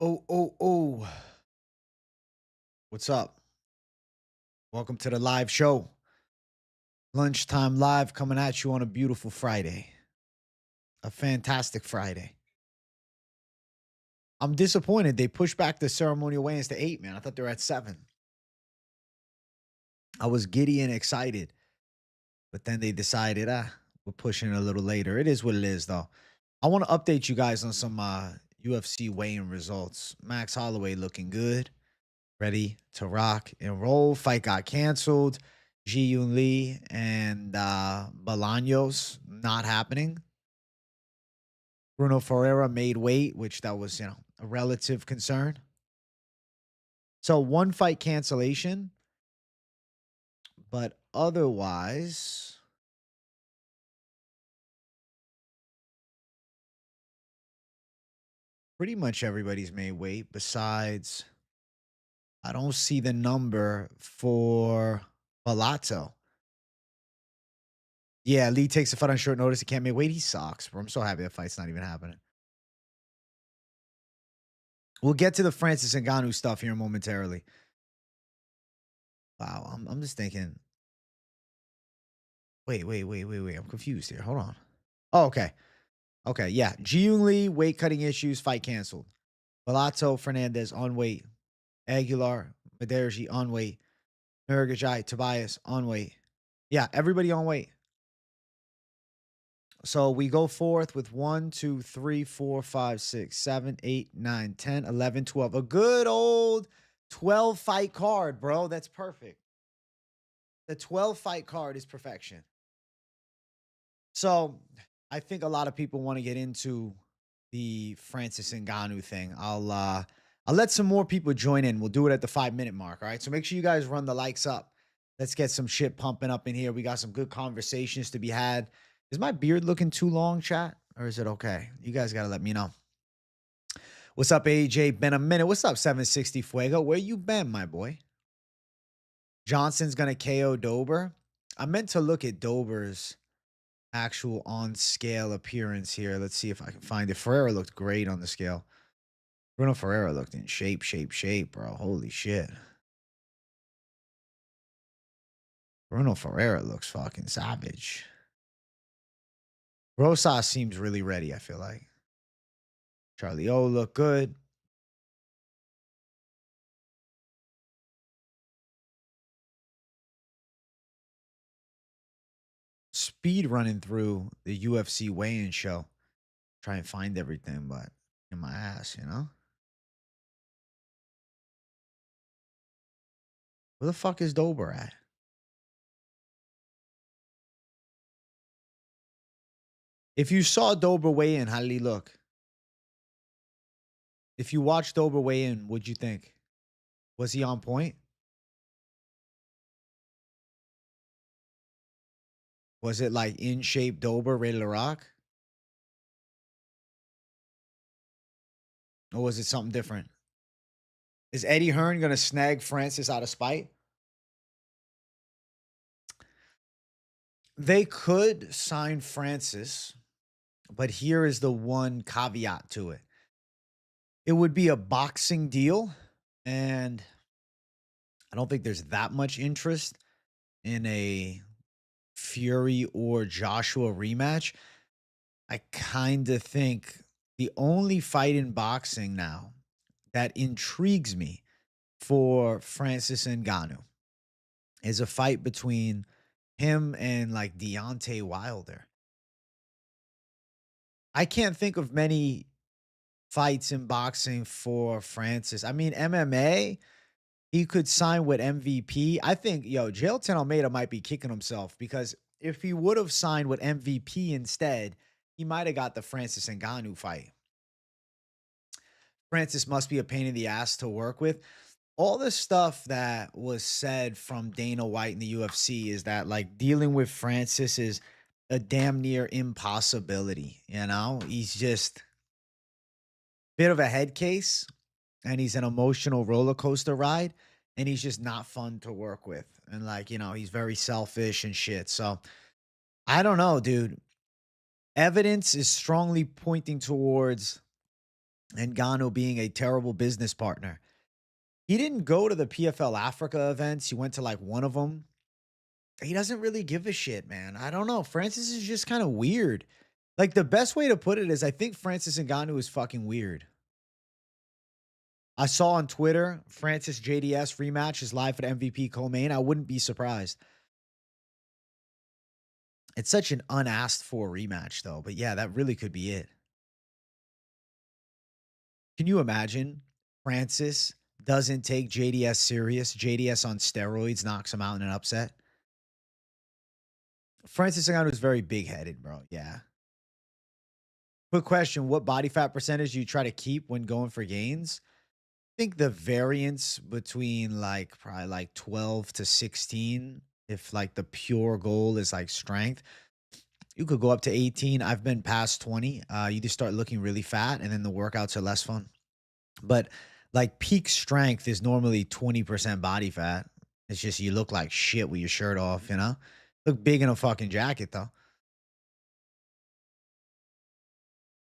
Oh. What's up? Welcome to the live show. Lunchtime live coming at you on a beautiful Friday. A fantastic Friday. I'm disappointed they pushed back the ceremonial weigh-ins to 8, man. I thought they were at 7. I was giddy and excited, but then they decided, we're pushing it a little later. It is what it is, though. I want to update you guys on some UFC weigh-in results. Max Holloway looking good. Ready to rock and roll. Fight got canceled. Ji and Bolaños not happening. Bruno Ferreira made weight, which that was, a relative concern. So one fight cancellation, but otherwise, pretty much everybody's made weight besides I don't see the number for Bellato. Yeah, Lee takes the fight on short notice. He can't make weight. He sucks, bro. I'm so happy that fight's not even happening. We'll get to the Francis Ngannou stuff here momentarily. Wow, I'm just thinking. Wait. I'm confused here. Hold on. Oh, okay. Okay, yeah. Ji weight cutting issues, fight canceled. Bellato, Fernandez on weight. Aguilar, Sumudaerji on weight. Nurgozhay, Tobias on weight. Yeah, everybody on weight. So we go forth with 1, 2, 3, 4, 5, 6, 7, 8, 9, 10, 11, 12. A good old 12 fight card, bro. That's perfect. The 12 fight card is perfection. So I think a lot of people want to get into the Francis Ngannou thing. I'll let some more people join in. We'll do it at the 5-minute mark. All right. So make sure you guys run the likes up. Let's get some shit pumping up in here. We got some good conversations to be had. Is my beard looking too long, chat? Or is it okay? You guys got to let me know. What's up, AJ? Been a minute. What's up, 760 Fuego? Where you been, my boy? Johnson's going to KO Dober. I meant to look at Dober's actual on-scale appearance here. Let's see if I can find it. Ferreira looked great on the scale. Bruno Ferreira looked in shape, bro. Holy shit. Bruno Ferreira looks fucking savage. Rosas seems really ready, I feel like. Charlie O looked good. Speed running through the UFC weigh-in show. Try and find everything, but in my ass, you know? Where the fuck is Dober at? If you saw Dober weigh in, how did he look? If you watched Dober weigh in, what'd you think? Was he on point? Was it like in shape Dober ready to rock? Or was it something different? Is Eddie Hearn going to snag Francis out of spite? They could sign Francis, but here is the one caveat to it. It would be a boxing deal, and I don't think there's that much interest in a Fury or Joshua rematch. I kind of think the only fight in boxing now that intrigues me for Francis Ngannou is a fight between him and like Deontay Wilder. I can't think of many fights in boxing for Francis. I mean, MMA, he could sign with MVP. I think, Jailton Almeida might be kicking himself because if he would have signed with MVP instead, he might have got the Francis Ngannou fight. Francis must be a pain in the ass to work with. All the stuff that was said from Dana White in the UFC is that like dealing with Francis is a damn near impossibility. He's just a bit of a head case and he's an emotional roller coaster ride and he's just not fun to work with. And he's very selfish and shit. So I don't know, dude. Evidence is strongly pointing towards Ngannou being a terrible business partner. He didn't go to the PFL Africa events. He went to like one of them. He doesn't really give a shit, man. I don't know. Francis is just kind of weird. Like the best way to put it is I think Francis Ngannou is fucking weird. I saw on Twitter Francis JDS rematch is live for the MVP co-main. I wouldn't be surprised. It's such an unasked for rematch though. But yeah, that really could be it. Can you imagine Francis doesn't take JDS serious? JDS on steroids knocks him out in an upset. Francis Ngannou is very big-headed, bro. Yeah. Quick question. What body fat percentage do you try to keep when going for gains? I think the variance between like probably like 12 to 16, if like the pure goal is like strength, you could go up to 18. I've been past 20. You just start looking really fat and then the workouts are less fun. But like peak strength is normally 20% body fat. It's just you look like shit with your shirt off, you know? Look big in a fucking jacket though.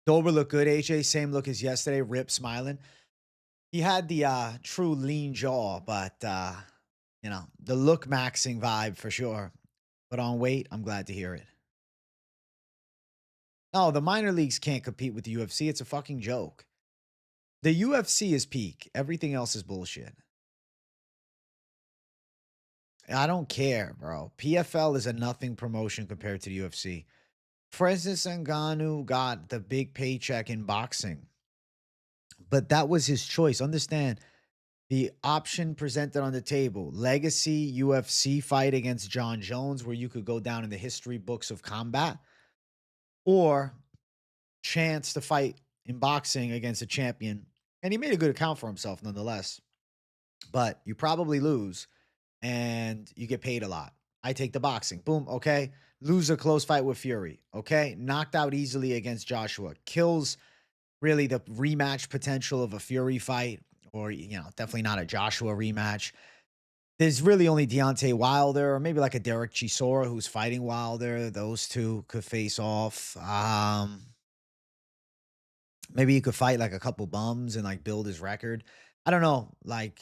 Dober looked good, AJ. Same look as yesterday. Rip smiling. He had the true lean jaw, but you know, the look maxing vibe for sure. But on weight, I'm glad to hear it. No, the minor leagues can't compete with the UFC. It's a fucking joke. The UFC is peak. Everything else is bullshit. I don't care, bro. PFL is a nothing promotion compared to the UFC. Francis Ngannou got the big paycheck in boxing, but that was his choice. Understand the option presented on the table: legacy UFC fight against John Jones, where you could go down in the history books of combat, or chance to fight in boxing against a champion. And he made a good account for himself nonetheless. But you probably lose and you get paid a lot. I take the boxing. Boom. Okay. Lose a close fight with Fury. Okay. Knocked out easily against Joshua. Kills really the rematch potential of a Fury fight, or, you know, definitely not a Joshua rematch. There's really only Deontay Wilder, or maybe like a Derek Chisora who's fighting Wilder. Those two could face off. Maybe he could fight like a couple bums and like build his record. I don't know. Like,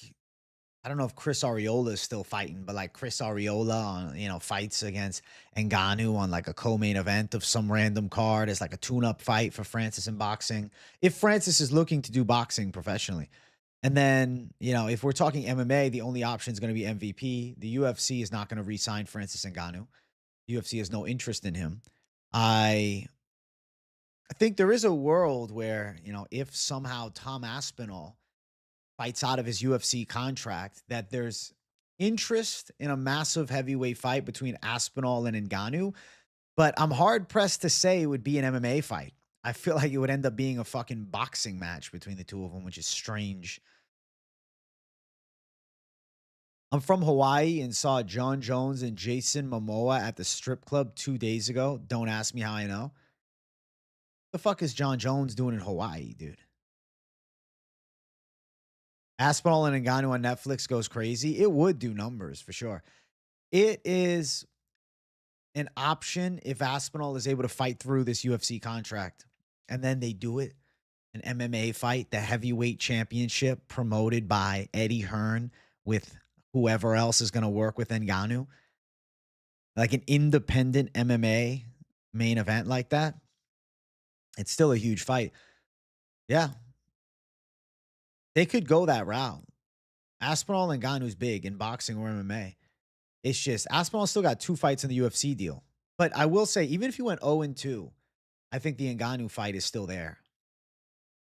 I don't know if Chris Arreola is still fighting, but like Chris Arreola on, you know, fights against Ngannou on like a co-main event of some random card as like a tune-up fight for Francis in boxing. If Francis is looking to do boxing professionally. And then, you know, if we're talking MMA, the only option is going to be MVP. The UFC is not going to re-sign Francis Ngannou. The UFC has no interest in him. I think there is a world where, you know, if somehow Tom Aspinall fights out of his UFC contract, that there's interest in a massive heavyweight fight between Aspinall and Ngannou. But I'm hard pressed to say it would be an MMA fight. I feel like it would end up being a fucking boxing match between the two of them, which is strange. I'm from Hawaii and saw John Jones and Jason Momoa at the strip club 2 days ago. Don't ask me how I know. The fuck is John Jones doing in Hawaii, dude? Aspinall and Ngannou on Netflix goes crazy. It would do numbers for sure. It is an option if Aspinall is able to fight through this UFC contract and then they do it. An MMA fight, the heavyweight championship promoted by Eddie Hearn with whoever else is going to work with Ngannou. Like an independent MMA main event like that. It's still a huge fight. Yeah. They could go that route. Aspinall and Ngannou's big in boxing or MMA. It's just Aspinall still got 2 fights in the UFC deal. But I will say, even if you went 0-2, I think the Ngannou fight is still there.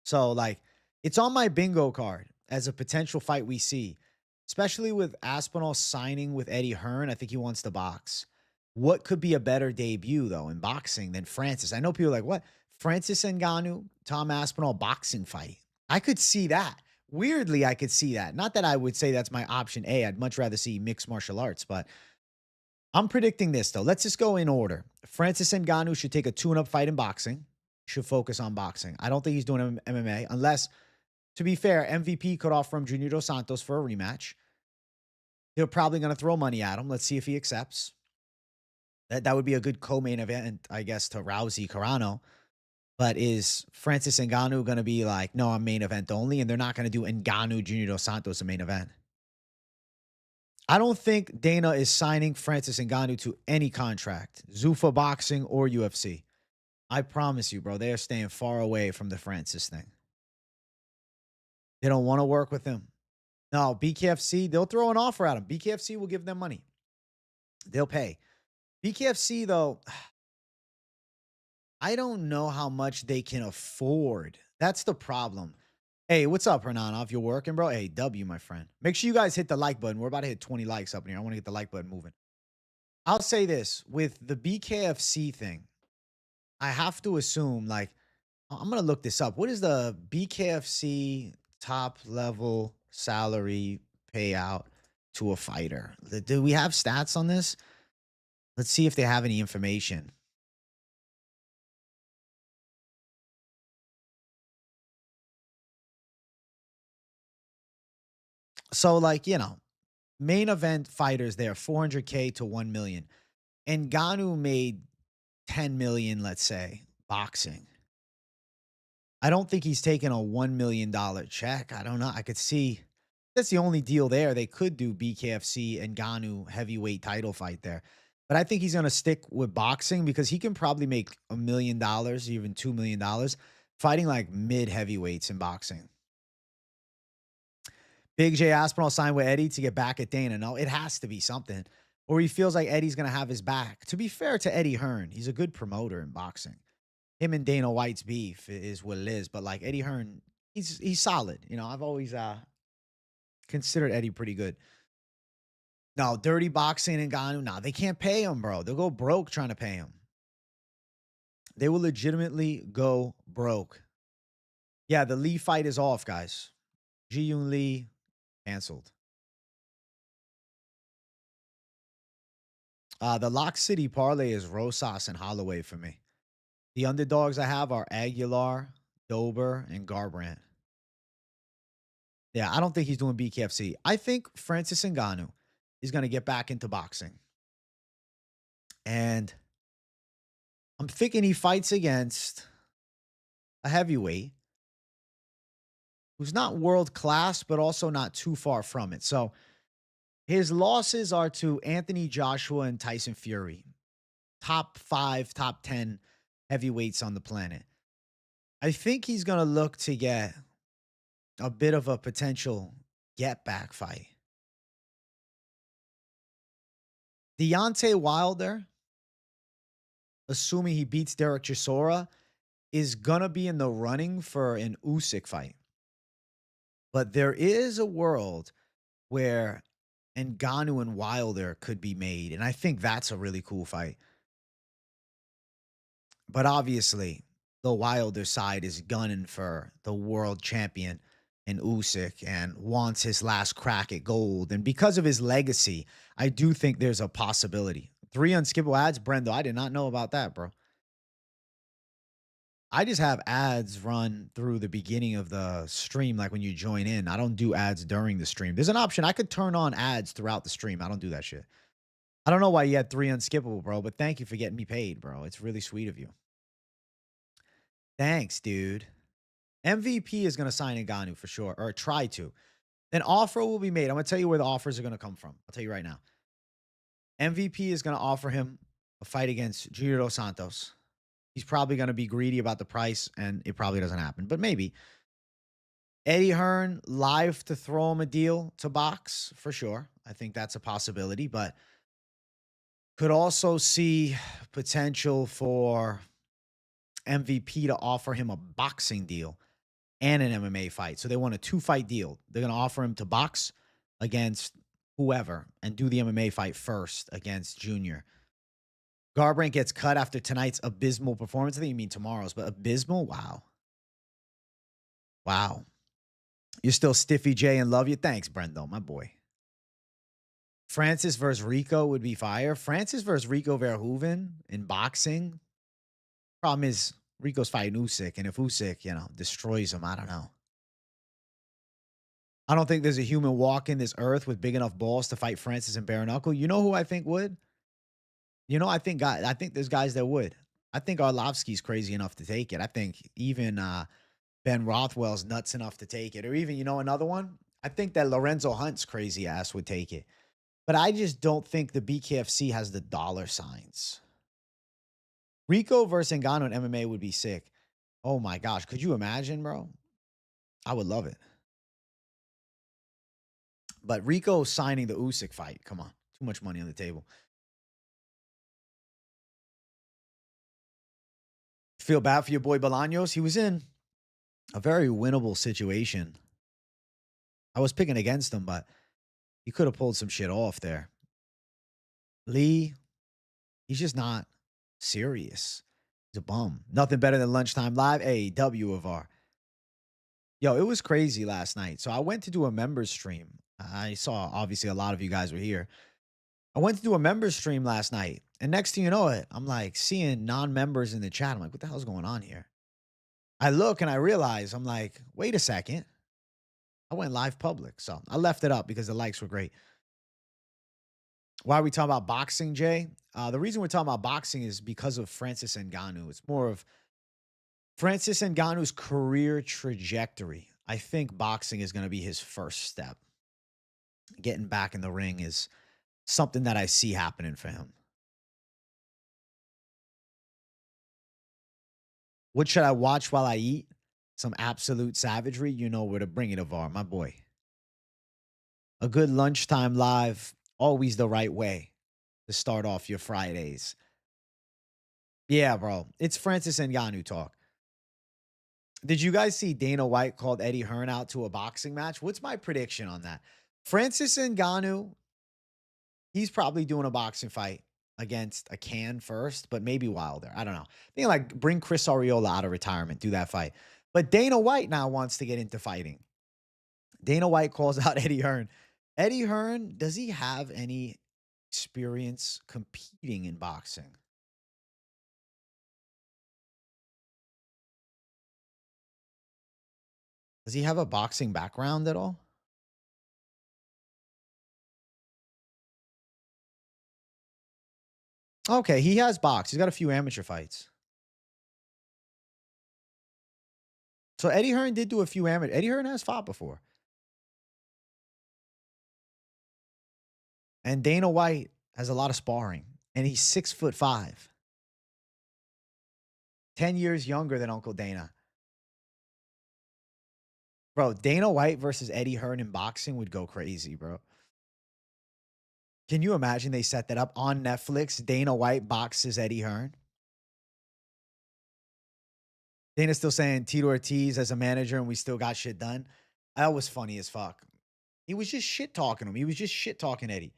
So, like, it's on my bingo card as a potential fight we see, especially with Aspinall signing with Eddie Hearn. I think he wants to box. What could be a better debut, though, in boxing than Francis? I know people are like, what? Francis Ngannou, Tom Aspinall boxing fight. I could see that. Weirdly, I could see that. Not that I would say that's my option A. I'd much rather see mixed martial arts, but I'm predicting this, though. Let's just go in order. Francis Ngannou should take a tune-up fight in boxing, should focus on boxing. I don't think he's doing MMA unless, to be fair, MVP could offer him Junior Dos Santos for a rematch. They're probably going to throw money at him. Let's see if he accepts. That would be a good co-main event, I guess, to Rousey Carano. But is Francis Ngannou going to be like, no, I'm main event only, and they're not going to do Ngannou Jr. dos Santos a main event? I don't think Dana is signing Francis Ngannou to any contract, Zuffa Boxing or UFC. I promise you, bro, they are staying far away from the Francis thing. They don't want to work with him. No, BKFC, they'll throw an offer at him. BKFC will give them money. They'll pay. BKFC, though, I don't know how much they can afford. That's the problem. Hey, what's up, Hernan? If you're working, bro? Hey, W, my friend. Make sure you guys hit the like button. We're about to hit 20 likes up in here. I want to get the like button moving. I'll say this. With the BKFC thing, I have to assume, like, I'm going to look this up. What is the BKFC top level salary payout to a fighter? Do we have stats on this? Let's see if they have any information. So, like, main event fighters there, 400K to 1 million. And Ngannou made 10 million, let's say, boxing. I don't think he's taking a $1 million check. I don't know. I could see that's the only deal there. They could do BKFC and Ngannou heavyweight title fight there. But I think he's going to stick with boxing because he can probably make $1 million, even $2 million, fighting like mid heavyweights in boxing. Big J Aspinall signed with Eddie to get back at Dana. No, it has to be something. Or he feels like Eddie's going to have his back. To be fair to Eddie Hearn, he's a good promoter in boxing. Him and Dana White's beef is what it is. But like Eddie Hearn, he's solid. I've always considered Eddie pretty good. No, dirty boxing and Ngannou. No, they can't pay him, bro. They'll go broke trying to pay him. They will legitimately go broke. Yeah, the Lee fight is off, guys. Ji-Yoon Lee canceled. The Lock City parlay is Rosas and Holloway for me. The underdogs I have are Aguilar, Dober, and Garbrandt. Yeah, I don't think he's doing BKFC. I think Francis Ngannou is going to get back into boxing. And I'm thinking he fights against a heavyweight who's not world class, but also not too far from it. So his losses are to Anthony Joshua and Tyson Fury. Top 5, top 10 heavyweights on the planet. I think he's going to look to get a bit of a potential get back fight. Deontay Wilder, assuming he beats Derek Chisora, is going to be in the running for an Usyk fight. But there is a world where Ngannou and Wilder could be made. And I think that's a really cool fight. But obviously, the Wilder side is gunning for the world champion in Usyk and wants his last crack at gold. And because of his legacy, I do think there's a possibility. 3 unskippable ads, Brendo. I did not know about that, bro. I just have ads run through the beginning of the stream, like when you join in. I don't do ads during the stream. There's an option. I could turn on ads throughout the stream. I don't do that shit. I don't know why you had 3 unskippable, bro, but thank you for getting me paid, bro. It's really sweet of you. Thanks, dude. MVP is going to sign Ngannou for sure, or try to. An offer will be made. I'm going to tell you where the offers are going to come from. I'll tell you right now. MVP is going to offer him a fight against Jiri dos Santos. He's probably going to be greedy about the price, and it probably doesn't happen, but maybe. Eddie Hearn live to throw him a deal to box for sure. I think that's a possibility, but could also see potential for MVP to offer him a boxing deal and an MMA fight. So they want a 2-fight deal. They're going to offer him to box against whoever and do the MMA fight first against Junior. Garbrandt gets cut after tonight's abysmal performance. I think you mean tomorrow's, but abysmal? Wow. Wow. You're still Stiffy J and love you. Thanks, Brendo, my boy. Francis versus Rico would be fire. Francis versus Rico Verhoeven in boxing. Problem is, Rico's fighting Usyk, and if Usyk, destroys him, I don't know. I don't think there's a human walking this earth with big enough balls to fight Francis and bare knuckle. You know who I think would? I think there's guys that would. I think Arlovsky's crazy enough to take it. I think even Ben Rothwell's nuts enough to take it. Or even, another one? I think that Lorenzo Hunt's crazy ass would take it. But I just don't think the BKFC has the dollar signs. Rico versus Ngannou in MMA would be sick. Oh my gosh. Could you imagine, bro? I would love it. But Rico signing the Usyk fight. Come on. Too much money on the table. Feel bad for your boy Bolaños. He was in a very winnable situation. I was picking against him, but he could have pulled some shit off there. Lee, he's just not serious. He's a bum. Nothing better than lunchtime live. AEW of our. Yo, it was crazy last night. So I went to do a members stream. I saw, obviously, a lot of you guys were here. I went to do a members stream last night. And next thing you know it, I'm like seeing non-members in the chat. I'm like, what the hell's going on here? I look and I realize, I'm like, wait a second. I went live public. So I left it up because the likes were great. Why are we talking about boxing, Jay? The reason we're talking about boxing is because of Francis Ngannou. It's more of Francis Ngannou's career trajectory. I think boxing is going to be his first step. Getting back in the ring is something that I see happening for him. What should I watch while I eat? Some absolute savagery. You know where to bring it, Avar, my boy. A good lunchtime live, always the right way to start off your Fridays. Yeah, bro. It's Francis Ngannou talk. Did you guys see Dana White called Eddie Hearn out to a boxing match? What's my prediction on that? Francis Ngannou, he's probably doing a boxing fight against a can first, but maybe Wilder. I don't know. I think like bring Chris Arreola out of retirement, do that fight. But Dana White now wants to get into fighting. Dana White calls out Eddie Hearn. Eddie Hearn, does he have any experience competing in boxing? Does he have a boxing background at all? Okay, he has boxed. He's got a few amateur fights. So Eddie Hearn did do a few amateur. Eddie Hearn has fought before. And Dana White has a lot of sparring. And he's 6'5". 10 years younger than Uncle Dana. Bro, Dana White versus Eddie Hearn in boxing would go crazy, bro. Can you imagine they set that up on Netflix? Dana White boxes Eddie Hearn. Dana's still saying Tito Ortiz as a manager and we still got shit done. That was funny as fuck. He was just shit talking him. He was just shit talking Eddie.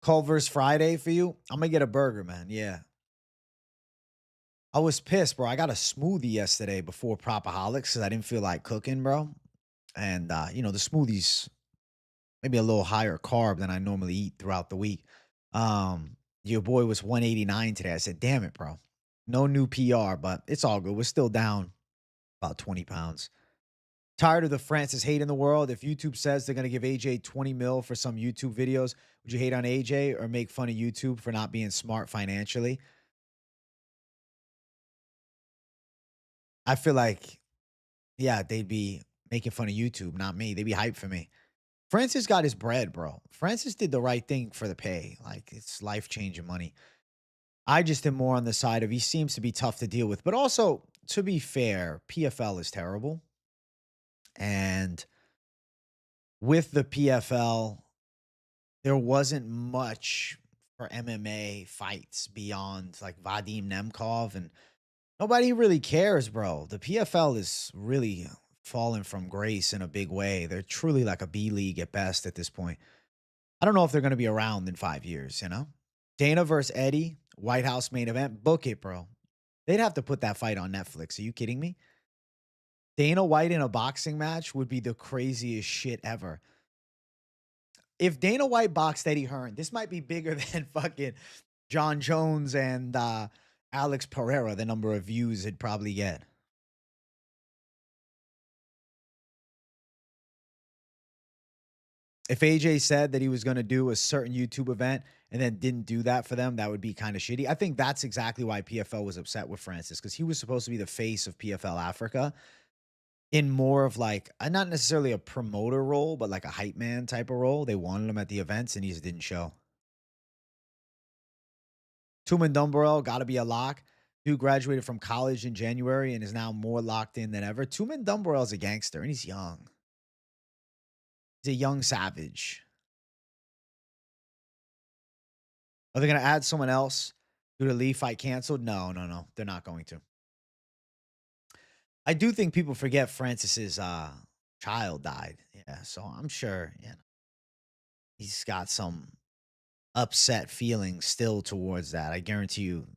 Culver's Friday for you? I'm going to get a burger, man. Yeah. I was pissed, bro. I got a smoothie yesterday before Propaholics because I didn't feel like cooking, bro. And, the smoothie's maybe a little higher carb than I normally eat throughout the week. Your boy was 189 today. I said, damn it, bro. No new PR, but it's all good. We're still down about 20 pounds. Tired of the Francis hate in the world. If YouTube says they're going to give AJ 20 mil for some YouTube videos, would you hate on AJ or make fun of YouTube for not being smart financially? I feel like, yeah, they'd be making fun of YouTube, not me. They'd be hyped for me. Francis got his bread, bro. Francis did the right thing for the pay. Like, it's life-changing money. I just am more on the side of he seems to be tough to deal with. But also, to be fair, PFL is terrible. And with the PFL, there wasn't much for MMA fights beyond like Vadim Nemkov. And nobody really cares, bro. The PFL is really fallen from grace in a big way. They're truly like a B league at best at this point. I don't know if they're going to be around in 5 years, Dana versus Eddie, White House main event. Book it, bro. They'd have to put that fight on Netflix. Are you kidding me? Dana White in a boxing match would be the craziest shit ever. If Dana White boxed Eddie Hearn, this might be bigger than fucking John Jones and Alex Pereira, the number of views it'd probably get. If AJ said that he was going to do a certain YouTube event and then didn't do that for them, that would be kind of shitty. I think that's exactly why PFL was upset with Francis, because he was supposed to be the face of PFL Africa in more of like not necessarily a promoter role, but like a hype man type of role. They wanted him at the events and he just didn't show. Tumendemberel got to be a lock. Dude graduated from college in January and is now more locked in than ever. Tumendemberel is a gangster and he's young. He's a young savage. Are they going to add someone else due to Lee fight canceled? No. They're not going to. I do think people forget Francis's child died. Yeah, so I'm sure he's got some upset feelings still towards that. I guarantee you,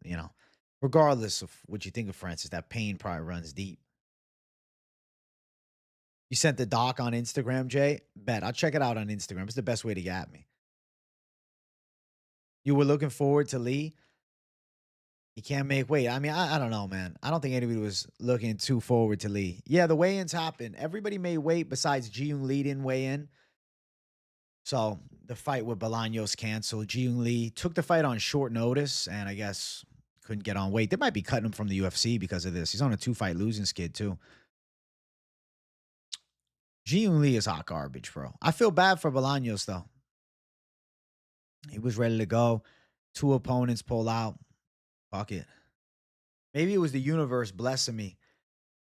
regardless of what you think of Francis, that pain probably runs deep. You sent the doc on Instagram, Jay? Bet. I'll check it out on Instagram. It's the best way to get at me. You were looking forward to Lee? He can't make weight. I mean, I don't know, man. I don't think anybody was looking too forward to Lee. Yeah, the weigh-ins happened. Everybody made weight besides Ji-Yoon Lee didn't weigh in. So the fight with Bolaños canceled. Ji-Yoon Lee took the fight on short notice and I guess couldn't get on weight. They might be cutting him from the UFC because of this. He's on a 2-fight losing skid too. Ji-Yoon Lee is hot garbage, bro. I feel bad for Bolaños though. He was ready to go. 2 opponents pull out. Fuck it. Maybe it was the universe blessing me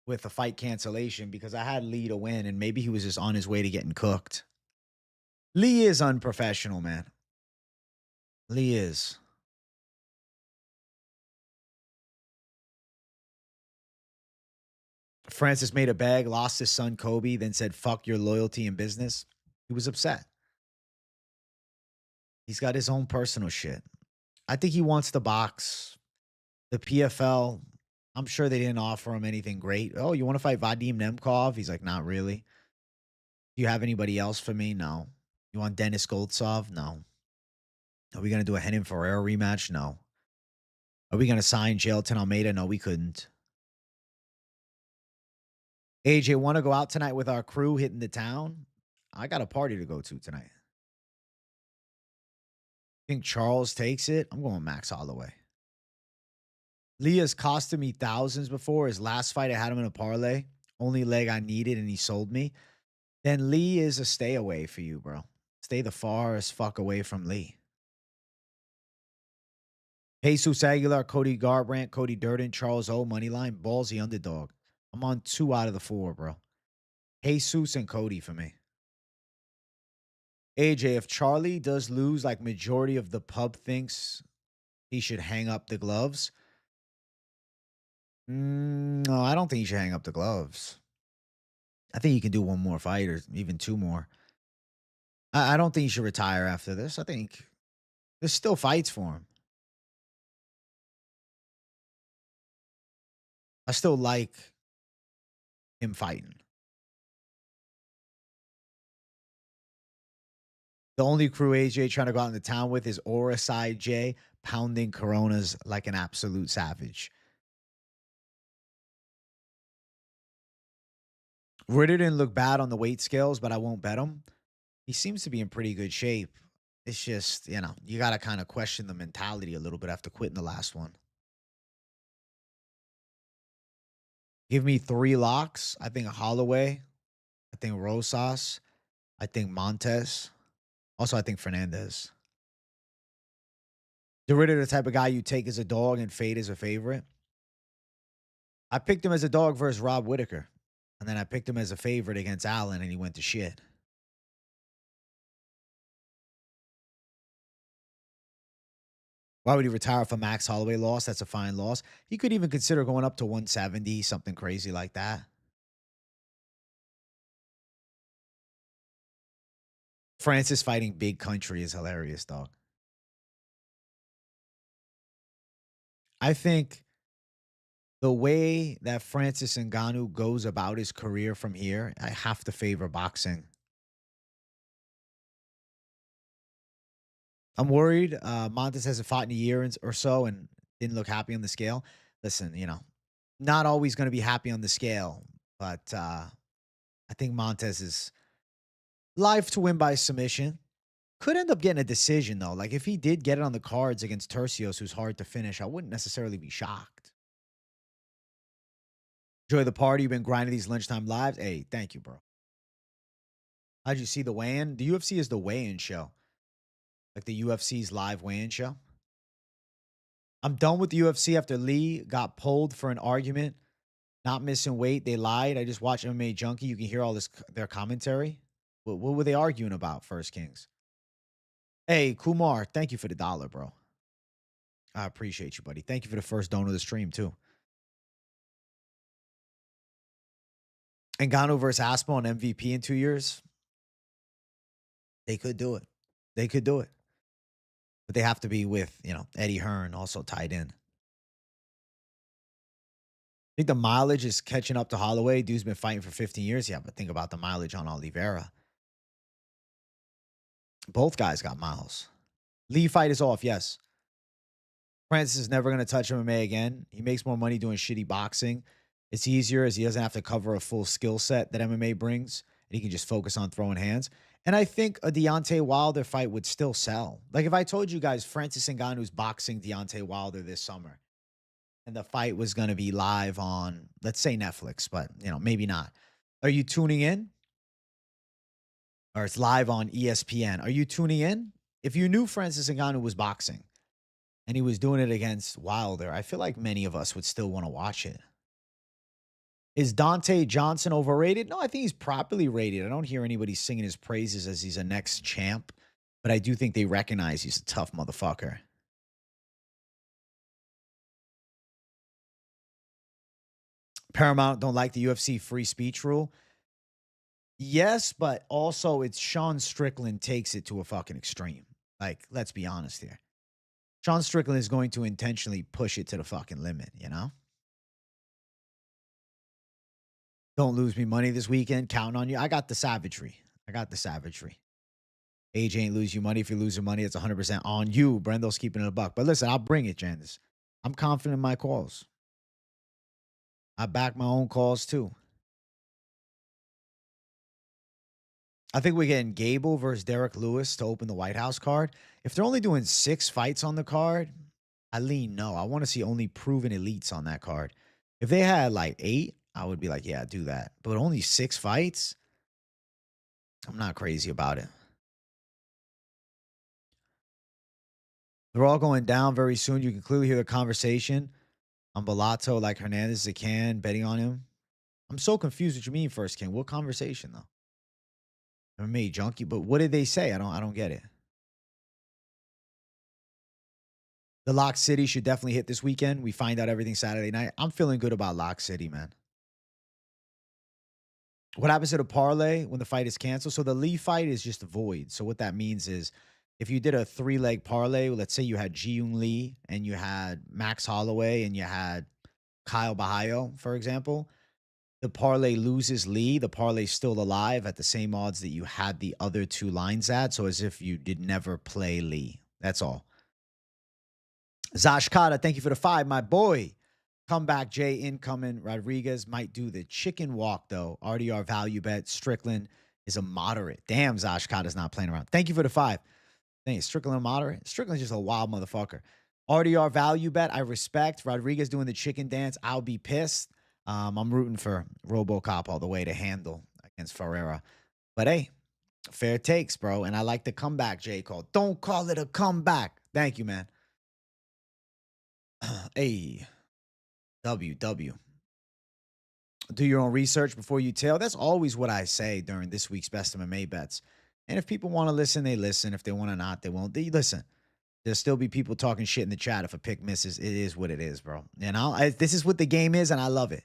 with a fight cancellation because I had Lee to win and maybe he was just on his way to getting cooked. Lee is unprofessional, man. Lee is. Francis made a bag, lost his son Kobe, then said, fuck your loyalty in business. He was upset. He's got his own personal shit. I think he wants to box. The PFL, I'm sure they didn't offer him anything great. Oh, you want to fight Vadim Nemkov? He's like, not really. Do you have anybody else for me? No. You want Dennis Goltsov? No. Are we going to do a Renan Ferreira rematch? No. Are we going to sign Jailton Almeida? No, we couldn't. AJ, want to go out tonight with our crew hitting the town? I got a party to go to tonight. Think Charles takes it? I'm going Max Holloway. Leah's costed me thousands before. His last fight, I had him in a parlay. Only leg I needed, and he sold me. Then Lee is a stay away for you, bro. Stay the farthest fuck away from Lee. Jesus Aguilar, Cody Garbrandt, Cody Durden, Charles O, Moneyline, ballsy underdog. I'm on 2 out of the 4, bro. Jesus and Cody for me. AJ, if Charlie does lose, like majority of the pub thinks he should hang up the gloves. No, I don't think he should hang up the gloves. I think he can do 1 more fight or even 2 more. I don't think he should retire after this. I think there's still fights for him. I still like him fighting. The only crew AJ trying to go out into town with is Aura Side J, pounding Coronas like an absolute savage. Ritter didn't look bad on the weight scales, but I won't bet him. He seems to be in pretty good shape. It's just, you got to kind of question the mentality a little bit after quitting the last one. Give me 3 locks. I think Holloway. I think Rosas. I think Montes. Also, I think Fernandez. Ritter, the type of guy you take as a dog and fade as a favorite. I picked him as a dog versus Rob Whittaker. And then I picked him as a favorite against Allen, and he went to shit. Why would he retire if a Max Holloway loss? That's a fine loss. He could even consider going up to 170, something crazy like that. Francis fighting Big Country is hilarious, dog. I think the way that Francis Ngannou goes about his career from here, I have to favor boxing. I'm worried. Montes hasn't fought in a year or so and didn't look happy on the scale. Listen, not always going to be happy on the scale, but I think Montes is Live to win by submission. Could end up getting a decision, though. Like, if he did get it on the cards against Turcios, who's hard to finish, I wouldn't necessarily be shocked. Enjoy the party. You've been grinding these lunchtime lives. Hey, thank you, bro. How'd you see the weigh-in? The UFC is the weigh-in show. Like the UFC's live weigh-in show. I'm done with the UFC after Lee got pulled for an argument. Not missing weight. They lied. I just watched MMA Junkie. You can hear all their commentary. What were they arguing about, First Kings? Hey, Kumar, thank you for the $1, bro. I appreciate you, buddy. Thank you for the first donor of the stream, too. Ngannou versus Aspinall on MVP in 2 years. They could do it. They could do it. But they have to be with, Eddie Hearn also tied in. I think the mileage is catching up to Holloway. Dude's been fighting for 15 years. Yeah, but think about the mileage on Oliveira. Both guys got miles. Lee fight is off, yes. Francis is never going to touch MMA again. He makes more money doing shitty boxing. It's easier as he doesn't have to cover a full skill set that MMA brings. And he can just focus on throwing hands. And I think a Deontay Wilder fight would still sell. Like if I told you guys Francis Ngannou's boxing Deontay Wilder this summer, and the fight was going to be live on, let's say Netflix, but maybe not. Are you tuning in? Or it's live on ESPN. Are you tuning in? If you knew Francis Ngannou was boxing and he was doing it against Wilder, I feel like many of us would still want to watch it. Is Donte Johnson overrated? No, I think he's properly rated. I don't hear anybody singing his praises as he's a next champ, but I do think they recognize he's a tough motherfucker. Paramount don't like the UFC free speech rule. Yes, but also it's Sean Strickland takes it to a fucking extreme. Like, let's be honest here. Sean Strickland is going to intentionally push it to the fucking limit, Don't lose me money this weekend. Counting on you. I got the savagery. Age ain't lose you money. If you lose your money, it's 100% on you. Brendo's keeping it a buck. But listen, I'll bring it, Janice. I'm confident in my calls. I back my own calls too. I think we're getting Gable versus Derek Lewis to open the White House card. If they're only doing 6 fights on the card, I lean no. I want to see only proven elites on that card. If they had like 8, I would be like, yeah, do that. But only 6 fights? I'm not crazy about it. They're all going down very soon. You can clearly hear the conversation on Bellato, like Fernandez, they can, betting on him. I'm so confused what you mean, First King. What conversation, though? MMA junkie, but what did they say? I don't get it. The Lock City should definitely hit this weekend. We find out everything Saturday night. I'm feeling good about Lock City, man. What happens to the parlay when the fight is canceled? So the Lee fight is just void. So what that means is if you did a 3-leg parlay, let's say you had Ji-Yoon Lee and you had Max Holloway and you had Kyle Borralho, for example, the parlay loses Lee. The parlay's still alive at the same odds that you had the other 2 lines at. So as if you did never play Lee. That's all. Zashkata, thank you for the 5, my boy. Comeback Jay incoming. Rodrigues might do the chicken walk, though. RDR value bet. Strickland is a moderate. Damn, Zashkata's not playing around. Thank you for the 5. Dang, Strickland a moderate? Strickland's just a wild motherfucker. RDR value bet. I respect. Rodrigues doing the chicken dance. I'll be pissed. I'm rooting for RoboCop all the way to handle against Ferreira. But hey, fair takes, bro. And I like the comeback, J. Cole. Don't call it a comeback. Thank you, man. Hey, WW. Do your own research before you tell. That's always what I say during this week's Best MMA Bets. And if people want to listen, they listen. If they want to not, they won't. They listen. There'll still be people talking shit in the chat if a pick misses. It is what it is, bro. This is what the game is, and I love it.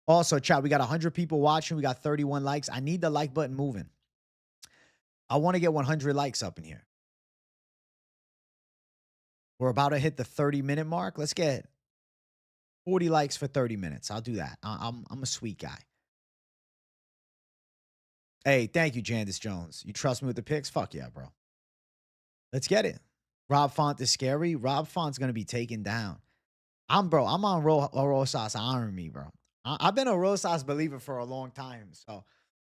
Also, chat, we got 100 people watching. We got 31 likes. I need the like button moving. I want to get 100 likes up in here. We're about to hit the 30-minute mark. Let's get 40 likes for 30 minutes. I'll do that. I'm a sweet guy. Hey, thank you, Jandis Jones. You trust me with the picks? Fuck yeah, bro. Let's get it. Rob Font is scary. Rob Font's going to be taken down. I'm on Rosas Army, bro. I've been a Rosas believer for a long time. So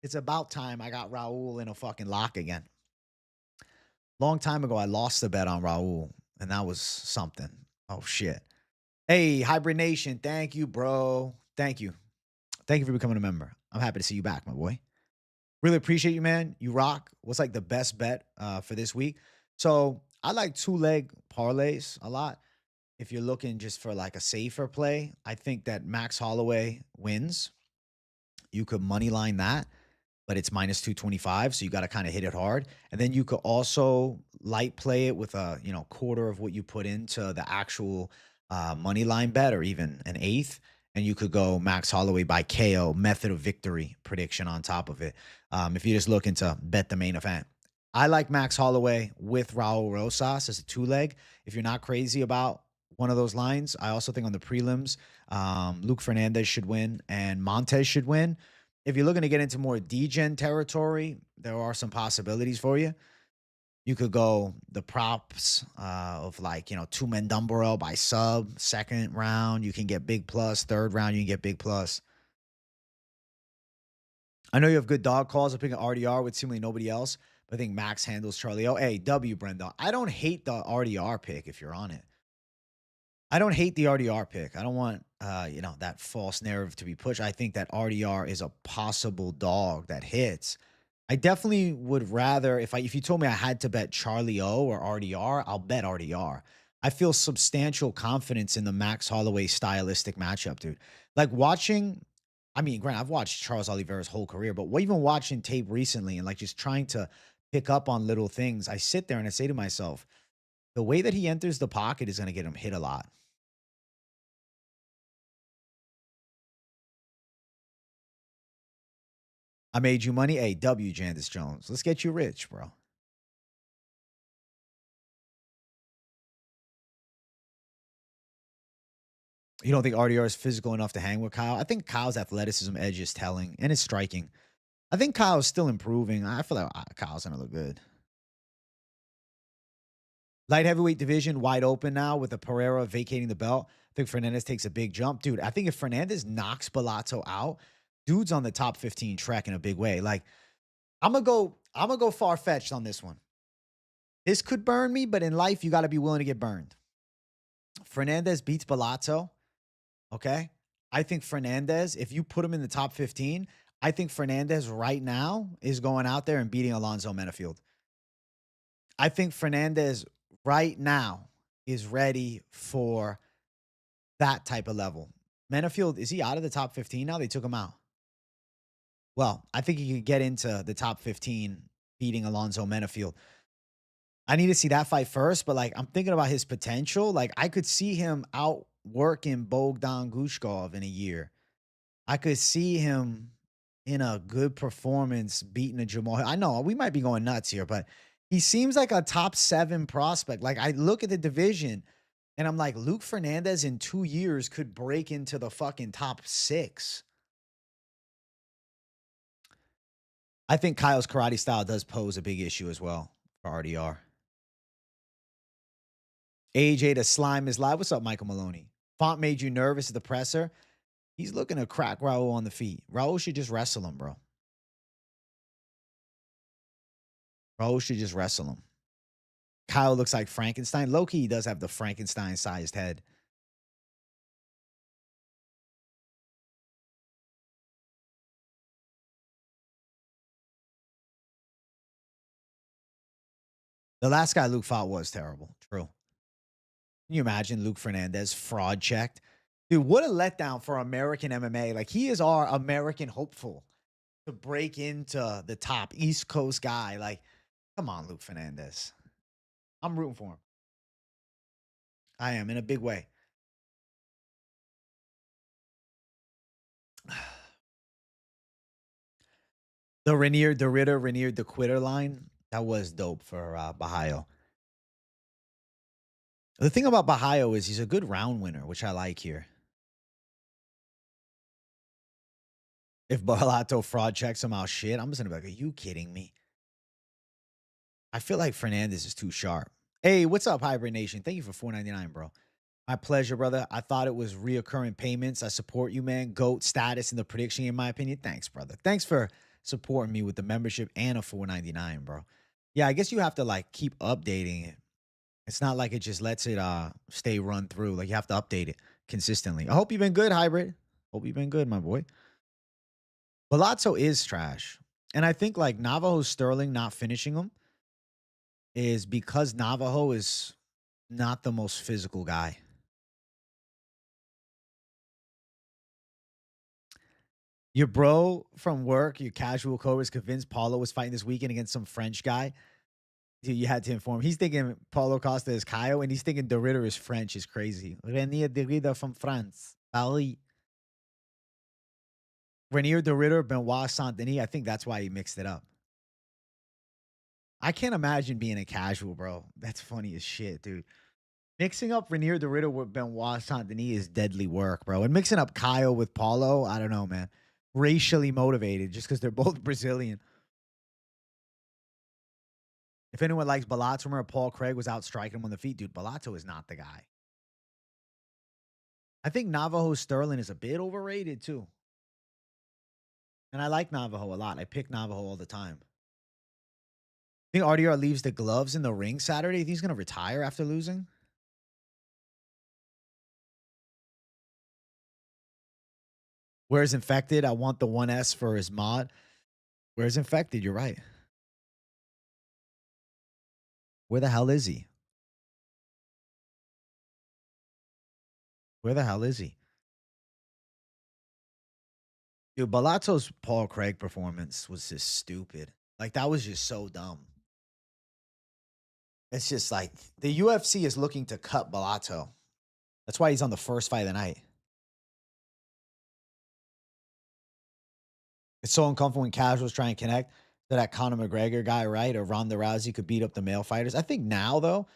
It's about time I got Raul in a fucking lock again. Long time ago, I lost the bet on Raul, and that was something. Oh, shit. Hey, Hybrid Nation, thank you, bro. Thank you. Thank you for becoming a member. I'm happy to see you back, my boy. Really appreciate you, man. You rock. What's like the best bet for this week? So I like 2-leg parlays a lot. If you're looking just for like a safer play, I think that Max Holloway wins. You could money line that, but it's minus 225. So you got to kind of hit it hard. And then you could also light play it with a, quarter of what you put into the actual money line bet, or even an eighth. And you could go Max Holloway by KO, method of victory prediction on top of it. If you're just looking to bet the main event. I like Max Holloway with Raul Rosas as a 2-leg. If you're not crazy about one of those lines, I also think on the prelims, Luke Fernandez should win and Montes should win. If you're looking to get into more degen territory, there are some possibilities for you. You could go the props of like, Tumendemberel by sub, second round. You can get big plus. Third round, you can get big plus. I know you have good dog calls. I'm picking RDR with seemingly nobody else, but I think Max handles Charlie O. Hey, W, Brenda. I don't hate the RDR pick if you're on it. I don't hate the RDR pick. I don't want, that false narrative to be pushed. I think that RDR is a possible dog that hits. I definitely would rather, if you told me I had to bet Charlie O or RDR, I'll bet RDR. I feel substantial confidence in the Max Holloway stylistic matchup, dude. Like granted, I've watched Charles Oliveira's whole career, but even watching tape recently and like just trying to pick up on little things, I sit there and I say to myself, the way that he enters the pocket is going to get him hit a lot. I made you money. Hey, W, Jandis Jones. Let's get you rich, bro. You don't think RDR is physical enough to hang with Kyle? I think Kyle's athleticism edge is telling, and his striking. I think Kyle's still improving. I feel like Kyle's going to look good. Light heavyweight division wide open now with the Ferreira vacating the belt. I think Fernandez takes a big jump. Dude, I think if Fernandez knocks Bellato out, dude's on the top 15 track in a big way. Like, I'm gonna go far-fetched on this one. This could burn me, but in life, you got to be willing to get burned. Fernandez beats Bellato. Okay. I think Fernandez, if you put him in the top 15, I think Fernandez right now is going out there and beating Alonzo Menafield. I think Fernandez right now is ready for that type of level. Menafield, is he out of the top 15 now? They took him out. Well, I think he could get into the top 15 beating Alonzo Menafield. I need to see that fight first, but like I'm thinking about his potential. Like I could see him outworking Bogdan Gushkov in a year. I could see him in a good performance beating a Jamal. I know we might be going nuts here, but he seems like a top 7 prospect. Like I look at the division and I'm like, Luke Fernandez in 2 years could break into the fucking top 6. I think Kyle's karate style does pose a big issue as well for RDR. AJ to slime is live. What's up, Michael Maloney? Font made you nervous at the presser. He's looking to crack Raul on the feet. Raul should just wrestle him, bro. Raul should just wrestle him. Kyle looks like Frankenstein. Low-key, he does have the Frankenstein-sized head. The last guy Luke fought was terrible. True. Can you imagine Luke Fernandez fraud checked? Dude, what a letdown for American MMA. Like, he is our American hopeful to break into the top East Coast guy. Like, come on, Luke Fernandez. I'm rooting for him. I am in a big way. The Ritter, the quitter line, that was dope for Borralho. The thing about Borralho is he's a good round winner, which I like here. If Bellato fraud checks him out, shit, I'm just gonna be like, are you kidding me? I feel like Fernandez is too sharp. Hey, what's up, Hybrid Nation? Thank you for $4.99, bro. My pleasure, brother. I thought it was reoccurring payments. I support you, man. GOAT status in the prediction, in my opinion. Thanks, brother. Thanks for supporting me with the membership and a $4.99, bro. Yeah, I guess you have to like keep updating it. It's not like it just lets it stay run through. Like you have to update it consistently. I hope you've been good, Hybrid. Hope you've been good, my boy. Bellato is trash. And I think like Navajo Sterling not finishing him is because Navajo is not the most physical guy. Your bro from work, your casual co is convinced Paulo was fighting this weekend against some French guy. You had to inform. He's thinking Paulo Costa is Caio, and he's thinking De Ridder is French. Is crazy. Renier De Ridder from France. Paris. Renier De Ridder, Benoit Saint Denis. I think that's why he mixed it up. I can't imagine being a casual, bro. That's funny as shit, dude. Mixing up Renier De Ridder with Benoit Saint Denis is deadly work, bro. And mixing up Caio with Paulo, I don't know, man. Racially motivated just because they're both Brazilian. If anyone likes Bellato, remember Paul Craig was out striking him on the feet. Dude, Bellato is not the guy. I think Navajo Sterling is a bit overrated, too. And I like Navajo a lot. I pick Navajo all the time. I think RDR leaves the gloves in the ring Saturday. You think he's going to retire after losing? Where's Infected? I want the 1S for his mod. Where's Infected? You're right. Where the hell is he? Where the hell is he? Dude, Bellato's Paul Craig performance was just stupid. Like, that was just so dumb. It's just like, the UFC is looking to cut Bellato. That's why he's on the first fight of the night. It's so uncomfortable when casuals try and connect to that Conor McGregor guy, right? Or Ronda Rousey could beat up the male fighters. I think now, though,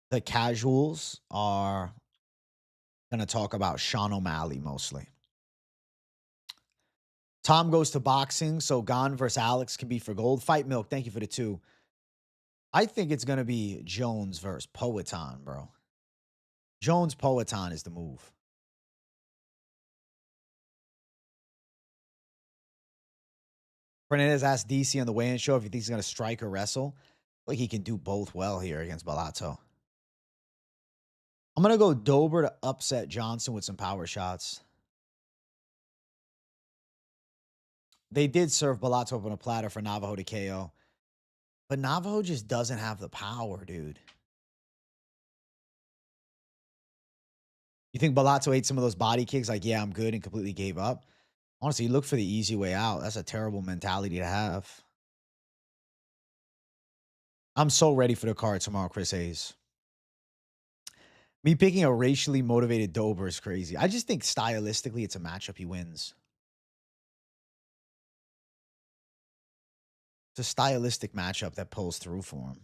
the casuals are going to talk about Sean O'Malley mostly. Tom goes to boxing, so Gon versus Alex can be for gold. Fight Milk, thank you for the 2. I think it's going to be Jones versus Poetan, bro. Jones Poetan is the move. Fernandez asked DC on the weigh-in show if he thinks he's going to strike or wrestle. Like he can do both well here against Bellato. I'm going to go Dober to upset Johnson with some power shots. They did serve Bellato up on a platter for Navajo to KO. But Navajo just doesn't have the power, dude. You think Bellato ate some of those body kicks like, yeah, I'm good, and completely gave up? Honestly, look for the easy way out. That's a terrible mentality to have. I'm so ready for the card tomorrow, Chris Hayes. Me picking a racially motivated Dober is crazy. I just think stylistically it's a matchup he wins. It's a stylistic matchup that pulls through for him.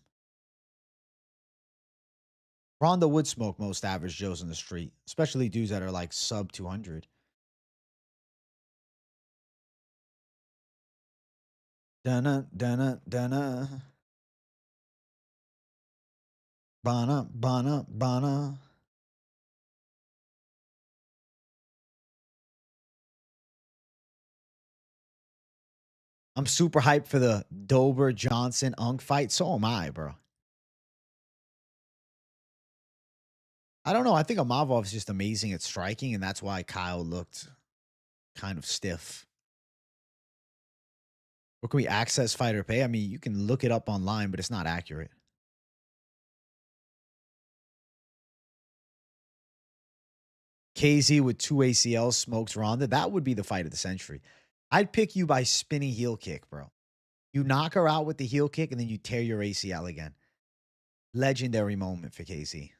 Ronda would smoke most average Joes in the street, especially dudes that are like sub 200. Dun dun dun. Bana bana bana. I'm super hyped for the Dober Johnson Unk fight. So am I, bro. I don't know. I think Amavov is just amazing at striking, and that's why Kyle looked kind of stiff. Or can we access fighter pay? I mean, you can look it up online, but it's not accurate. KZ with 2 ACLs smokes Ronda. That would be the fight of the century. I'd pick you by spinning heel kick, bro. You knock her out with the heel kick, and then you tear your ACL again. Legendary moment for KZ.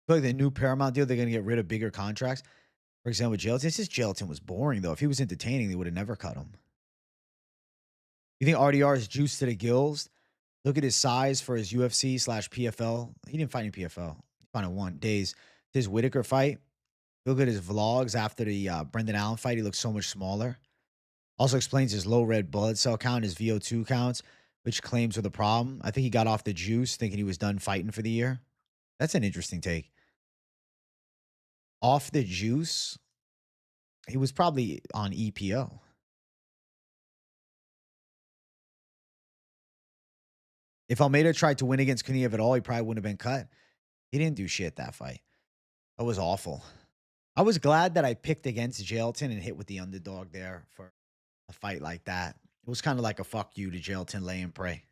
Like the new Paramount deal, they're going to get rid of bigger contracts. For example, Gelatin. It's just Gelatin was boring, though. If he was entertaining, they would have never cut him. You think RDR is juiced to the gills? Look at his size for his UFC / PFL. He didn't fight in PFL. He fought in 1 days. His Whitaker fight. Look at his vlogs after the Brendan Allen fight. He looks so much smaller. Also explains his low red blood cell count, his VO2 counts, which claims were the problem. I think he got off the juice thinking he was done fighting for the year. That's an interesting take. Off the juice, he was probably on EPO. If Almeida tried to win against Kuniev at all, he probably wouldn't have been cut. He didn't do shit that fight. That was awful. I was glad that I picked against Jailton and hit with the underdog there for a fight like that. It was kind of like a fuck you to Jailton, lay and pray.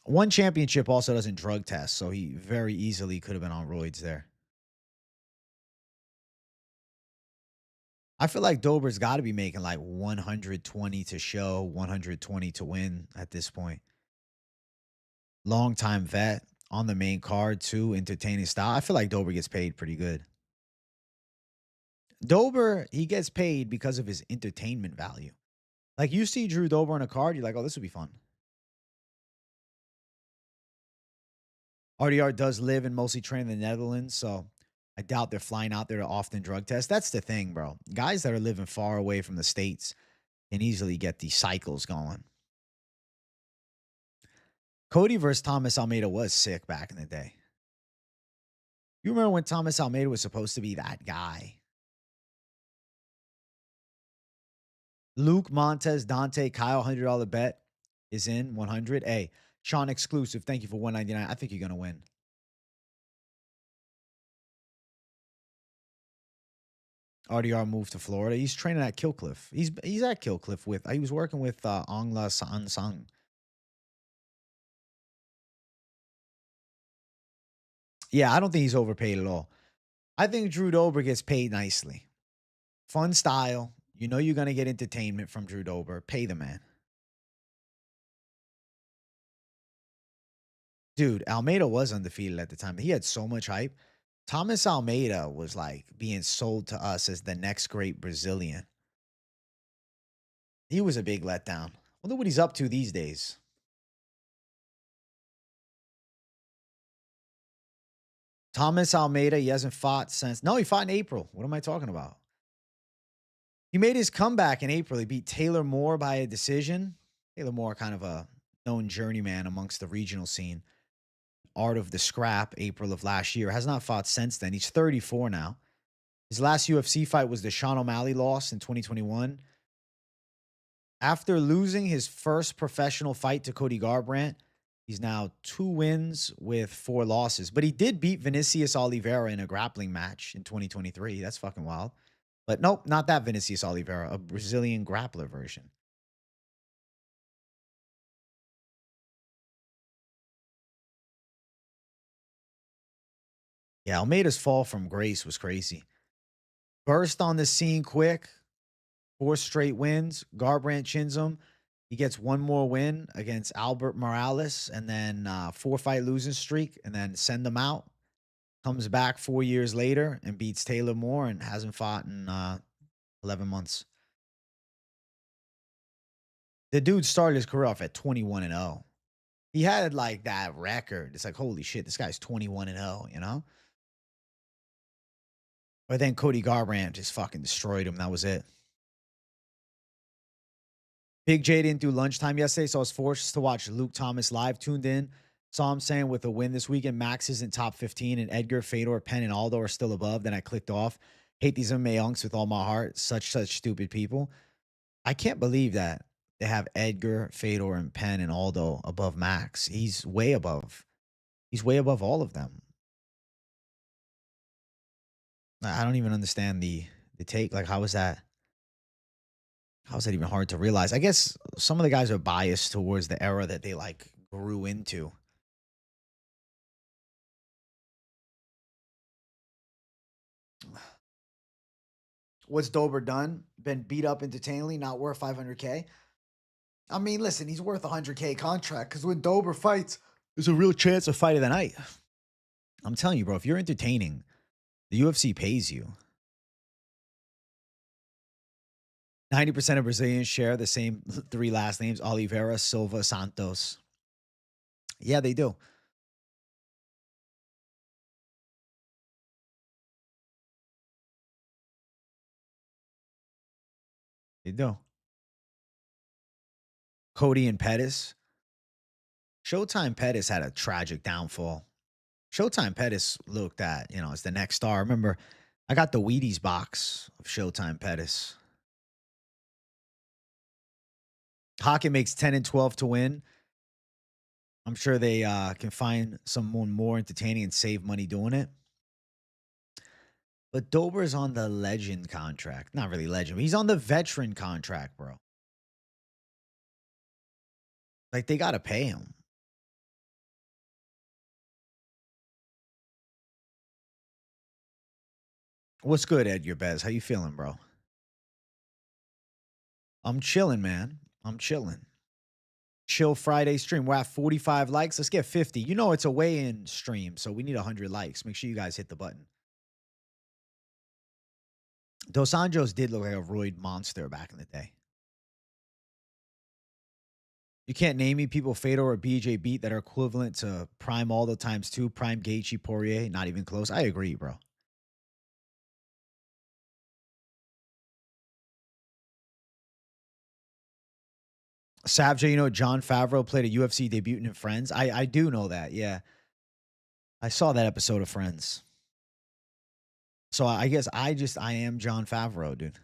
One championship also doesn't drug test, so he very easily could have been on roids there. I feel like Dober's got to be making like 120 to show, 120 to win at this point. Long time vet on the main card too, entertaining style. I feel like Dober gets paid pretty good. Dober, he gets paid because of his entertainment value. Like you see Drew Dober on a card, you're like, oh, this would be fun. RDR does live and mostly train in the Netherlands, so I doubt they're flying out there to often drug test. That's the thing, bro. Guys that are living far away from the States can easily get these cycles going. Cody versus Thomas Almeida was sick back in the day. You remember when Thomas Almeida was supposed to be that guy? Luke, Montes, Donte, Kyle, $100 bet is in 100. Hey, Sean exclusive. Thank you for 199. I think you're gonna win. RDR moved to Florida. He's training at Killcliff. He's at Killcliff with. He was working with Ongla San Sang. Yeah, I don't think he's overpaid at all. I think Drew Dober gets paid nicely. Fun style. You know you're gonna get entertainment from Drew Dober. Pay the man. Dude, Almeida was undefeated at the time. He had so much hype. Thomas Almeida was like being sold to us as the next great Brazilian. He was a big letdown. Wonder what he's up to these days. Thomas Almeida, he hasn't fought since. No, he fought in April. What am I talking about? He made his comeback in April. He beat Taylor Moore by a decision. Taylor Moore, kind of a known journeyman amongst the regional scene. Art of the Scrap, April of last year. Has not fought since then. He's 34 now. His last UFC fight was the Sean O'Malley loss in 2021. After losing his first professional fight to Cody Garbrandt, he's now 2 wins with 4 losses. But he did beat Vinicius Oliveira in a grappling match in 2023. That's fucking wild. But nope, not that Vinicius Oliveira, a Brazilian grappler version. Yeah, Almeida's fall from grace was crazy. Burst on the scene quick, 4 straight wins. Garbrandt chins him. He gets one more win against Albert Morales and then 4-fight losing streak and then send him out. Comes back 4 years later and beats Taylor Moore and hasn't fought in 11 months. The dude started his career off at 21-0. He had like that record. It's like, holy shit, this guy's 21-0, you know? But then Cody Garbrandt just fucking destroyed him. That was it. Big J didn't do lunchtime yesterday, so I was forced to watch Luke Thomas live. Tuned in. Saw him saying with a win this weekend, Max isn't top 15, and Edgar, Fedor, Penn, and Aldo are still above. Then I clicked off. Hate these MMA unks with all my heart. Such stupid people. I can't believe that they have Edgar, Fedor, and Penn and Aldo above Max. He's way above. He's way above all of them. I don't even understand the take. Like, how is that? How is that even hard to realize? I guess some of the guys are biased towards the era that they like grew into. What's Dober done? Been beat up entertainingly, not worth 500K. I mean, listen, he's worth a 100K contract because when Dober fights, there's a real chance of fight of the night. I'm telling you, bro, if you're entertaining, the UFC pays you. 90% of Brazilians share the same 3 last names: Oliveira, Silva, Santos. Yeah, they do. They do. Cody and Pettis. Showtime Pettis had a tragic downfall. Showtime Pettis looked at, as the next star. Remember, I got the Wheaties box of Showtime Pettis. Hockey makes 10 and 12 to win. I'm sure they can find someone more entertaining and save money doing it. But Dober is on the legend contract. Not really legend, but he's on the veteran contract, bro. Like, they got to pay him. What's good, Edgar Bez? How you feeling, bro? I'm chilling, man. I'm chilling. Chill Friday stream. We're at 45 likes. Let's get 50. It's a weigh-in stream, so we need 100 likes. Make sure you guys hit the button. Dos Anjos did look like a roid monster back in the day. You can't name me people Fedor or BJ beat that are equivalent to Prime Aldo times 2, Prime Gaethje Poirier. Not even close. I agree, bro. Savja, John Favreau played a UFC debut in Friends. I do know that, yeah. I saw that episode of Friends. So I guess I am John Favreau, dude.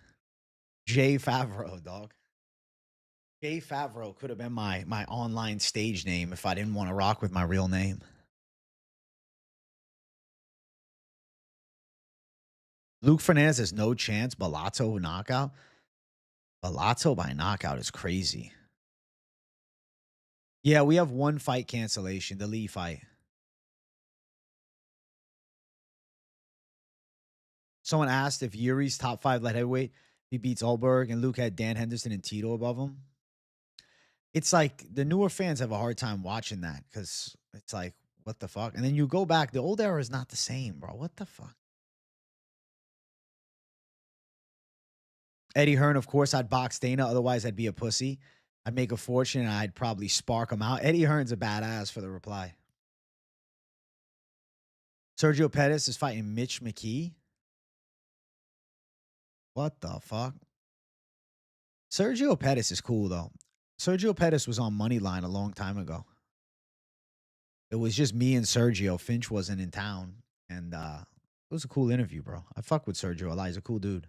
Jay Favreau, dog. Jay Favreau could have been my online stage name if I didn't want to rock with my real name. Luke Fernandez has no chance. Bellato knockout. Bellato by knockout is crazy. Yeah, we have one fight cancellation, the Lee fight. Someone asked if Yuri's top 5 light heavyweight, he beats Ulberg, and Luke had Dan Henderson and Tito above him. It's like the newer fans have a hard time watching that because it's like, what the fuck? And then you go back, the old era is not the same, bro. What the fuck? Eddie Hearn, of course, I'd box Dana. Otherwise, I'd be a pussy. I'd make a fortune and I'd probably spark him out. Eddie Hearn's a badass for the reply. Sergio Pettis is fighting Mitch McKee. What the fuck? Sergio Pettis is cool, though. Sergio Pettis was on Moneyline a long time ago. It was just me and Sergio. Finch wasn't in town. And it was a cool interview, bro. I fuck with Sergio a lot. He's a cool dude.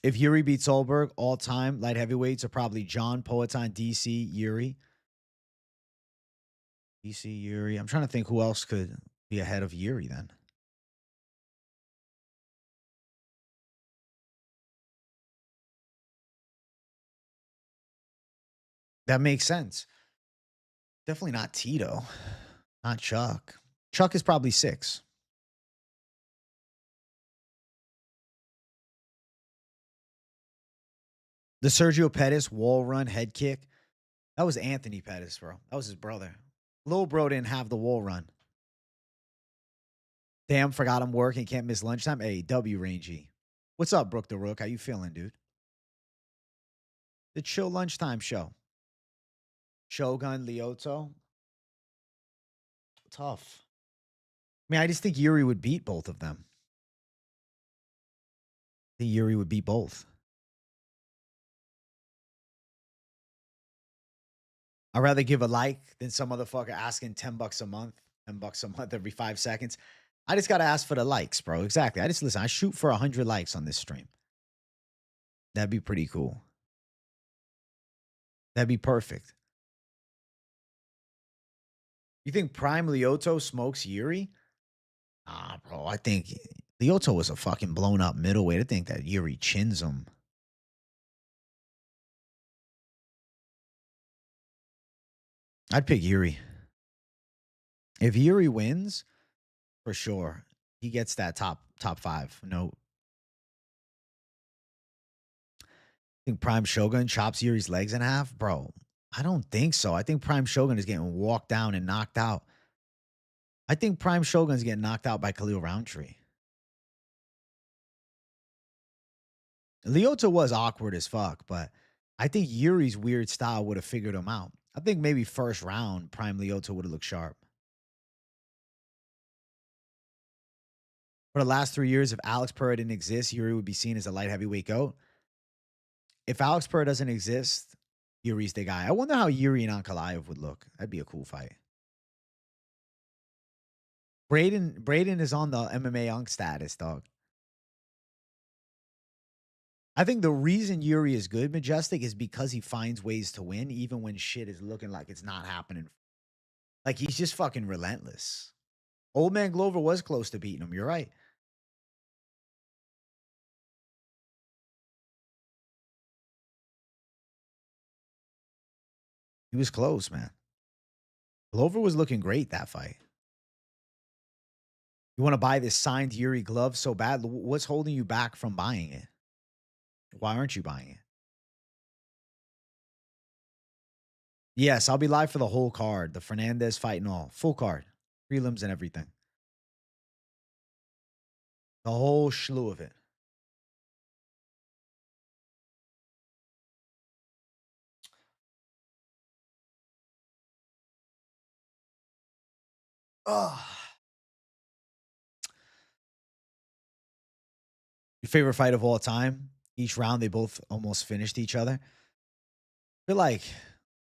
If Yuri beats Solberg, all time light heavyweights are probably John, Poatan, DC, Yuri. DC, Yuri. I'm trying to think who else could be ahead of Yuri then. That makes sense. Definitely not Tito. Not Chuck. Chuck is probably 6. The Sergio Pettis wall run head kick. That was Anthony Pettis, bro. That was his brother. Lil bro didn't have the wall run. Damn, forgot I'm working. Can't miss lunchtime. Hey, W Rangy. What's up, Brooke the Rook? How you feeling, dude? The chill lunchtime show. Shogun, Lyoto. Tough. I mean, I just think Yuri would beat both of them. I think Yuri would beat both. I'd rather give a like than some motherfucker asking $10 a month, $10 a month every 5 seconds. I just got to ask for the likes, bro. Exactly. Listen, I shoot for 100 likes on this stream. That'd be pretty cool. That'd be perfect. You think Prime Lyoto smokes Yuri? Nah, bro. I think Lyoto was a fucking blown up middleweight. I think that Yuri chins him. I'd pick Yuri. If Yuri wins, for sure, he gets that top 5. No. I think Prime Shogun chops Yuri's legs in half, bro. I don't think so. I think Prime Shogun is getting walked down and knocked out. I think Prime Shogun's getting knocked out by Khalil Roundtree. Lyoto was awkward as fuck, but I think Yuri's weird style would have figured him out. I think maybe first round, Prime Lyoto would have looked sharp. For the last 3 years, if Alex Pereira didn't exist, Yuri would be seen as a light heavyweight GOAT. If Alex Pereira doesn't exist, Yuri's the guy. I wonder how Yuri and Ankalaev would look. That'd be a cool fight. Braden is on the MMA Unk status, dog. I think the reason Yuri is good, Majestic, is because he finds ways to win, even when shit is looking like it's not happening. Like, he's just fucking relentless. Old man Glover was close to beating him. You're right. He was close, man. Glover was looking great that fight. You want to buy this signed Yuri glove so bad? What's holding you back from buying it? Why aren't you buying it? Yes, I'll be live for the whole card. The Fernandez fight and all. Full card. Prelims and everything. The whole slew of it. Oh. Your favorite fight of all time? Each round, they both almost finished each other. I feel like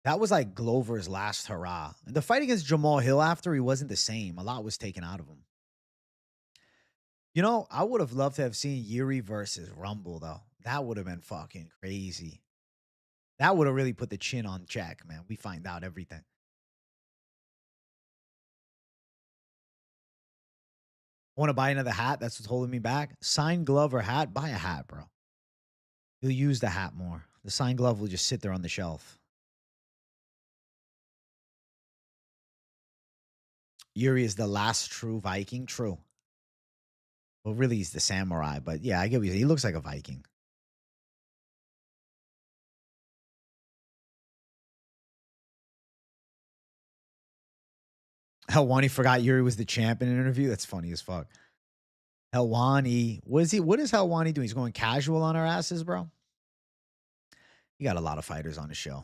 that was like Glover's last hurrah. The fight against Jamal Hill after, he wasn't the same. A lot was taken out of him. You know, I would have loved to have seen Yuri versus Rumble, though. That would have been fucking crazy. That would have really put the chin on check, man. We find out everything. I want to buy another hat. That's what's holding me back. Signed glove or hat? Buy a hat, bro. You'll use the hat more. The signed glove will just sit there on the shelf. Yuri is the last true Viking. True. Well, really, he's the samurai. But yeah, I get what you say. He looks like a Viking. Helwani forgot Yuri was the champ in an interview. That's funny as fuck. Helwani, what is Helwani doing? He's going casual on our asses, bro. You got a lot of fighters on the show.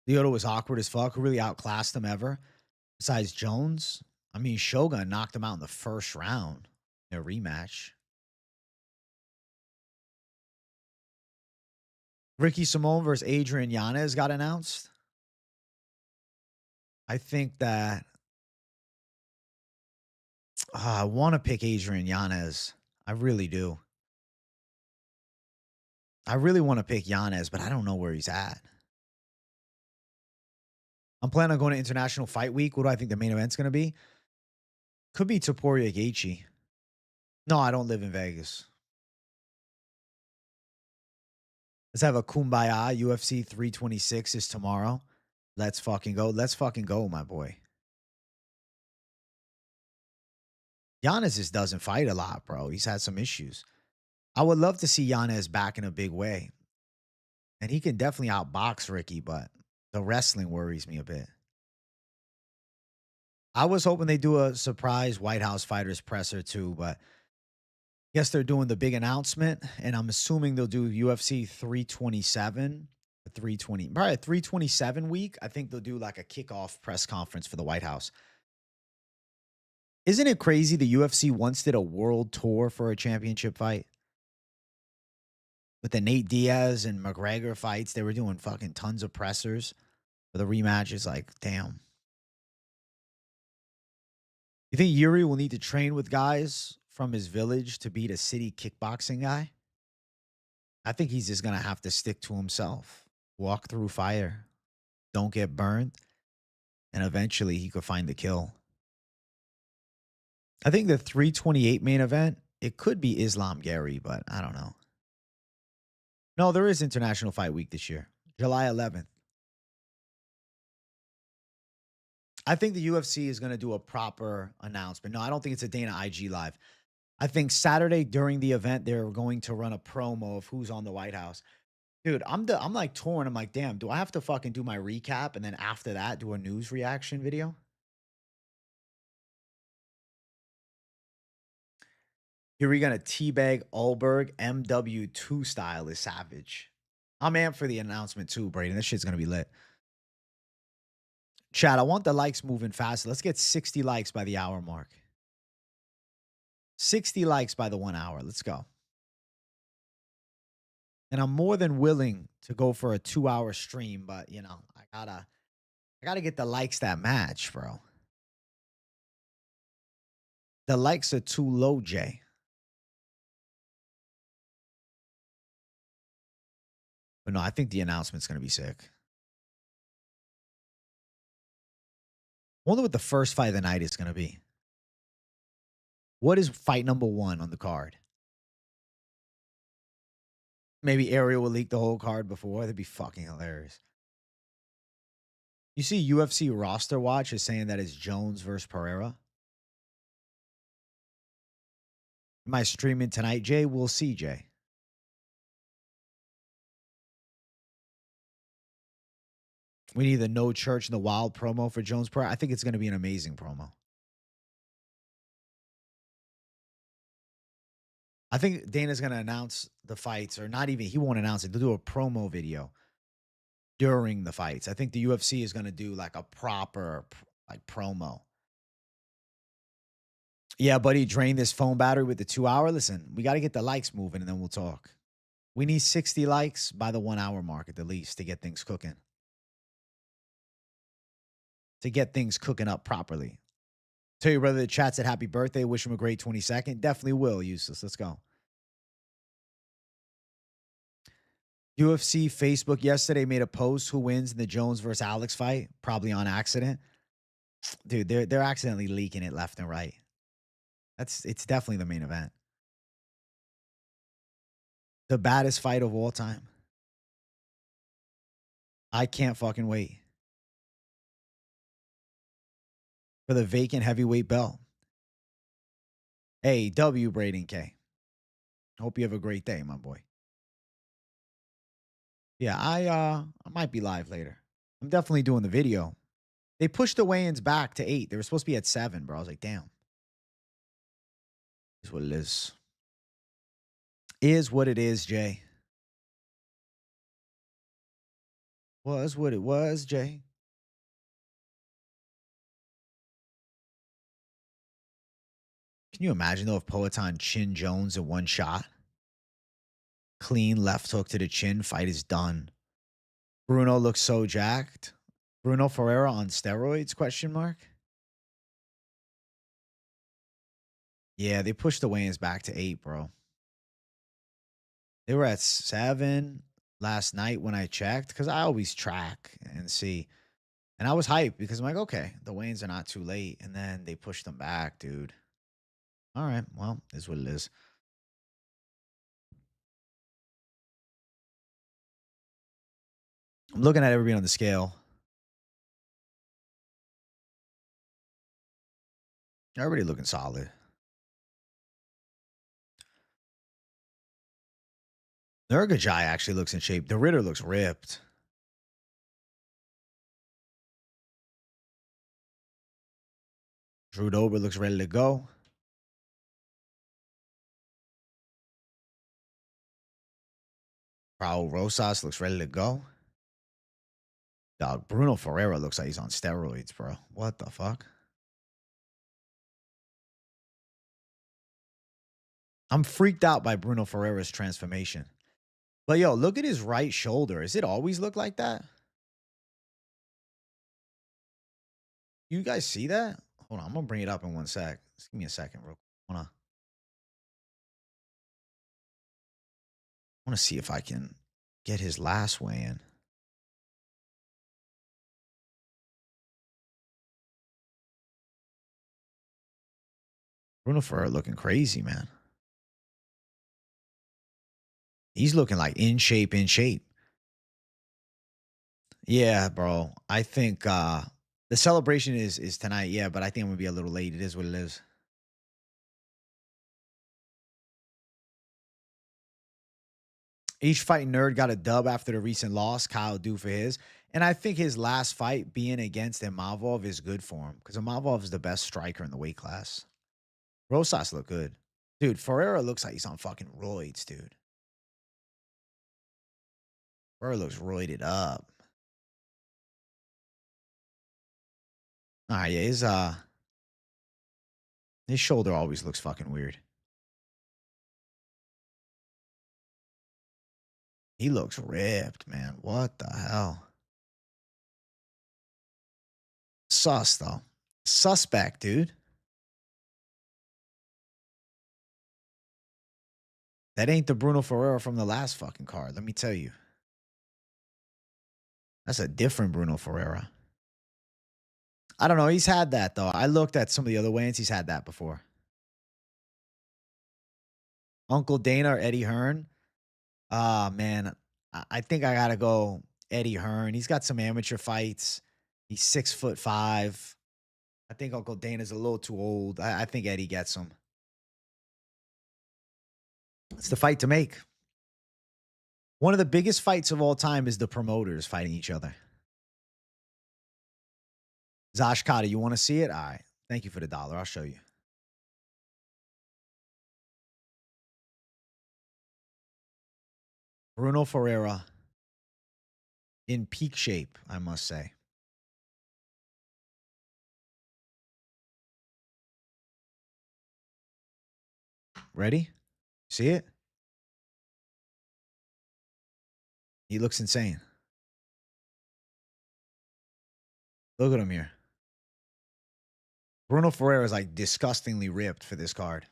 Lyoto was awkward as fuck. Who really outclassed him ever? Besides Jones? I mean, Shogun knocked him out in the first round in a rematch. Ricky Simone versus Adrian Yanez got announced. I think that I want to pick Adrian Yanez. I really do. I really want to pick Yanez, but I don't know where he's at. I'm planning on going to International Fight Week. What do I think the main event's going to be? Could be Topuria Gaethje. No, I don't live in Vegas. Let's have a kumbaya. UFC 326 is tomorrow. Let's fucking go. Let's fucking go, my boy. Giannis just doesn't fight a lot, bro. He's had some issues. I would love to see Giannis back in a big way. And he can definitely outbox Ricky, but the wrestling worries me a bit. I was hoping they do a surprise White House fighters presser too, but I guess they're doing the big announcement, and I'm assuming they'll do UFC 327, 320, probably 327 week. I think they'll do like a kickoff press conference for the White House. Isn't it crazy the UFC once did a world tour for a championship fight? With the Nate Diaz and McGregor fights, they were doing fucking tons of pressers for the rematches. Like, damn. You think Yuri will need to train with guys from his village to beat a city kickboxing guy? I think he's just going to have to stick to himself, walk through fire, don't get burned, and eventually he could find the kill. I think the 328 main event, it could be Islam Gary, but I don't know. No, there is International Fight Week this year, July 11th. I think the UFC is going to do a proper announcement. No, I don't think it's a Dana IG Live. I think Saturday during the event, they're going to run a promo of who's on the White House. Dude, I'm like torn. I'm like, damn, do I have to fucking do my recap and then after that do a news reaction video? Here we gonna teabag Alberg MW2 style is savage. I'm amped for the announcement too, Brayden. This shit's gonna be lit. Chad, I want the likes moving fast. Let's get 60 likes by the hour mark. 60 likes by the 1 hour. Let's go. And I'm more than willing to go for a 2-hour stream, but you know, I gotta get the likes that match, bro. The likes are too low, Jay. But no, I think the announcement's gonna be sick. Wonder what the first fight of the night is gonna be. What is fight number 1 on the card? Maybe Ariel will leak the whole card before. That'd be fucking hilarious. You see, UFC roster watch is saying that it's Jones versus Pereira. Am I streaming tonight, Jay? We'll see, Jay. We need the No Church in the Wild promo for Jones Pereira. I think it's going to be an amazing promo. I think Dana's going to announce the fights, or not even, he won't announce it. They'll do a promo video during the fights. I think the UFC is going to do like a proper like promo. Yeah, buddy, drain this phone battery with the 2-hour. Listen, we got to get the likes moving and then we'll talk. We need 60 likes by the 1-hour mark at the least to get things cooking. To get things cooking up properly. Tell your brother the chat said happy birthday. Wish him a great 22nd. Definitely will, Useless. Let's go. UFC Facebook yesterday made a post who wins in the Jones versus Alex fight, probably on accident. Dude, they're accidentally leaking it left and right. It's definitely the main event. The baddest fight of all time. I can't fucking wait for the vacant heavyweight belt. Hey, W Braden K. Hope you have a great day, my boy. Yeah, I might be live later. I'm definitely doing the video. They pushed the weigh-ins back to 8. They were supposed to be at 7, bro. I was like, damn. Is what it is. Is what it is, Jay. Was what it was, Jay. Can you imagine, though, if Poatan chin Jones in one shot? Clean left hook to the chin. Fight is done. Bruno looks so jacked. Bruno Ferreira on steroids, question mark? Yeah, they pushed the weigh-ins back to 8, bro. They were at 7 last night when I checked, because I always track and see. And I was hyped because I'm like, okay, the weigh-ins are not too late. And then they pushed them back, dude. All right, well, is what it is. I'm looking at everybody on the scale. Everybody looking solid. Nurgozhay actually looks in shape. The Ritter looks ripped. Drew Dober looks ready to go. Raul Rosas looks ready to go. Dog, Bruno Ferreira looks like he's on steroids, bro. What the fuck? I'm freaked out by Bruno Ferreira's transformation. But yo, look at his right shoulder. Does it always look like that? You guys see that? Hold on, I'm gonna bring it up in one sec. Just give me a second, real quick. I wanna see if I can get his last weigh in. Bruno Ferreira looking crazy, man. He's looking like in shape, in shape. Yeah, bro. I think the celebration is tonight, yeah, but I think I'm gonna be a little late. It is what it is. Each fight nerd got a dub after the recent loss. Kyle do for his. And I think his last fight being against Imavov is good for him because Imavov is the best striker in the weight class. Rosas look good. Dude, Ferreira looks like he's on fucking roids, dude. Ferreira looks roided up. All right, yeah, his shoulder always looks fucking weird. He looks ripped, man. What the hell? Sus, though. Suspect, dude. That ain't the Bruno Ferreira from the last fucking card. Let me tell you. That's a different Bruno Ferreira. I don't know. He's had that, though. I looked at some of the other weigh-ins. He's had that before. Uncle Dana or Eddie Hearn? Ah, man. I think I got to go Eddie Hearn. He's got some amateur fights. He's 6'5". I think Uncle Dana's a little too old. I think Eddie gets him. It's the fight to make. One of the biggest fights of all time is the promoters fighting each other. Zosh Kata, you want to see it? All right. Thank you for the $1. I'll show you. Bruno Ferreira in peak shape, I must say. Ready? See it? He looks insane. Look at him here. Bruno Ferreira is like disgustingly ripped for this card.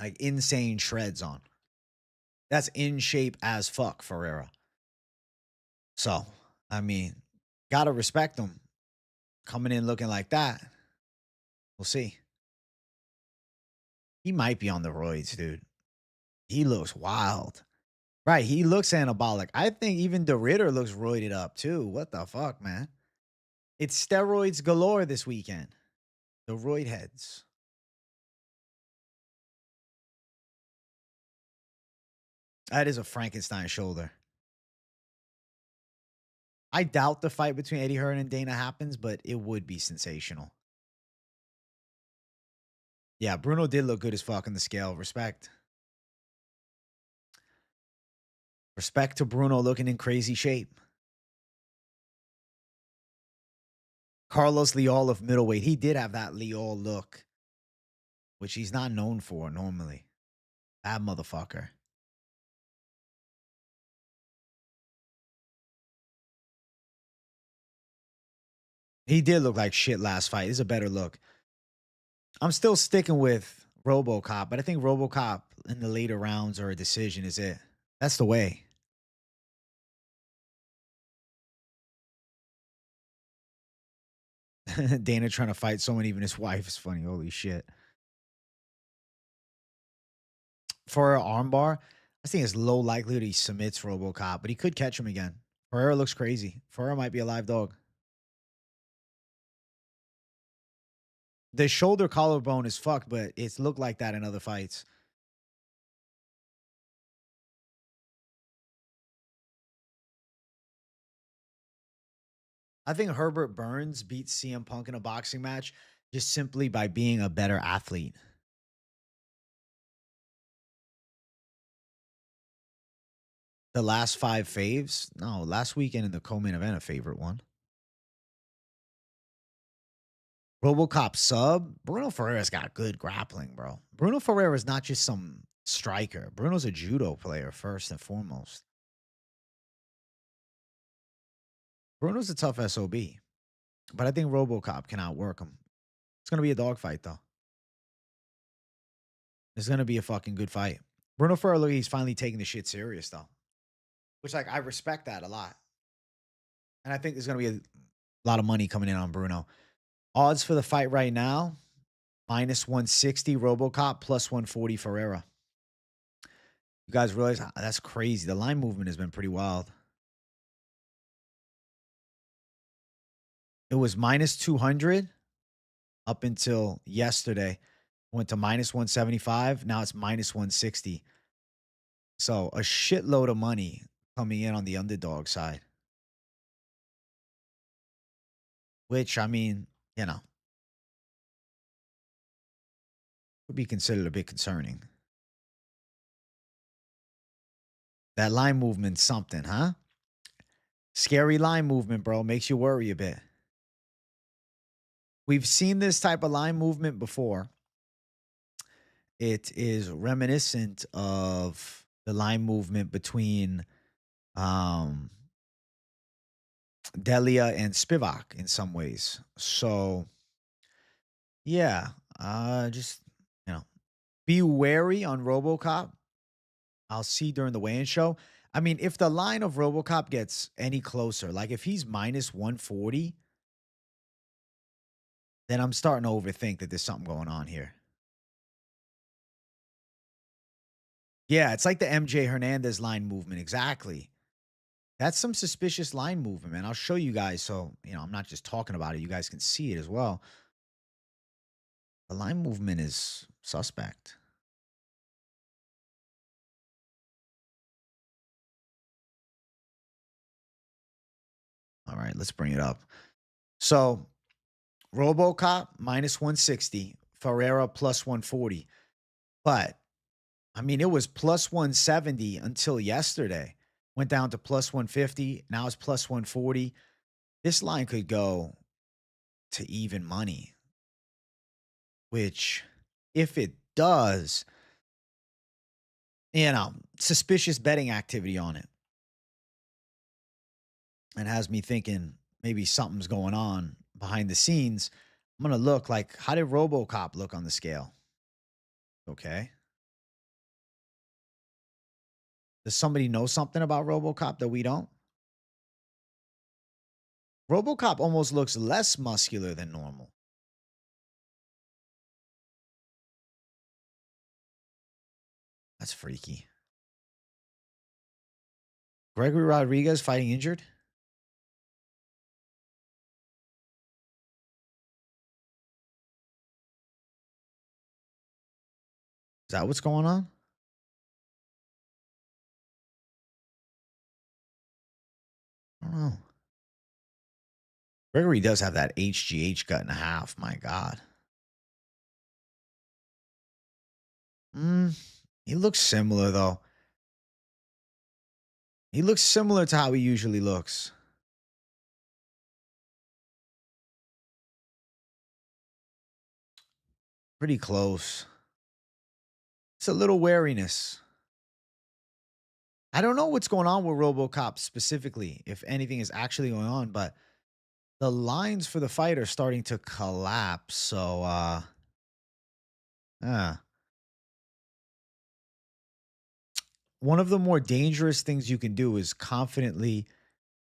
Like insane shreds on. That's in shape as fuck, Ferreira. So, I mean, gotta respect him. Coming in looking like that. We'll see. He might be on the roids, dude. He looks wild. Right, he looks anabolic. I think even the Ritter looks roided up too. What the fuck, man? It's steroids galore this weekend. The roid heads. That is a Frankenstein shoulder. I doubt the fight between Eddie Hearn and Dana happens, but it would be sensational. Yeah, Bruno did look good as fuck on the scale. Respect. Respect to Bruno looking in crazy shape. Carlos Leal of middleweight. He did have that Leal look, which he's not known for normally. That motherfucker. He did look like shit last fight. This is a better look. I'm still sticking with RoboCop, but I think RoboCop in the later rounds or a decision is it. That's the way. Dana trying to fight someone, even his wife is funny. Holy shit. For an armbar, I think it's low likelihood he submits RoboCop, but he could catch him again. Ferreira looks crazy. Ferreira might be a live dog. The shoulder collarbone is fucked, but it's looked like that in other fights. I think Herbert Burns beat CM Punk in a boxing match just simply by being a better athlete. The last 5 faves? No, last weekend in the co-main event, a favorite one. RoboCop sub? Bruno Ferreira's got good grappling, bro. Bruno Ferreira is not just some striker. Bruno's a judo player, first and foremost. Bruno's a tough SOB. But I think RoboCop can outwork him. It's going to be a dogfight, though. It's going to be a fucking good fight. Bruno Ferreira, look, he's finally taking the shit serious, though. Which, like, I respect that a lot. And I think there's going to be a lot of money coming in on Bruno. Odds for the fight right now, -160 RoboCop, +140 Ferreira. You guys realize that's crazy. The line movement has been pretty wild. It was -200 up until yesterday. Went to -175. Now it's -160. So a shitload of money coming in on the underdog side. Which, I mean, you know, would be considered a bit concerning. That line movement's something, huh? Scary line movement, bro. Makes you worry a bit. We've seen this type of line movement before. It is reminiscent of the line movement between um, Delia and Spivak in some ways. So yeah, just you know, be wary on RoboCop. I'll see during the weigh-in show. I mean, if the line of RoboCop gets any closer, like if he's minus 140, then I'm starting to overthink that there's something going on here. Yeah, it's like the MJ Hernandez line movement. Exactly. That's some suspicious line movement, man. I'll show you guys so, I'm not just talking about it. You guys can see it as well. The line movement is suspect. All right, let's bring it up. So, RoboCop minus 160, Ferreira plus 140. But I mean, it was plus 170 until yesterday. Went down to plus 150. Now it's plus 140. This line could go to even money, which, if it does, suspicious betting activity on it. And has me thinking maybe something's going on behind the scenes. I'm going to look like, how did RoboCop look on the scale? Okay. Does somebody know something about RoboCop that we don't? RoboCop almost looks less muscular than normal. That's freaky. Gregory Rodrigues fighting injured? Is that what's going on? I don't know. Gregory does have that HGH cut in a half. My God. He looks similar, though. He looks similar to how he usually looks. Pretty close. It's a little wariness. I don't know what's going on with RoboCop specifically, if anything is actually going on, but the lines for the fight are starting to collapse. So, one of the more dangerous things you can do is confidently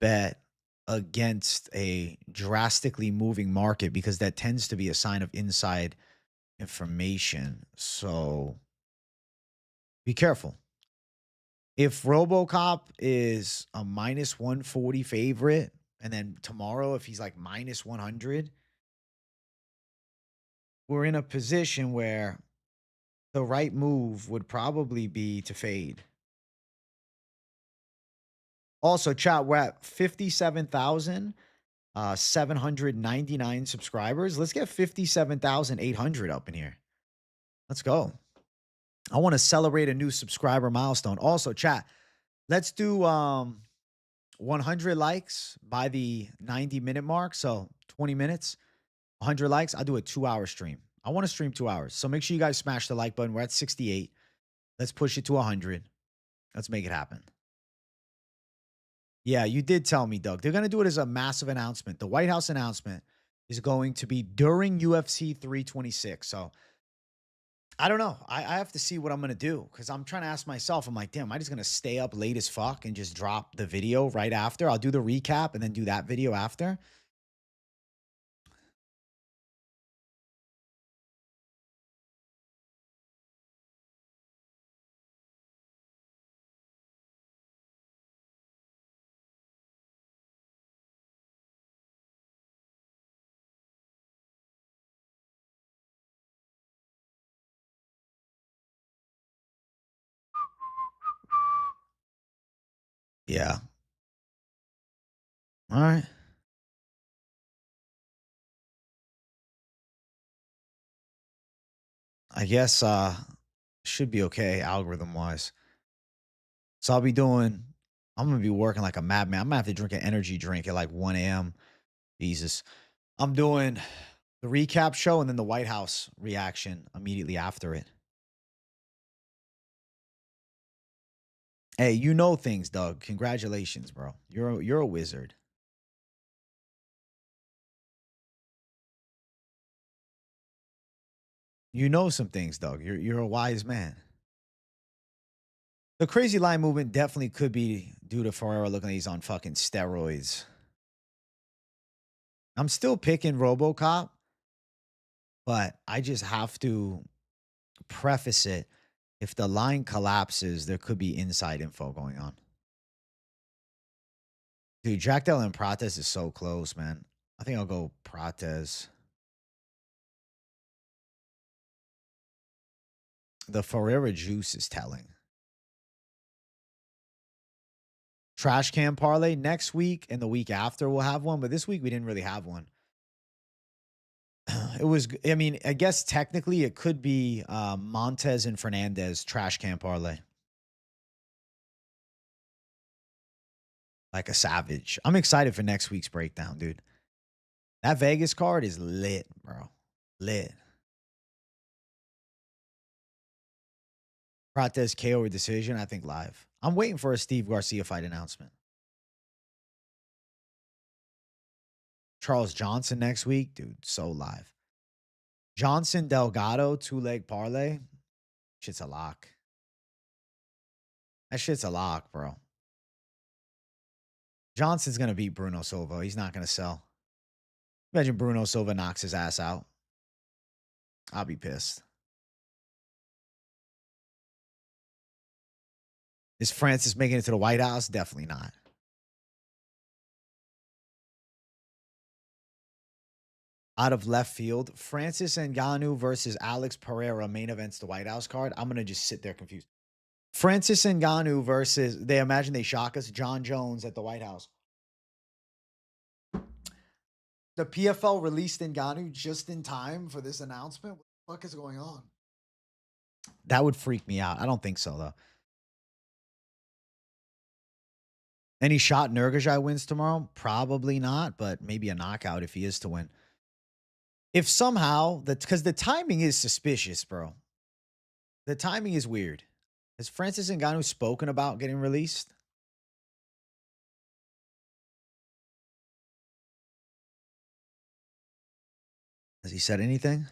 bet against a drastically moving market because that tends to be a sign of inside information. So be careful. If RoboCop is a minus 140 favorite, and then tomorrow, if he's like minus 100, we're in a position where the right move would probably be to fade. Also, chat, we're at 57,799 subscribers. Let's get 57,800 up in here. Let's go. I want to celebrate a new subscriber milestone. Also, chat, let's do 100 likes by the 90-minute mark. So 20 minutes, 100 likes. I'll do a 2-hour stream. I want to stream 2 hours. So make sure you guys smash the like button. We're at 68. Let's push it to 100. Let's make it happen. Yeah, you did tell me, Doug. They're going to do it as a massive announcement. The White House announcement is going to be during UFC 326. So I don't know. I have to see what I'm going to do because I'm trying to ask myself, I'm like, damn, am I just going to stay up late as fuck and just drop the video right after? I'll do the recap and then do that video after. Yeah. All right. I guess should be okay algorithm wise. So I'm gonna be working like a madman. I'm gonna have to drink an energy drink at like 1 a.m. Jesus. I'm doing the recap show and then the White House reaction immediately after it. Hey, you know things, Doug. Congratulations, bro. You're a wizard. You know some things, Doug. You're a wise man. The crazy line movement definitely could be due to Ferreira looking like he's on fucking steroids. I'm still picking RoboCop, but I just have to preface it. If the line collapses, there could be inside info going on. Dude, Jackdale and Prates is so close, man. I think I'll go Prates. The Ferreira juice is telling. Trash can parlay next week and the week after we'll have one, but this week we didn't really have one. It was, I mean, I guess technically it could be Montes and Fernandez trash can parlay. Like a savage. I'm excited for next week's breakdown, dude. That Vegas card is lit, bro. Lit. Prates KO or decision, I think live. I'm waiting for a Steve Garcia fight announcement. Charles Johnson next week, dude, so live. Johnson Delgado, 2-leg parlay. Shit's a lock. That shit's a lock, bro. Johnson's going to beat Bruno Silva. He's not going to sell. Imagine Bruno Silva knocks his ass out. I'll be pissed. Is Francis making it to the White House? Definitely not. Out of left field, Francis Ngannou versus Alex Pereira main events the White House card. I'm going to just sit there confused. Francis Ngannou versus, they imagine they shock us, John Jones at the White House. The PFL released Ngannou just in time for this announcement. What the fuck is going on? That would freak me out. I don't think so, though. Any shot Nurgozhay wins tomorrow? Probably not, but maybe a knockout if he is to win. If somehow, because the timing is suspicious, bro. The timing is weird. Has Francis Ngannou spoken about getting released? Has he said anything?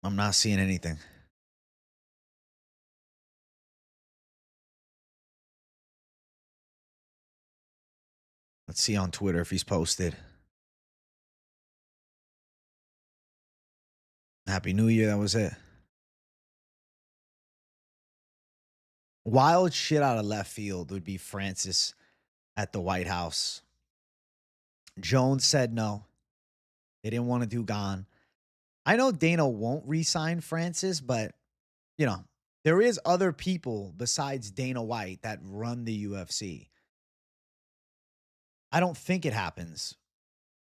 I'm not seeing anything. Let's see on Twitter if he's posted. Happy New Year. That was it. Wild shit out of left field would be Francis at the White House. Jones said no. They didn't want to do Gane. I know Dana won't re-sign Francis, but, you know, there is other people besides Dana White that run the UFC. I don't think it happens.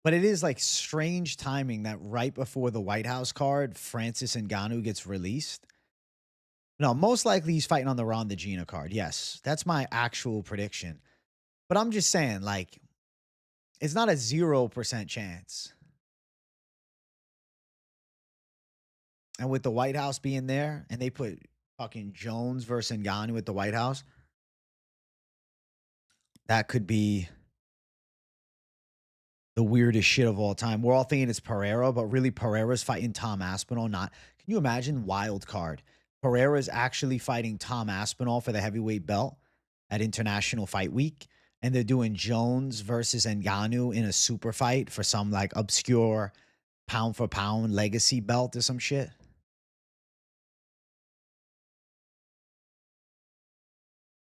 But it is like strange timing that right before the White House card, Francis Ngannou gets released. No, most likely he's fighting on the Ronda Gina card. Yes, that's my actual prediction. But I'm just saying, like, it's not a 0% chance. And with the White House being there, and they put fucking Jones versus Ngannou at the White House, that could be the weirdest shit of all time. We're all thinking it's Pereira, but really Pereira's fighting Tom Aspinall. Not, can you imagine wild card? Pereira's actually fighting Tom Aspinall for the heavyweight belt at International Fight Week, and they're doing Jones versus Ngannou in a super fight for some like obscure pound for pound legacy belt or some shit.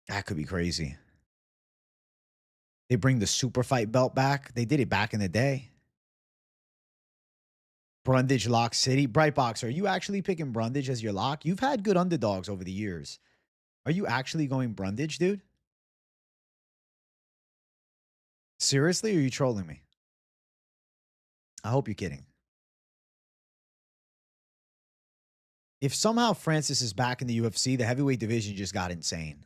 That could be crazy. They bring the super fight belt back. They did it back in the day. Brundage Lock City. Brightbox, are you actually picking Brundage as your lock? You've had good underdogs over the years. Are you actually going Brundage, dude? Seriously, or are you trolling me? I hope you're kidding. If somehow Francis is back in the UFC, the heavyweight division just got insane.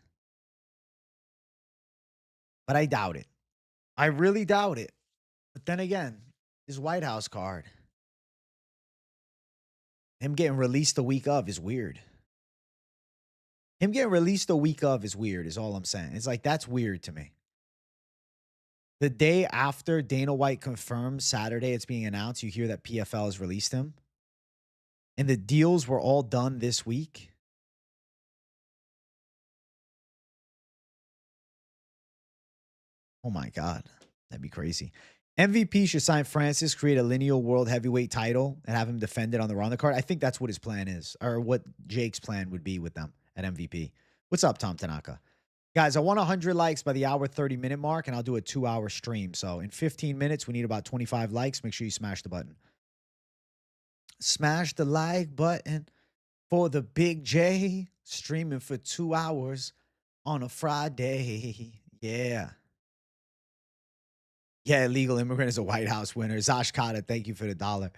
But I doubt it. I really doubt it. But then again, his White House card, him getting released the week of is weird. Him getting released the week of is weird, is all I'm saying. It's like, that's weird to me. The day after Dana White confirms Saturday it's being announced, you hear that PFL has released him. And the deals were all done this week. Oh my God. That'd be crazy. MVP should sign Francis, create a lineal world heavyweight title, and have him defend it on the Ronda card. I think that's what his plan is, or what Jake's plan would be with them at MVP. What's up, Tom Tanaka? Guys, I want 100 likes by the hour 30-minute mark, and I'll do a 2-hour stream. So in 15 minutes, we need about 25 likes. Make sure you smash the button. Smash the like button for the Big J, streaming for 2 hours on a Friday. Yeah. Yeah, illegal immigrant is a White House winner. Zosh Kata, thank you for the $1.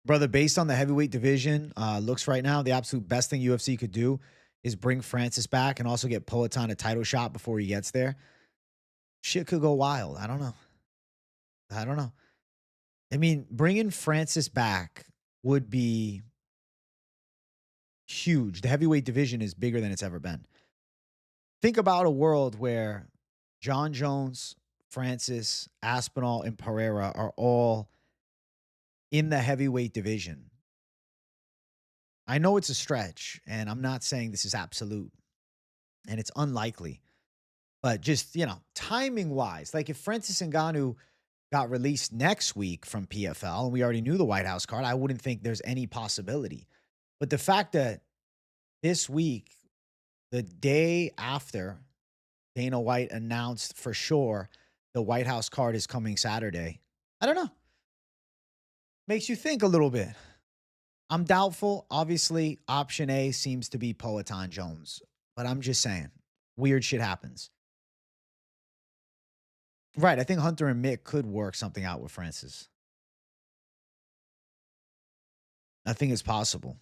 Brother, based on the heavyweight division looks right now, the absolute best thing UFC could do is bring Francis back and also get Poatan a title shot before he gets there. Shit could go wild. I don't know. I mean, bringing Francis back would be huge. The heavyweight division is bigger than it's ever been. Think about a world where John Jones, Francis, Aspinall, and Ferreira are all in the heavyweight division. I know it's a stretch, and I'm not saying this is absolute, and it's unlikely. But just, timing-wise, like if Francis Ngannou got released next week from PFL, and we already knew the White House card, I wouldn't think there's any possibility. But the fact that this week, the day after Dana White announced for sure the White House card is coming Saturday, I don't know. Makes you think a little bit. I'm doubtful. Obviously, option A seems to be Poatan Jones. But I'm just saying, weird shit happens. Right. I think Hunter and Mick could work something out with Francis. I think it's possible.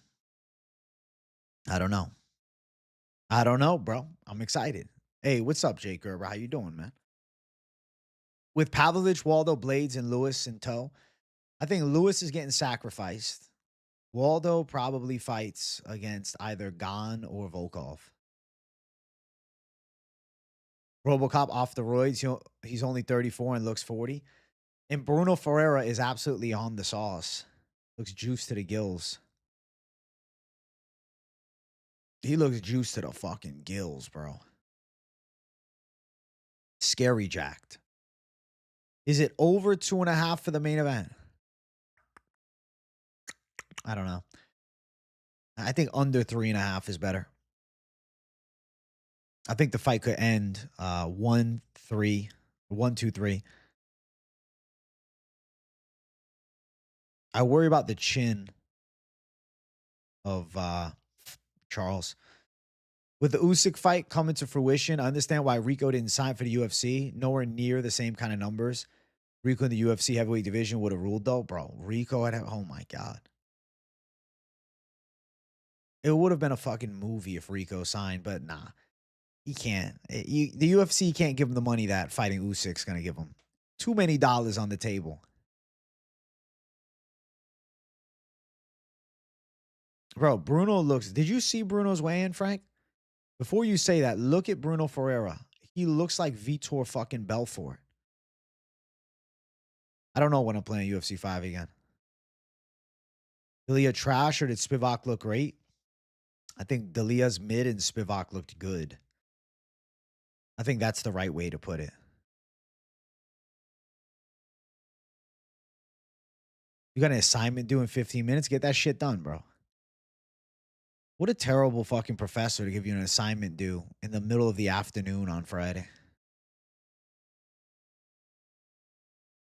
I don't know, bro. I'm excited. Hey, what's up, Jake Gerber? How you doing, man? With Pavlovich, Waldo, Blades, and Lewis in tow, I think Lewis is getting sacrificed. Waldo probably fights against either Gon or Volkov. RoboCop off the roids. He's only 34 and looks 40. And Bruno Ferreira is absolutely on the sauce. Looks juiced to the gills. He looks juiced to the fucking gills, bro. Scary jacked. Is it over 2.5 for the main event? I don't know. I think under 3.5 is better. I think the fight could end 1-3, 1-2-3. I worry about the chin of Charles. With the Usyk fight coming to fruition, I understand why Rico didn't sign for the UFC. Nowhere near the same kind of numbers. Rico in the UFC heavyweight division would have ruled, though. Bro, Rico oh my God. It would have been a fucking movie if Rico signed, but nah. He can't. The UFC can't give him the money that fighting Usyk's going to give him. Too many dollars on the table. Bro, Bruno looks... Did you see Bruno's weigh-in, Frank? Before you say that, look at Bruno Ferreira. He looks like Vitor fucking Belfort. I don't know when I'm playing UFC 5 again. Delia trash or did Spivak look great? I think Delia's mid and Spivak looked good. I think that's the right way to put it. You got an assignment due in 15 minutes? Get that shit done, bro. What a terrible fucking professor to give you an assignment due in the middle of the afternoon on Friday.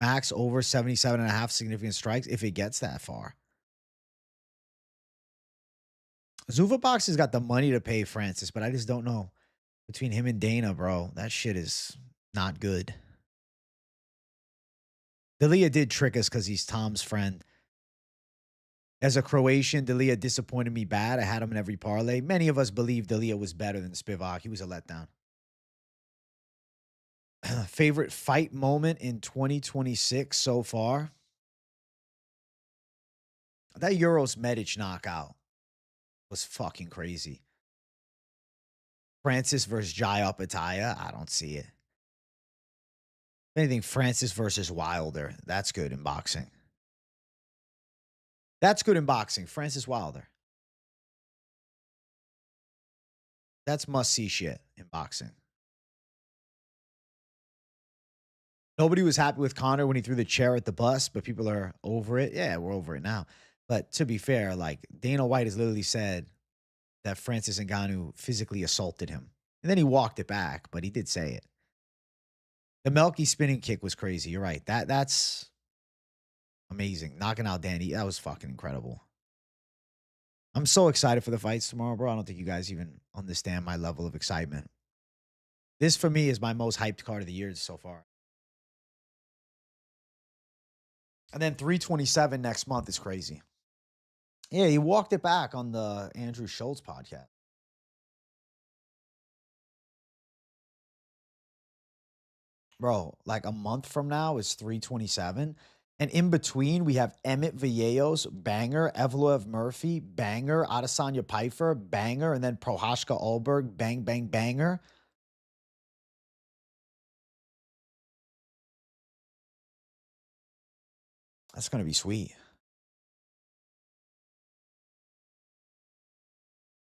Max over 77.5 significant strikes if it gets that far. Zuffabox has got the money to pay Francis, but I just don't know. Between him and Dana, bro, that shit is not good. Delia did trick us because he's Tom's friend. As a Croatian, Delia disappointed me bad. I had him in every parlay. Many of us believed Delia was better than Spivak. He was a letdown. Favorite fight moment in 2026 so far? That Euros Medic knockout was fucking crazy. Francis versus Jai Opataya, I don't see it. If anything, Francis versus Wilder. That's good in boxing. That's good in boxing. Francis Wilder. That's must-see shit in boxing. Nobody was happy with Conor when he threw the chair at the bus, but people are over it. Yeah, we're over it now. But to be fair, like Dana White has literally said that Francis Ngannou physically assaulted him. And then he walked it back, but he did say it. The Melky spinning kick was crazy. You're right. That's amazing. Knocking out Danny, that was fucking incredible. I'm so excited for the fights tomorrow, bro. I don't think you guys even understand my level of excitement. This, for me, is my most hyped card of the year so far. And then 327 next month is crazy. Yeah, he walked it back on the Andrew Schultz podcast. Bro, like a month from now is 327. And in between, we have Emmett Vallejos, banger, Evloev Murphy, banger, Adesanya Pfeiffer, banger, and then Prochazka Alberg, bang, bang, banger. That's going to be sweet.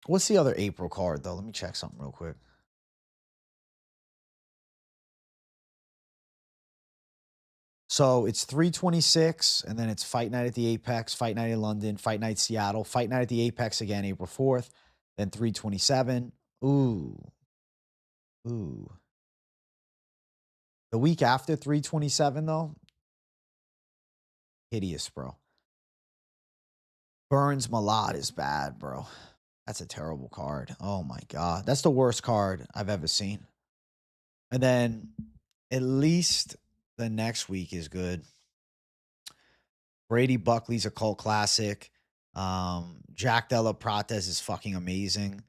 What's the other April card, though? Let me check something real quick. So it's 326, and then it's Fight Night at the Apex, Fight Night in London, Fight Night Seattle, Fight Night at the Apex again, April 4th, then 327. Ooh. Ooh. The week after 327, though, hideous, bro. Burns Malad is bad, bro. That's a terrible card. Oh my God. That's the worst card I've ever seen. And then at least the next week is good. Brady Buckley's a cult classic. Jack Della Prates is fucking amazing.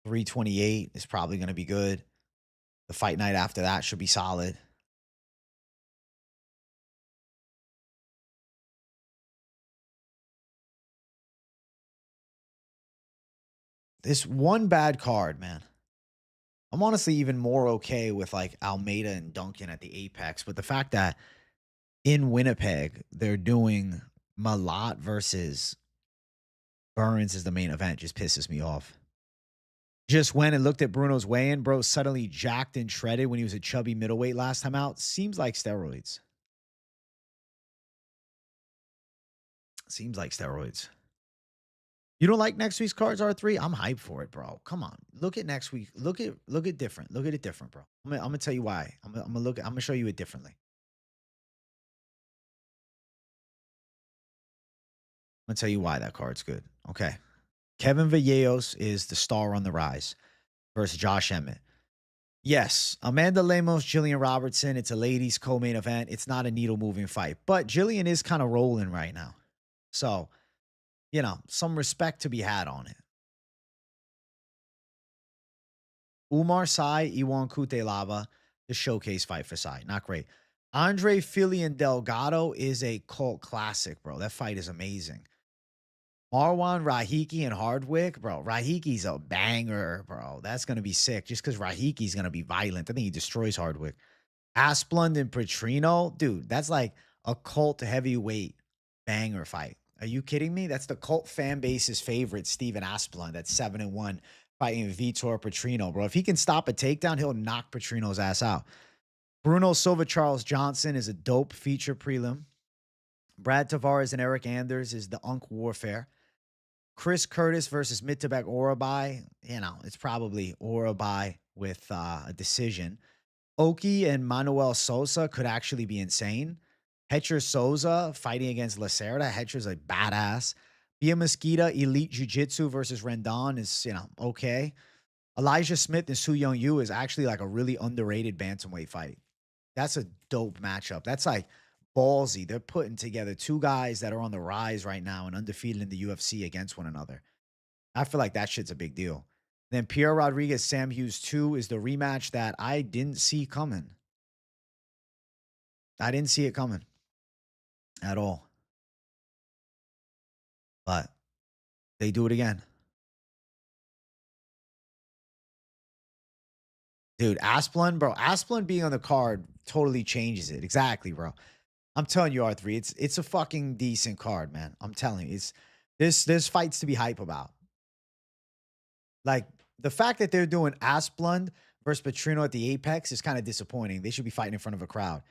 328 is probably going to be good. The fight night after that should be solid. This one bad card, man. I'm honestly even more okay with like Almeida and Duncan at the Apex, but the fact that in Winnipeg they're doing Malott versus Burns as the main event just pisses me off. Just went and looked at Bruno's weigh-in, bro. Suddenly jacked and shredded when he was a chubby middleweight last time out. Seems like steroids. Seems like steroids. You don't like next week's cards R3? I'm hyped for it, bro. Come on. Look at next week. Look at different. Look at it different, bro. I'm gonna tell you why. I'm gonna show you it differently. I'm gonna tell you why that card's good. Okay. Kevin Vallejos is the star on the rise versus Josh Emmett. Yes, Amanda Lemos, Jillian Robertson. It's a ladies' co-main event. It's not a needle-moving fight, but Jillian is kind of rolling right now. So, some respect to be had on it. Umar Sai, Iwan Kutelaba, the showcase fight for Sai. Not great. Andre Filion Delgado is a cult classic, bro. That fight is amazing. Marwan Rahiki and Hardwick, bro. Rahiki's a banger, bro. That's going to be sick just because Rahiki's going to be violent. I think he destroys Hardwick. Asplund and Petrino, dude, that's like a cult heavyweight banger fight. Are you kidding me? That's the cult fan base's favorite, Steven Asplund. That's 7-1 fighting Vitor Petrino, bro. If he can stop a takedown, he'll knock Petrino's ass out. Bruno Silva Charles Johnson is a dope feature prelim. Brad Tavares and Eric Anders is the Unk Warfare. Chris Curtis versus Mitabek Orabai. It's probably Orabai with a decision. Oki and Manuel Sosa could actually be insane. Hetcher Souza fighting against Lacerda. Hetcher's a badass. Bia Mosquita Elite Jiu-Jitsu versus Rendon is, okay. Elijah Smith and Su Young Yu is actually like a really underrated bantamweight fight. That's a dope matchup. That's like ballsy. They're putting together two guys that are on the rise right now and undefeated in the UFC against one another. I feel like that shit's a big deal. Then Pierre Rodriguez, Sam Hughes 2 is the rematch that I didn't see coming. I didn't see it coming at all. But they do it again. Dude, Aspinall, bro. Aspinall being on the card totally changes it. Exactly, bro. I'm telling you, R3, it's a fucking decent card, man. I'm telling you, it's there's fights to be hype about. Like the fact that they're doing Asplund versus Petrino at the Apex is kind of disappointing. They should be fighting in front of a crowd.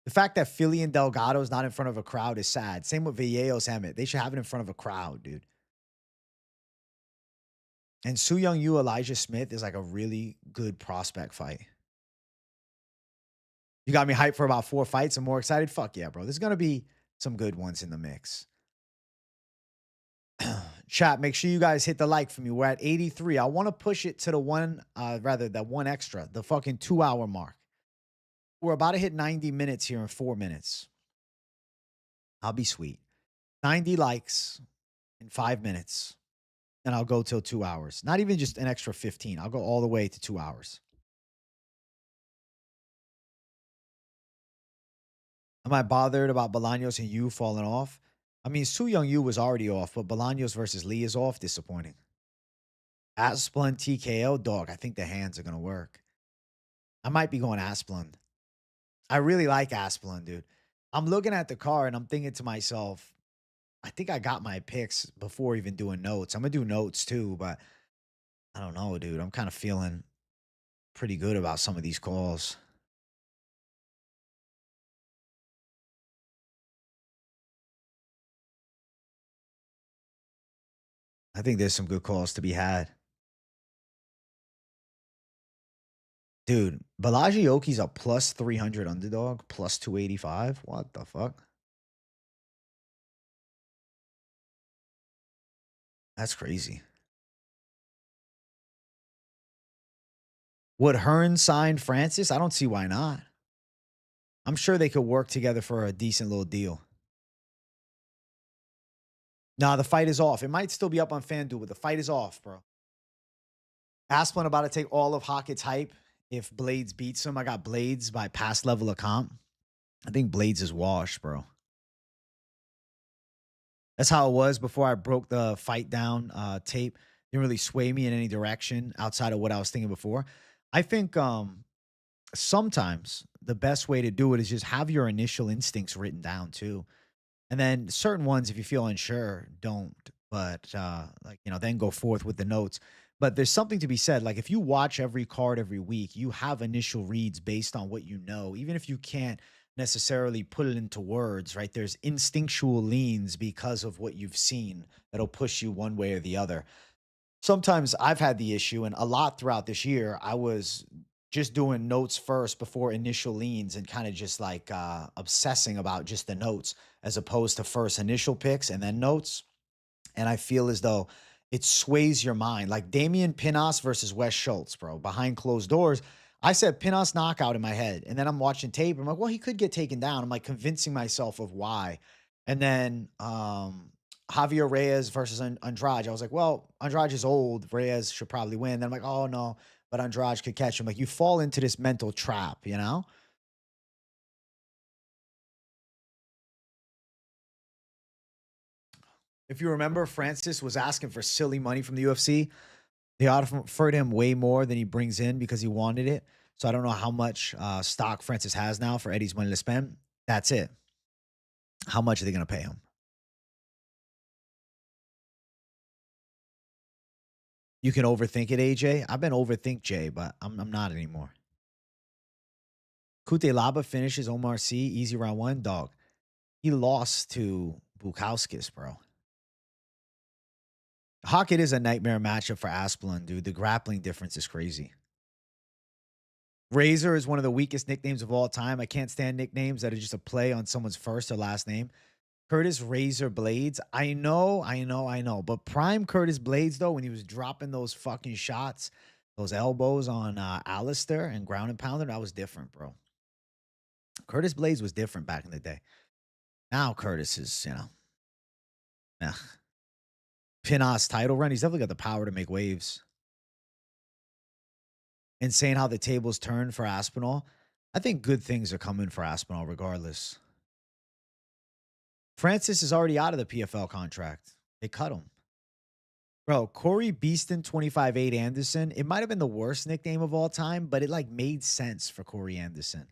The fact that Philly and Delgado is not in front of a crowd is sad. Same with Vallejos Hammett. They should have it in front of a crowd, dude. And Su Young Yu, Elijah Smith is like a really good prospect fight. You got me hyped for about 4 fights. I'm more excited. Fuck yeah, bro. There's going to be some good ones in the mix. Chat, make sure you guys hit the like for me. We're at 83. I want to push it to the one extra, the fucking 2-hour mark. We're about to hit 90 minutes here in 4 minutes. I'll be sweet. 90 likes in 5 minutes, and I'll go till 2 hours. Not even just an extra 15. I'll go all the way to 2 hours. Am I bothered about Bolaños and Yu falling off? I mean, Su Young Yu was already off, but Bolaños versus Lee is off. Disappointing. Asplund TKO, dog. I think the hands are going to work. I might be going Asplund. I really like Asplund, dude. I'm looking at the card and I'm thinking to myself, I think I got my picks before even doing notes. I'm going to do notes too, but I don't know, dude. I'm kind of feeling pretty good about some of these calls. I think there's some good calls to be had. Dude, Balaji Oki's a plus 300 underdog, plus 285. What the fuck? That's crazy. Would Hearn sign Francis? I don't see why not. I'm sure they could work together for a decent little deal. Nah, the fight is off. It might still be up on FanDuel, but the fight is off, bro. Asplund about to take all of Hockett's hype if Blades beats him. I got Blades by past level of comp. I think Blades is washed, bro. That's how it was before I broke the fight down tape. Didn't really sway me in any direction outside of what I was thinking before. I think sometimes the best way to do it is just have your initial instincts written down too. And then certain ones, if you feel unsure, don't. But then go forth with the notes. But there's something to be said. Like if you watch every card every week, you have initial reads based on what you know, even if you can't necessarily put it into words, right? There's instinctual leans because of what you've seen that'll push you one way or the other. Sometimes I've had the issue, and a lot throughout this year, I was just doing notes first before initial leans and kind of just like obsessing about just the notes as opposed to first initial picks and then notes. And I feel as though it sways your mind. Like Damian Pinnas versus Wes Schultz, bro, behind closed doors. I said Pinnas knockout in my head. And then I'm watching tape. I'm like, well, he could get taken down. I'm like convincing myself of why. And then Javier Reyes versus Andrade. I was like, well, Andrade is old. Reyes should probably win. Then I'm like, oh no, but Andrade could catch him. Like you fall into this mental trap, you know? If you remember, Francis was asking for silly money from the UFC. They offered him way more than he brings in because he wanted it. So I don't know how much stock Francis has now for Eddie's money to spend. That's it. How much are they going to pay him? You can overthink it, AJ. I've been overthink Jay, but I'm not anymore. Kute Laba finishes Omar C. Easy round one. Dog. He lost to Bukowskis, bro. Hockett is a nightmare matchup for Asplund, dude. The grappling difference is crazy. Razor is one of the weakest nicknames of all time. I can't stand nicknames that are just a play on someone's first or last name. Curtis Razor Blades. I know. But prime Curtis Blades, though, when he was dropping those fucking shots, those elbows on Alistair and ground and pounder, that was different, bro. Curtis Blades was different back in the day. Now Curtis is, Pinnas title run. He's definitely got the power to make waves. and saying how the tables turned for Aspinall, I think good things are coming for Aspinall regardless. Francis is already out of the PFL contract. They cut him. Bro, Corey Beeston 25-8 Anderson. It might have been the worst nickname of all time, but it like made sense for Corey Anderson.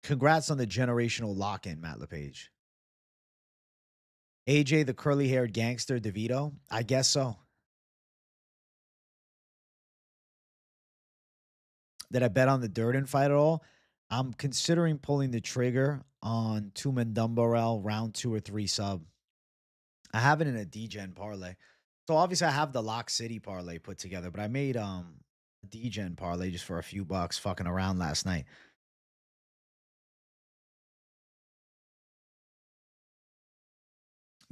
Congrats on the generational lock-in, Matt LePage. AJ, the curly-haired gangster, DeVito? I guess so. Did I bet on the Durden fight at all? I'm considering pulling the trigger on Tumendemberel round 2 or 3 sub. I have it in a DGen parlay. So obviously I have the Lock City parlay put together, but I made a DGen parlay just for a few bucks fucking around last night.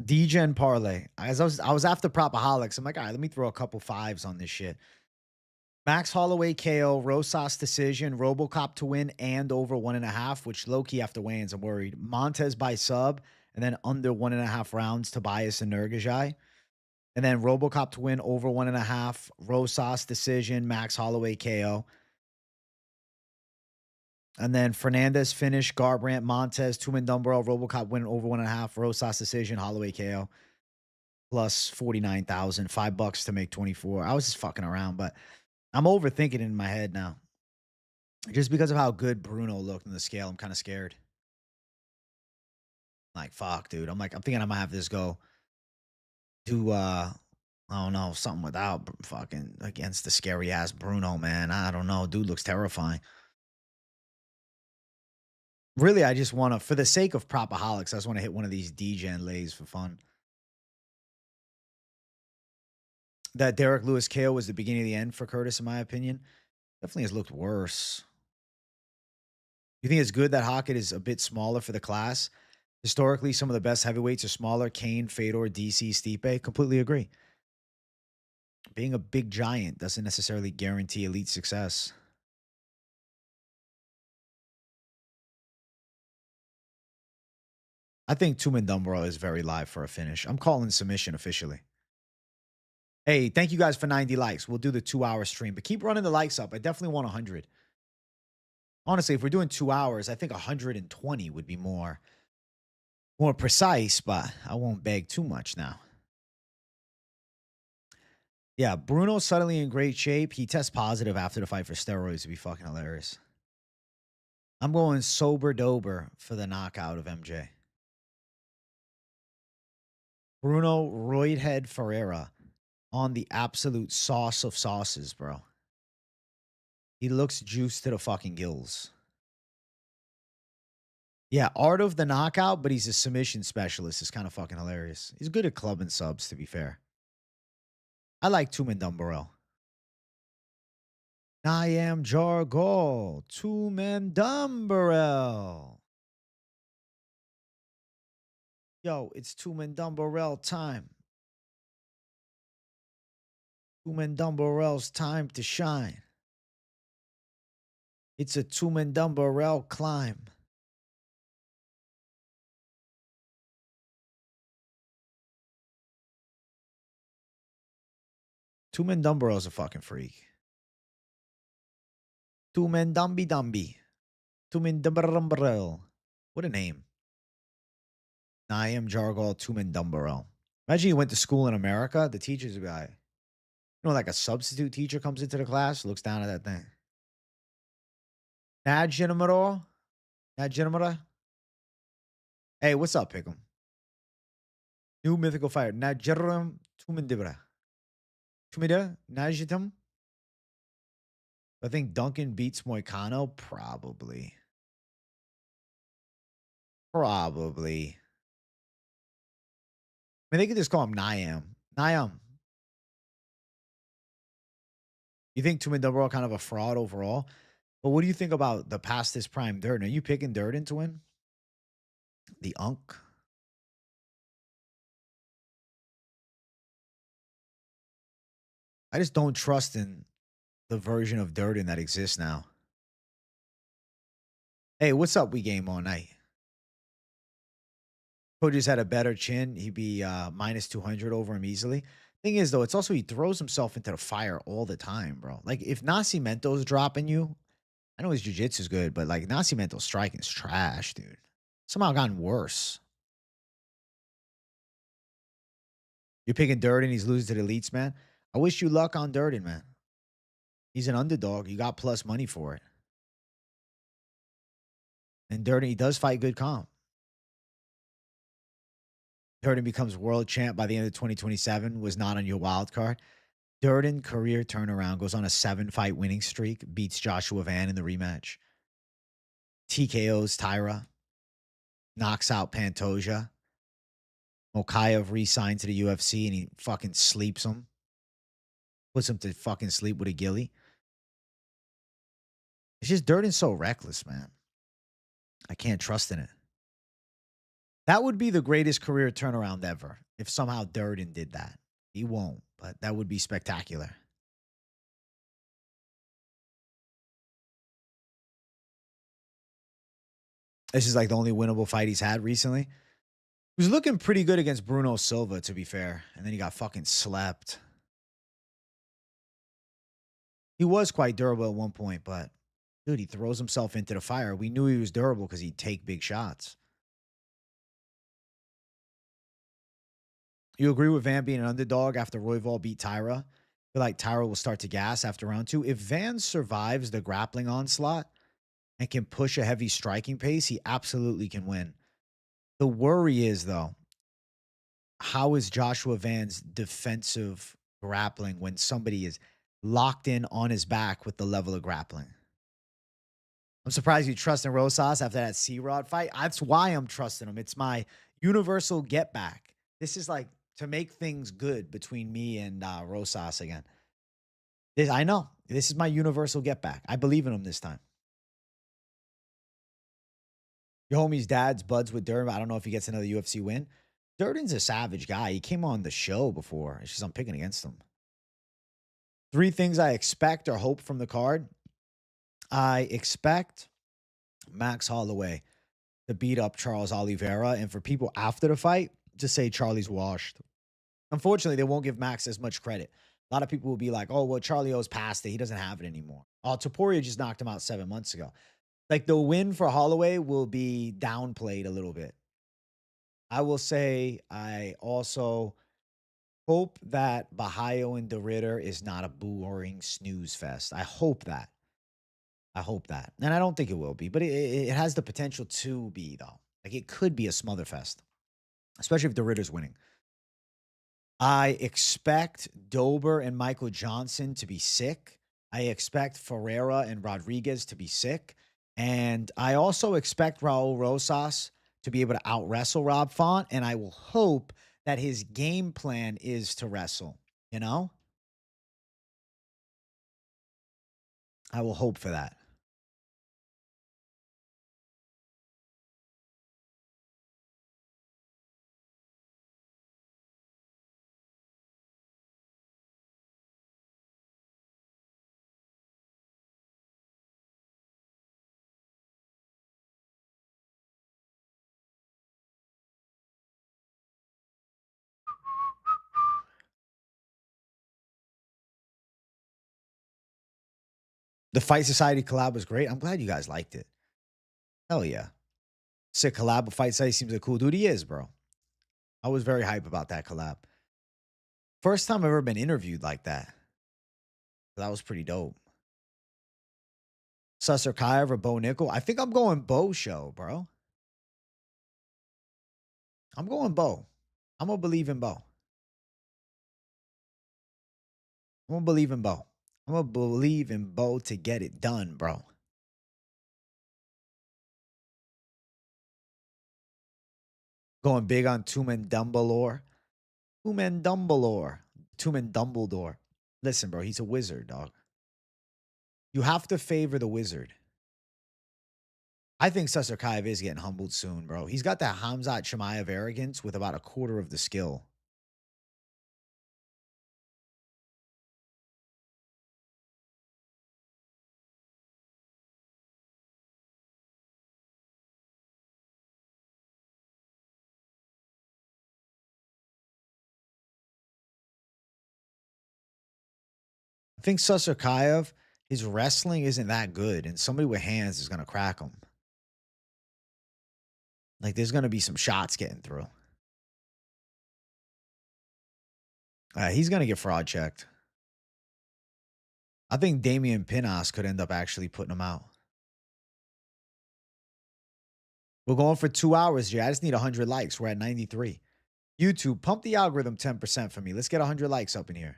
DGen parlay. As I was after Propaholics. I'm like, all right, let me throw a couple fives on this shit. Max Holloway KO, Rosas decision, Robocop to win and over 1.5, which low-key after weigh-ins, I'm worried. Montes by sub, and then under 1.5 rounds, Tobias and Nurgozhay. And then Robocop to win over 1.5, Rosas decision, Max Holloway KO. And then Fernandez finish, Garbrandt, Montes, Tumendemberel, Robocop win over 1.5, Rosas decision, Holloway KO. Plus 49,000, $5 to make 24. I was just fucking around, but I'm overthinking it in my head now. Just because of how good Bruno looked in the scale, I'm kind of scared. Like, fuck, dude. I'm thinking I might have this go to, I don't know, something without fucking against the scary ass Bruno, man. I don't know. Dude looks terrifying. Really, I just want to, for the sake of Propaholics, I just want to hit one of these DGen lays for fun. That Derek Lewis KO was the beginning of the end for Curtis, in my opinion. Definitely has looked worse. You think it's good that Hockett is a bit smaller for the class? Historically, some of the best heavyweights are smaller. Kane, Fedor, DC, Stipe. Completely agree. Being a big giant doesn't necessarily guarantee elite success. I think Tumendemberel is very live for a finish. I'm calling submission officially. Hey, thank you guys for 90 likes. We'll do the 2-hour stream, but keep running the likes up. I definitely want 100. Honestly, if we're doing 2 hours, I think 120 would be more precise, but I won't beg too much now. Yeah, Bruno's suddenly in great shape. He tests positive after the fight for steroids. It'd be fucking hilarious. I'm going sober Dober for the knockout of MJ. Bruno Roydhead Ferreira on the absolute sauce of sauces, bro. He looks juiced to the fucking gills. Yeah, art of the knockout, but he's a submission specialist. It's kind of fucking hilarious. He's good at clubbing subs, to be fair. I like Tumendemberel. I am Jargol. Tumendemberel. Yo, it's Tumendemberel time. Tumendemberel's time to shine. It's a Tumendemberel climb. Tumendemberel's a fucking freak. Tumendumby. Tumendemberel. What a name. I am Jargol Tumendemberel. Imagine you went to school in America. The teachers would be like, like a substitute teacher comes into the class, looks down at that thing. Najinamaro? Najinamara? Hey, what's up, Pick'em? New mythical fighter. Najiram Tumendibra. Tumida? Najitam? I think Duncan beats Moicano. Probably. Probably. I mean, they could just call him Niam. Niam. You think Tumendemberel kind of a fraud overall? But what do you think about the past his prime Durden? Are you picking Durden to win? The Unk? I just don't trust in the version of Durden that exists now. Hey, what's up? We game all night. Cody just had a better chin. He'd be minus 200 over him easily. Thing is, though, it's also he throws himself into the fire all the time, bro. Like, if Nascimento's dropping you, I know his jiu-jitsu is good, but, like, Nascimento's striking is trash, dude. Somehow gotten worse. You're picking Durden, he's losing to the elites, man. I wish you luck on Durden, man. He's an underdog. You got plus money for it. And Durden, he does fight good comp. Durden becomes world champ by the end of 2027, was not on your wild card. Durden, career turnaround, goes on a 7-fight winning streak, beats Joshua Van in the rematch. TKOs Tyra, knocks out Pantoja. Mokaev re-signed to the UFC and he fucking sleeps him. Puts him to fucking sleep with a gilly. It's just Durden's so reckless, man. I can't trust in it. That would be the greatest career turnaround ever if somehow Durden did that. He won't, but that would be spectacular. This is like the only winnable fight he's had recently. He was looking pretty good against Bruno Silva, to be fair. And then he got fucking slept. He was quite durable at one point, but dude, he throws himself into the fire. We knew he was durable because he'd take big shots. You agree with Van being an underdog after Royval beat Tyra? I feel like Tyra will start to gas after round 2. If Van survives the grappling onslaught and can push a heavy striking pace, he absolutely can win. The worry is, though, how is Joshua Van's defensive grappling when somebody is locked in on his back with the level of grappling? I'm surprised you trust in Rosas after that C-Rod fight. That's why I'm trusting him. It's my universal get back. This is like to make things good between me and Rosas again. I know. This is my universal get back. I believe in him this time. Your homie's dad's buds with Durden. I don't know if he gets another UFC win. Durden's a savage guy. He came on the show before. It's just I'm picking against him. 3 things I expect or hope from the card. I expect Max Holloway to beat up Charles Oliveira. And for people after the fight, to say Charlie's washed. Unfortunately, they won't give Max as much credit. A lot of people will be like, oh, well, Charlie O's past it. He doesn't have it anymore. Topuria just knocked him out 7 months ago. Like, the win for Holloway will be downplayed a little bit. I will say I also hope that Borralho and De Ritter is not a boring snooze fest. I hope that. And I don't think it will be, but it has the potential to be, though. Like, it could be a smother fest, especially if De Ritter's winning. I expect Dober and Michael Johnson to be sick. I expect Ferreira and Rodrigues to be sick. And I also expect Raul Rosas to be able to out wrestle Rob Font. And I will hope that his game plan is to wrestle, you know? I will hope for that. The Fight Society collab was great. I'm glad you guys liked it. Hell yeah. Sick collab with Fight Society seems like a cool dude. He is, bro. I was very hype about that collab. First time I've ever been interviewed like that. That was pretty dope. Susser Kaev or Bo Nickel. I think I'm going Bo show, bro. I'm going Bo. I'm going to believe in Bo. I'm going to believe in Bo. I'm going to believe in Bo to get it done, bro. Going big on Tumendemberel. Tumendemberel. Listen, bro, he's a wizard, dog. You have to favor the wizard. I think Susser Kaev is getting humbled soon, bro. He's got that Hamzat Chimaev arrogance with about a quarter of the skill. I think Susarkayev, his wrestling isn't that good, and somebody with hands is going to crack him. Like, there's going to be some shots getting through. He's going to get fraud checked. I think Damian Pinas could end up actually putting him out. We're going for 2 hours, Jay. I just need 100 likes. We're at 93. YouTube, pump the algorithm 10% for me. Let's get 100 likes up in here.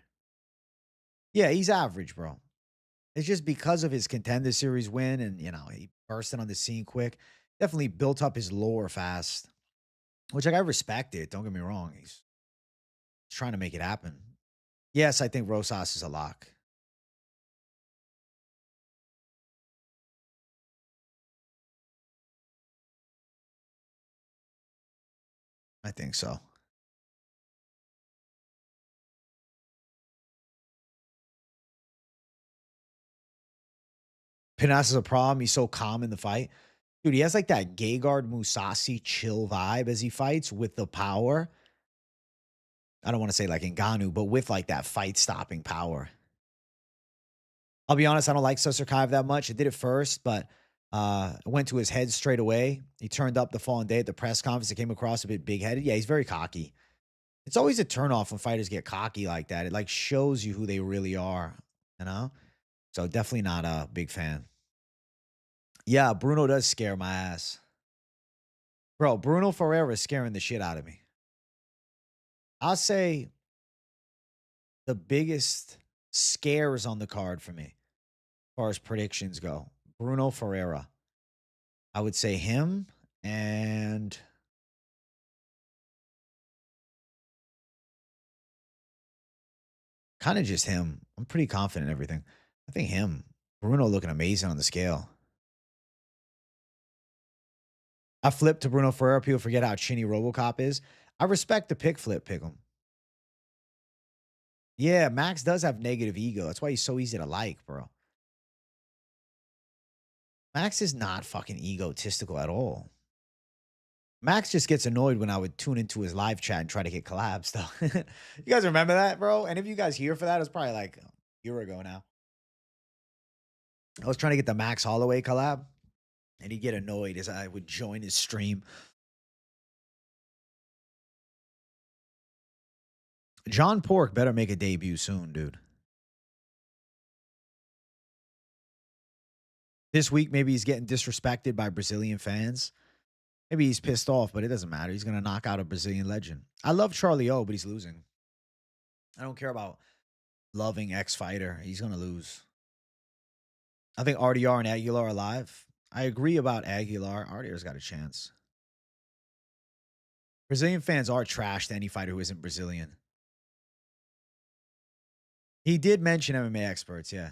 Yeah, he's average, bro. It's just because of his Contender Series win and, he bursted on the scene quick. Definitely built up his lore fast, which, like, I respect it. Don't get me wrong. He's trying to make it happen. Yes, I think Rosas is a lock. I think so. Pinas is a problem. He's so calm in the fight. Dude, he has like that Gegard Mousasi chill vibe as he fights with the power. I don't want to say like Ngannou, but with like that fight stopping power. I'll be honest, I don't like Susarkayev that much. I did it first, but went to his head straight away. He turned up the following day at the press conference. It came across a bit big-headed. Yeah, he's very cocky. It's always a turnoff when fighters get cocky like that. It like shows you who they really are, you know? So definitely not a big fan. Yeah, Bruno does scare my ass. Bro, Bruno Ferreira is scaring the shit out of me. I'll say the biggest scares on the card for me, as far as predictions go. Bruno Ferreira. I would say him and kind of just him. I'm pretty confident in everything. I think him. Bruno looking amazing on the scale. I flipped to Bruno Ferreira. People forget how chinny RoboCop is. I respect the pick flip pick him. Yeah, Max does have negative ego. That's why he's so easy to like, bro. Max is not fucking egotistical at all. Max just gets annoyed when I would tune into his live chat and try to get collabs, though. You guys remember that, bro? And if you guys here for that, it was probably like a year ago now. I was trying to get the Max Holloway collab, and he'd get annoyed as I would join his stream. John Pork better make a debut soon, dude. This week, maybe he's getting disrespected by Brazilian fans. Maybe he's pissed off, but it doesn't matter. He's going to knock out a Brazilian legend. I love Charlie O, but he's losing. I don't care about loving ex-fighter. He's going to lose. I think RDR and Aguilar are alive. I agree about Aguilar. RDR's got a chance. Brazilian fans are trash to any fighter who isn't Brazilian. He did mention MMA experts, yeah.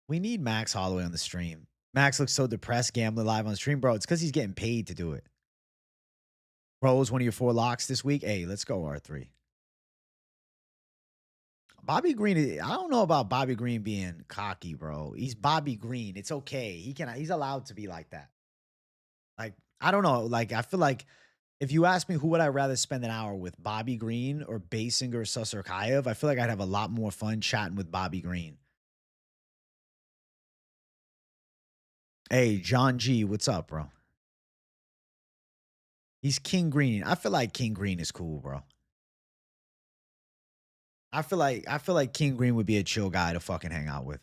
We need Max Holloway on the stream. Max looks so depressed gambling live on stream. Bro, it's because he's getting paid to do it. Bro, is one of your 4 locks this week? Hey, let's go, R3. Bobby Green, I don't know about Bobby Green being cocky, bro. He's Bobby Green. It's okay. He's allowed to be like that. Like, I don't know. Like, I feel like if you ask me who would I rather spend an hour with, Bobby Green or Basinger Susarkayev, I feel like I'd have a lot more fun chatting with Bobby Green. Hey, John G, what's up, bro? He's King Green. I feel like King Green is cool, bro. I feel like King Green would be a chill guy to fucking hang out with.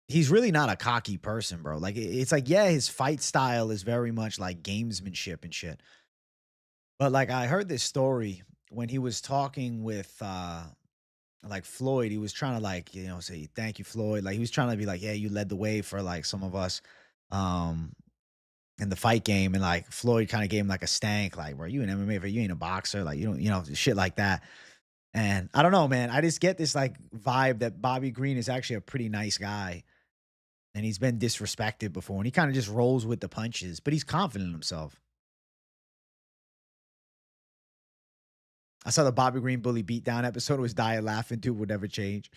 He's really not a cocky person, bro. Like it's like, yeah, his fight style is very much like gamesmanship and shit. But like I heard this story when he was talking with like Floyd, he was trying to like, say thank you, Floyd. Like he was trying to be like, yeah, you led the way for like some of us in the fight game. And like Floyd kind of gave him like a stank, like, bro, you an MMA, but you ain't a boxer, like you don't, shit like that. And I don't know, man. I just get this like vibe that Bobby Green is actually a pretty nice guy. And he's been disrespected before. And he kind of just rolls with the punches, but he's confident in himself. I saw the Bobby Green bully beatdown episode. It was dying laughing. Dude would never change.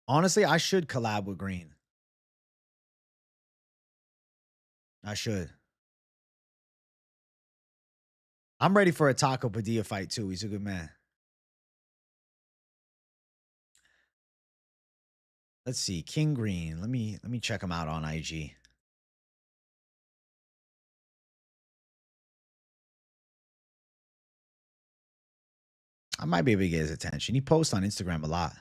Honestly, I should collab with Green. I should. I'm ready for a Taco Padilla fight too. He's a good man. Let's see. King Green. Let me check him out on IG. I might be able to get his attention. He posts on Instagram a lot.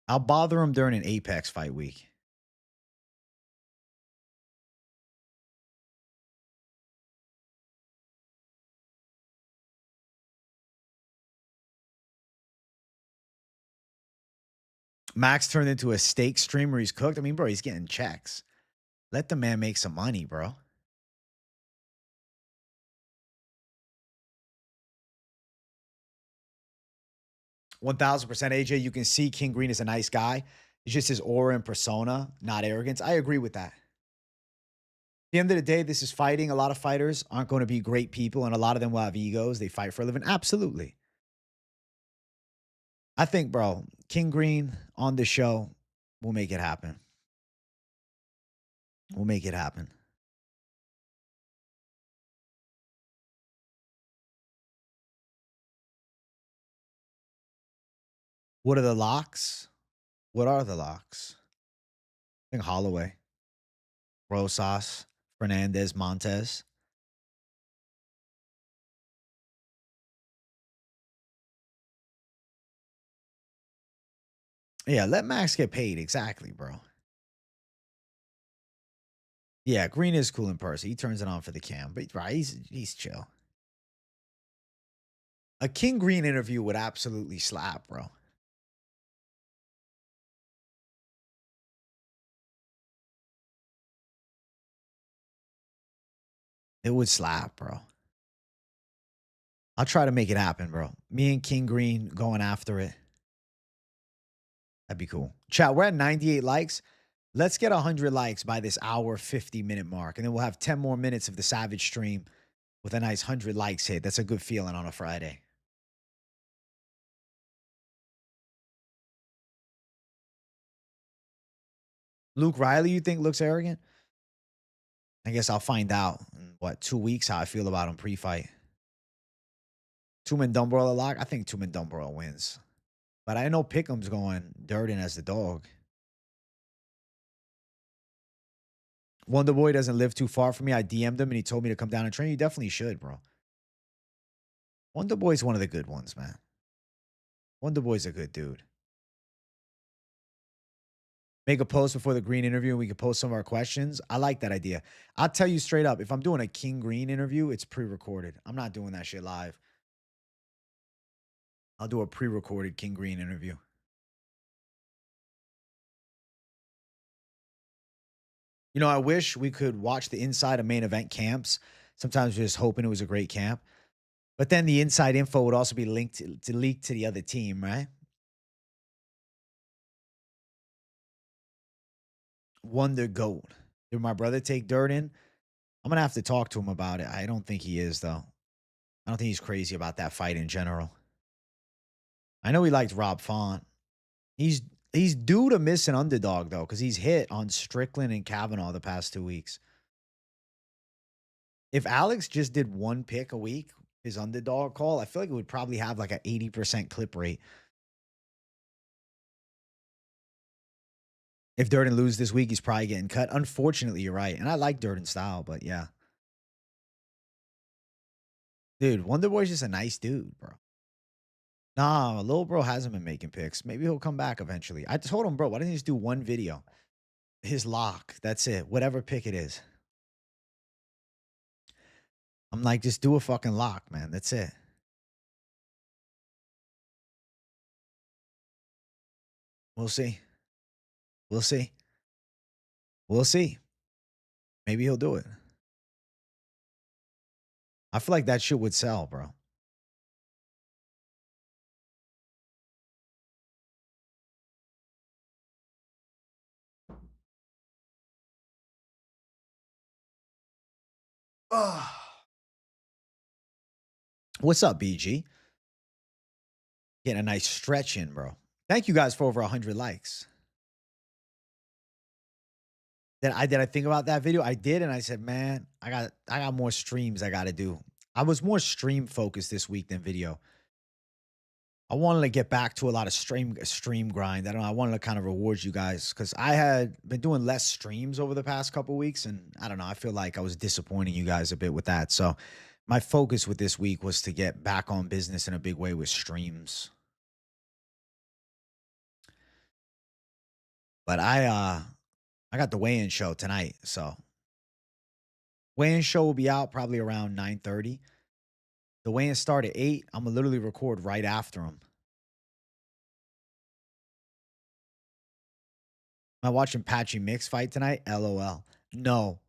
I'll bother him during an Apex fight week. Max turned into a steak streamer. He's cooked. I mean, bro, he's getting checks. Let the man make some money, bro. 1000% AJ. You can see King Green is a nice guy. It's just his aura and persona, not arrogance. I agree with that. At the end of the day, this is fighting. A lot of fighters aren't going to be great people, and a lot of them will have egos. They fight for a living. Absolutely. I think, bro, King Green on the show will make it happen. We'll make it happen. What are the locks? What are the locks? I think Holloway, Rosas, Fernandez, Montes. Yeah, let Max get paid. Exactly, bro. Yeah, Green is cool in person. He turns it on for the cam, but right, he's chill. A King Green interview would absolutely slap, bro. It would slap, bro. I'll try to make it happen, bro. Me and King Green going after it. That'd be cool. Chat, we're at 98 likes. Let's get 100 likes by this hour 50-minute mark. And then we'll have 10 more minutes of the Savage stream with a nice 100 likes hit. That's a good feeling on a Friday. Luke Riley, you think looks arrogant? I guess I'll find out in, 2 weeks how I feel about him pre-fight. Tumendemberel a lock? I think Tumendemberel wins. But I know Pickham's going Durden as the dog. Wonder Boy doesn't live too far from me. I DM'd him and he told me to come down and train. You definitely should, bro. Wonder Boy's one of the good ones, man. Wonder Boy's a good dude. Make a post before the Green interview and we can post some of our questions. I like that idea. I'll tell you straight up, if I'm doing a King Green interview, it's pre-recorded. I'm not doing that shit live. I'll do a pre-recorded King Green interview. You know, I wish we could watch the inside of main event camps. Sometimes we're just hoping it was a great camp. But then the inside info would also be linked to leak to the other team, right? Wonder Goat. Did my brother take Durden? I'm gonna have to talk to him about it. I don't think he is, though. I don't think he's crazy about that fight in general. I know he liked Rob Font. He's due to miss an underdog though, because he's hit on Strickland and Kavanaugh the past 2 weeks. If Alex just did one pick a week, his underdog call, I feel like it would probably have like an 80% clip rate. If Durden loses this week, he's probably getting cut. Unfortunately, you're right. And I like Durden's style, but yeah. Dude, Wonder Boy's just a nice dude, bro. Nah, little bro hasn't been making picks. Maybe he'll come back eventually. I told him, bro, why didn't he just do one video? His lock. That's it. Whatever pick it is. I'm like, just do a fucking lock, man. That's it. We'll see. We'll see. We'll see. Maybe he'll do it. I feel like that shit would sell, bro. What's up, BG? Getting a nice stretch in, bro. Thank you guys for over 100 likes. Then did I think about that video? I did, and I said, man, I got more streams I got to do. I was more stream focused this week than video. I wanted to get back to a lot of stream grind. I don't know. I wanted to kind of reward you guys because I had been doing less streams over the past couple weeks, and I don't know. I feel like I was disappointing you guys a bit with that. So my focus with this week was to get back on business in a big way with streams. But I got the weigh-in show tonight, so weigh-in show will be out probably around 9:30. The weigh-in start at 8. I'm gonna literally record right after them. Am I watching Patchy Mix fight tonight? LOL. No.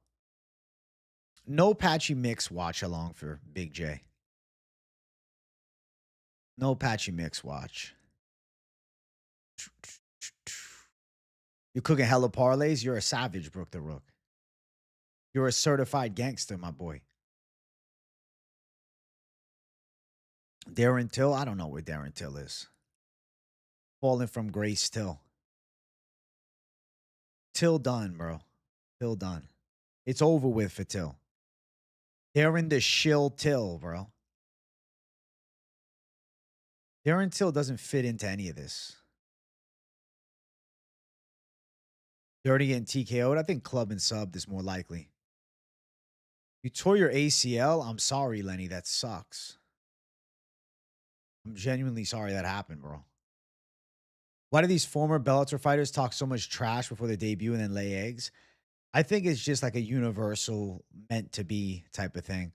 No Patchy Mix watch along for Big J. No Patchy Mix watch. You're cooking hella parlays? You're a savage, Brook the Rook. You're a certified gangster, my boy. Darren Till? I don't know where Darren Till is. Falling from grace Till. Till done, bro. Till done. It's over with for Till. Darren the shill Till, bro. Darren Till doesn't fit into any of this. Dirty and TKO'd? I think club and subbed is more likely. You tore your ACL? I'm sorry, Lenny. That sucks. I'm genuinely sorry that happened, bro. Why do these former Bellator fighters talk so much trash before their debut and then lay eggs? I think it's just like a universal meant to be type of thing.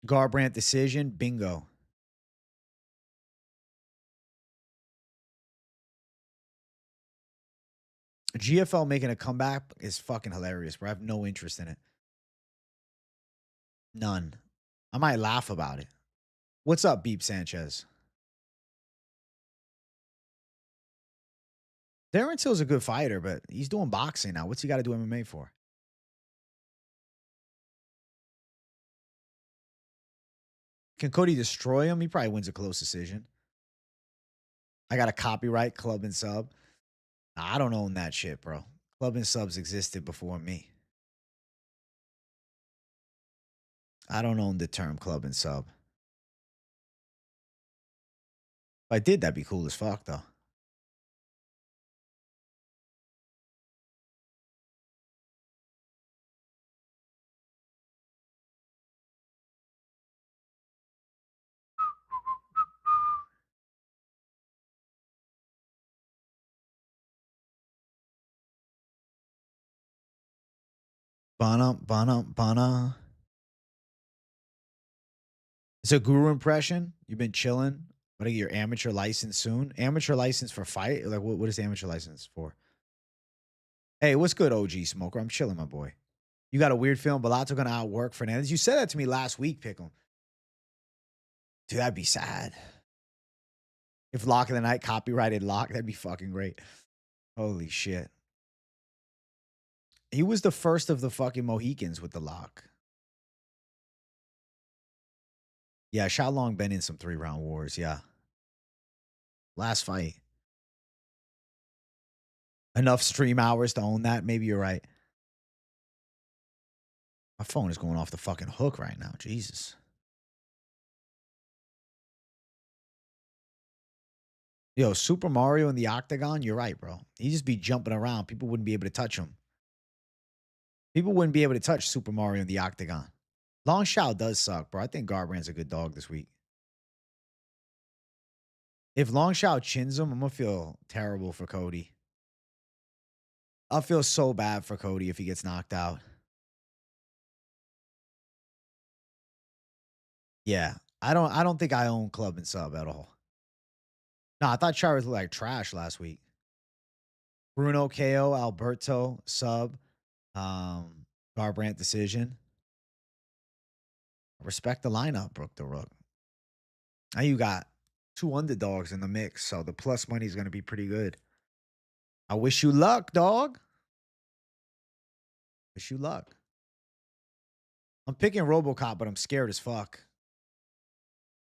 Garbrandt decision, bingo. GFL making a comeback is fucking hilarious, bro. I have no interest in it. None. I might laugh about it. What's up, Beep Sanchez? Darren Till's a good fighter, but he's doing boxing now. What's he got to do MMA for? Can Cody destroy him? He probably wins a close decision. I got a copyright club and sub. Nah, I don't own that shit, bro. Club and subs existed before me. I don't own the term club and sub. If I did, that'd be cool as fuck, though. Bana. It's a guru impression. You've been chilling. What are your amateur license soon? Amateur license for fight? Like, what is amateur license for? Hey, what's good, OG Smoker? I'm chilling, my boy. You got a weird feeling Bellato gonna outwork Fernandez? You said that to me last week, Pick'em. Dude, that'd be sad. If Lock of the Night copyrighted Lock, that'd be fucking great. Holy shit. He was the first of the fucking Mohicans with the lock. Yeah, Xiao Long been in some 3-round wars, yeah. Last fight. Enough stream hours to own that? Maybe you're right. My phone is going off the fucking hook right now. Jesus. Yo, Super Mario in the octagon? You're right, bro. He'd just be jumping around. People wouldn't be able to touch him. People wouldn't be able to touch Super Mario in the octagon. Long Xiao does suck, bro. I think Garbrandt's a good dog this week. If Long Xiao chins him, I'm going to feel terrible for Cody. I'll feel so bad for Cody if he gets knocked out. Yeah. I don't think I own club and sub at all. No, I thought Chavez looked like trash last week. Bruno KO, Alberto sub, Garbrandt decision. Respect the lineup, Brook the Rook. Now you got 2 underdogs in the mix, so the plus money is going to be pretty good. I wish you luck, dog. Wish you luck. I'm picking RoboCop, but I'm scared as fuck.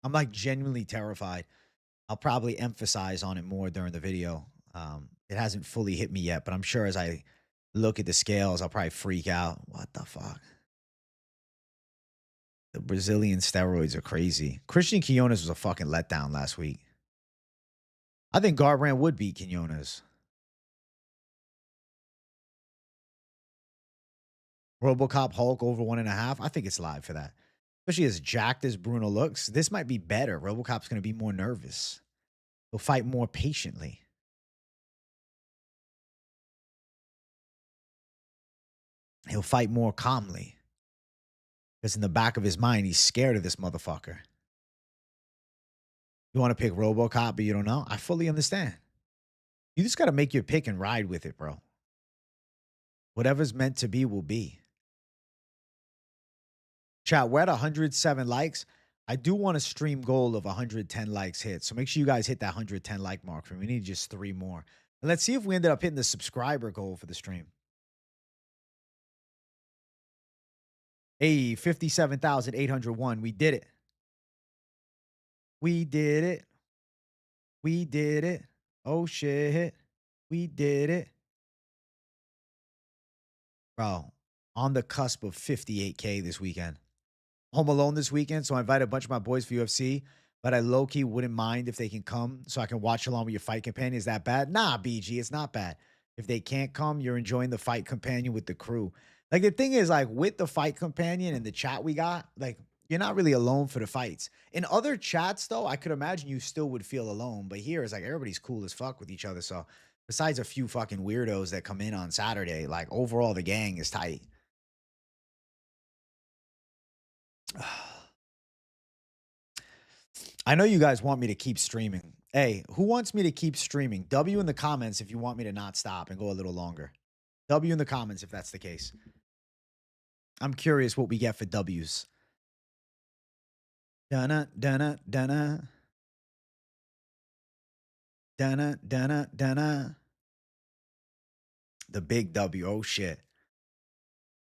I'm like genuinely terrified. I'll probably emphasize on it more during the video. It hasn't fully hit me yet, but I'm sure as I look at the scales, I'll probably freak out. What the fuck? The Brazilian steroids are crazy. Christian Quinones was a fucking letdown last week. I think Garbrandt would beat Quinones. RoboCop Hulk over 1.5. I think it's live for that. Especially as jacked as Bruno looks. This might be better. RoboCop's going to be more nervous. He'll fight more patiently. He'll fight more calmly. Because in the back of his mind, he's scared of this motherfucker. You want to pick RoboCop, but you don't know? I fully understand. You just got to make your pick and ride with it, bro. Whatever's meant to be will be. Chat, we're at 107 likes. I do want a stream goal of 110 likes hit. So make sure you guys hit that 110 like mark for me. We need just 3 more. And let's see if we ended up hitting the subscriber goal for the stream. Hey, 57,801. We did it. We did it. We did it. Oh, shit. We did it. Bro, on the cusp of 58K this weekend. Home alone this weekend, so I invited a bunch of my boys for UFC, but I low-key wouldn't mind if they can come so I can watch along with your fight companion. Is that bad? Nah, BG, it's not bad. If they can't come, you're enjoying the fight companion with the crew. Like, the thing is, like, with the fight companion and the chat we got, like, you're not really alone for the fights. In other chats, though, I could imagine you still would feel alone, but here it's like everybody's cool as fuck with each other, so besides a few fucking weirdos that come in on Saturday, like, overall, the gang is tight. I know you guys want me to keep streaming. Hey, who wants me to keep streaming? W in the comments if you want me to not stop and go a little longer. W in the comments if that's the case. I'm curious what we get for W's. Dun-na, dun-na, dun-na. Dun-na, dun-na, dun-na. The big W. Oh, shit.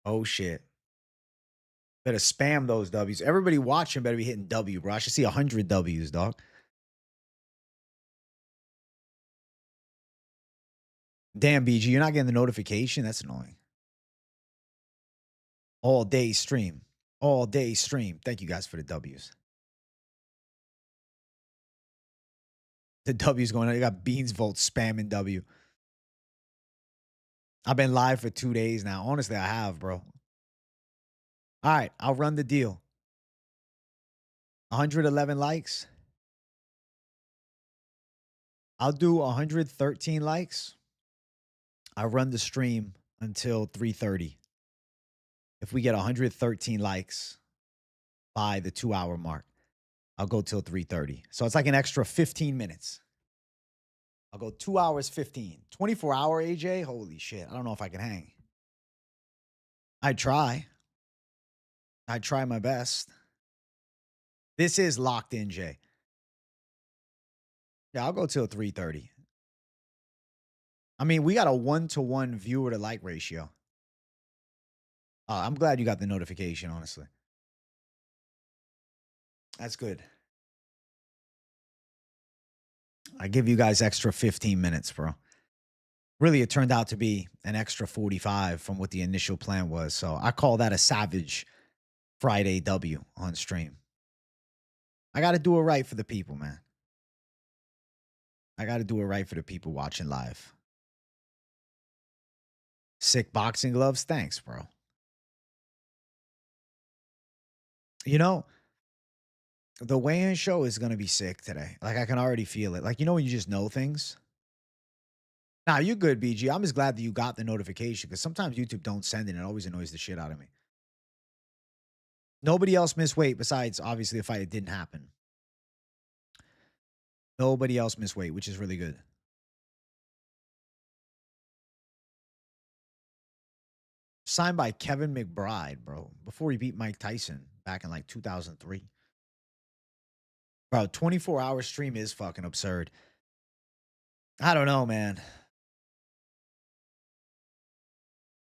Oh, shit. Better spam those W's. Everybody watching better be hitting W, bro. I should see 100 W's, dog. Damn, BG, you're not getting the notification? That's annoying. All day stream. All day stream. Thank you guys for the W's. The W's going on. You got Beans Volt spamming W. I've been live for 2 days now. Honestly, I have, bro. All right, I'll run the deal. 111 likes. I'll do 113 likes. I'll run the stream until 3:30. If we get 113 likes by the 2-hour mark, I'll go till 3:30. So it's like an extra 15 minutes. I'll go 2 hours, 15. 24-hour AJ? Holy shit. I don't know if I can hang. I'd try. I'd try my best. This is locked in, Jay. Yeah, I'll go till 3:30. I mean, we got a 1-to-1 viewer to like ratio. I'm glad you got the notification, honestly. That's good. I give you guys extra 15 minutes, bro. Really, it turned out to be an extra 45 from what the initial plan was. So I call that a savage Friday W on stream. I got to do it right for the people, man. I got to do it right for the people watching live. Sick boxing gloves? Thanks, bro. You know, the weigh-in show is going to be sick today. Like, I can already feel it. Like, you know when you just know things? Nah, you good, BG. I'm just glad that you got the notification because sometimes YouTube don't send it. It always annoys the shit out of me. Nobody else missed weight besides, obviously, the fight. It didn't happen. Nobody else missed weight, which is really good. Signed by Kevin McBride, bro. Before he beat Mike Tyson back in like 2003. Bro, 24-hour stream is fucking absurd. I don't know, man.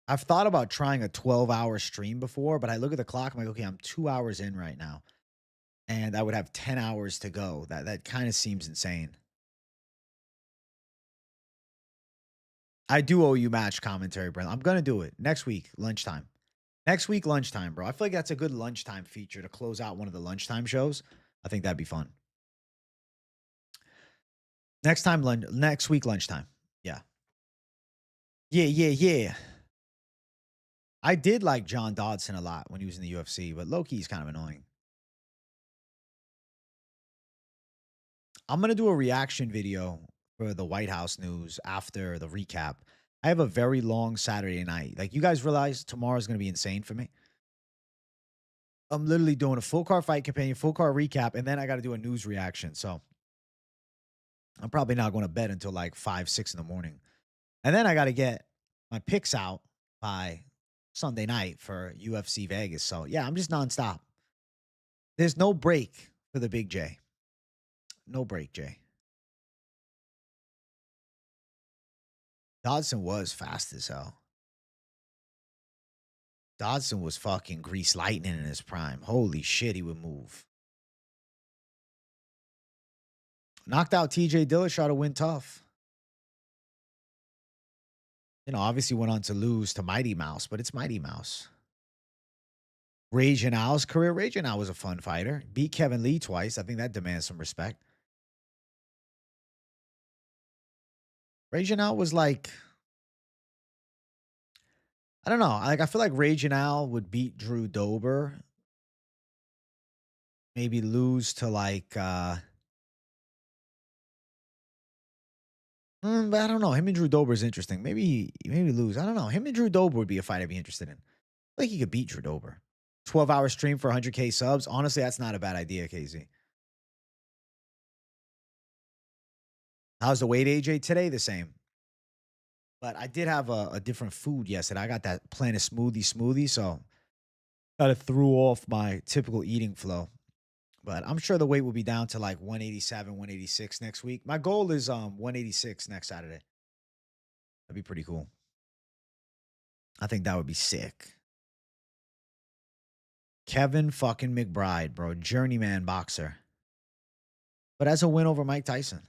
I've thought about trying a 12-hour stream before, but I look at the clock. I'm like, okay, I'm 2 hours in right now. And I would have 10 hours to go. That kind of seems insane. I do owe you match commentary, Brent. I'm gonna do it next week, lunchtime. Next week, lunchtime, bro. I feel like that's a good lunchtime feature to close out one of the lunchtime shows. I think that'd be fun. Next week, lunchtime. Yeah. Yeah, yeah, yeah. I did like John Dodson a lot when he was in the UFC, but low key is kind of annoying. I'm gonna do a reaction video for the White House news after the recap. I have a very long Saturday night. Like you guys realize tomorrow's gonna be insane for me. I'm literally doing a full car fight companion, full car recap, and then I got to do a news reaction. So I'm probably not going to bed until like 5, 6 in the morning. And then I got to get my picks out by Sunday night for UFC Vegas. So yeah, I'm just nonstop. There's no break for the big J. No break, Jay. Dodson was fast as hell. Dodson was fucking grease lightning in his prime. Holy shit, he would move. Knocked out TJ Dillashaw to win tough. You know, obviously went on to lose to Mighty Mouse, but it's Mighty Mouse. Ray Janal's career. Ray Janal was a fun fighter. Beat Kevin Lee twice. I think that demands some respect. Ray Janal was like, I don't know. Like I feel like Ray Janal would beat Drew Dober. Maybe lose to like but I don't know. Him and Drew Dober is interesting. Maybe lose. I don't know. Him and Drew Dober would be a fight I'd be interested in. I think he could beat Drew Dober. 12-hour stream for 100K subs. Honestly, that's not a bad idea, KZ. How's the weight, AJ? Today, the same. But I did have a different food yesterday. I got that Planet smoothie, so kind of threw off my typical eating flow. But I'm sure the weight will be down to like 187, 186 next week. My goal is 186 next Saturday. That'd be pretty cool. I think that would be sick. Kevin fucking McBride, bro. Journeyman boxer. But as a win over Mike Tyson.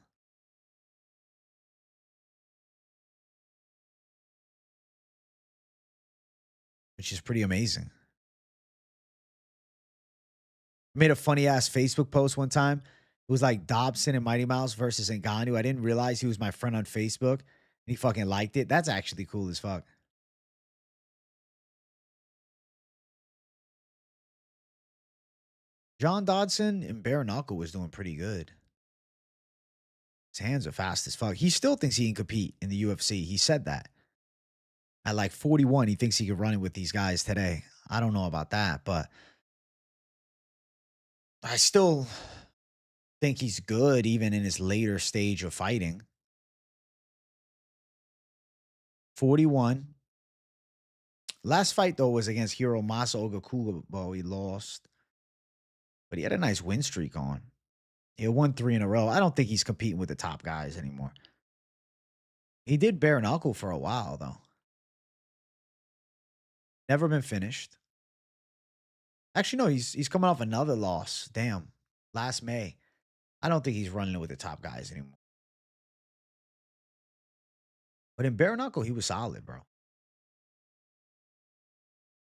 Which is pretty amazing. I made a funny ass Facebook post one time. It was like Dobson and Mighty Mouse versus Ngannou. I didn't realize he was my friend on Facebook. And he fucking liked it. That's actually cool as fuck. John Dodson and Bare Knuckle was doing pretty good. His hands are fast as fuck. He still thinks he can compete in the UFC. He said that. At like 41, he thinks he could run it with these guys today. I don't know about that, but I still think he's good even in his later stage of fighting. 41. Last fight, though, was against Hiro Masa Ogakubo. He lost. But he had a nice win streak on. He won 3 in a row. I don't think he's competing with the top guys anymore. He did bare knuckle for a while, though. Never been finished. Actually, no, he's coming off another loss. Damn. Last May. I don't think he's running it with the top guys anymore. But in bare knuckle, he was solid, bro.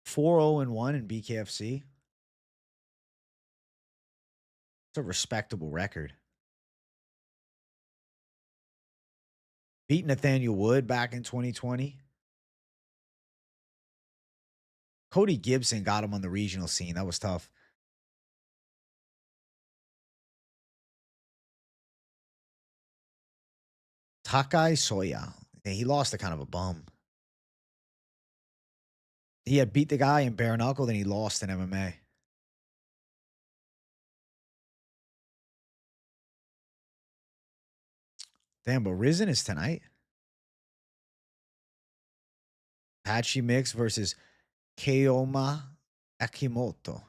4-0-1 in BKFC. It's a respectable record. Beat Nathaniel Wood back in 2020. Cody Gibson got him on the regional scene. That was tough. Takai Soya. Yeah, he lost to kind of a bum. He had beat the guy in bare knuckle, then he lost in MMA. Damn, but Risen is tonight. Patchy Mix versus Keoma Akimoto. What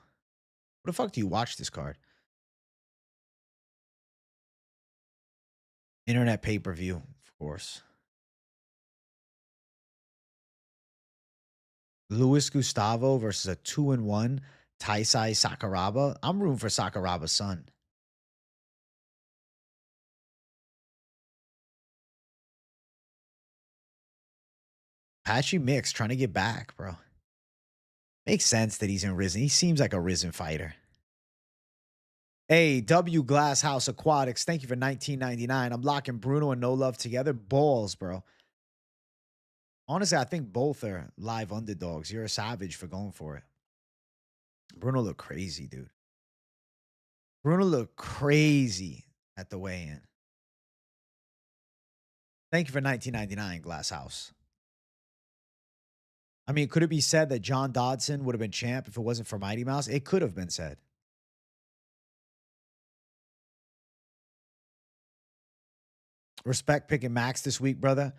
the fuck do you watch this card? Internet pay-per-view, of course. Luis Gustavo versus a 2-1 Taisai Sakuraba. I'm rooting for Sakuraba's son. Patchy Mix trying to get back, bro. Makes sense that he's in Risen. He seems like a Risen fighter. Hey, W Glass House Aquatics. Thank you for 19.99. I'm locking Bruno and No Love together. Balls, bro. Honestly, I think both are live underdogs. You're a savage for going for it. Bruno looked crazy, dude. Bruno looked crazy at the weigh-in. Thank you for 19.99, Glass House. I mean, could it be said that John Dodson would have been champ if it wasn't for Mighty Mouse? It could have been said. Respect picking Max this week, brother.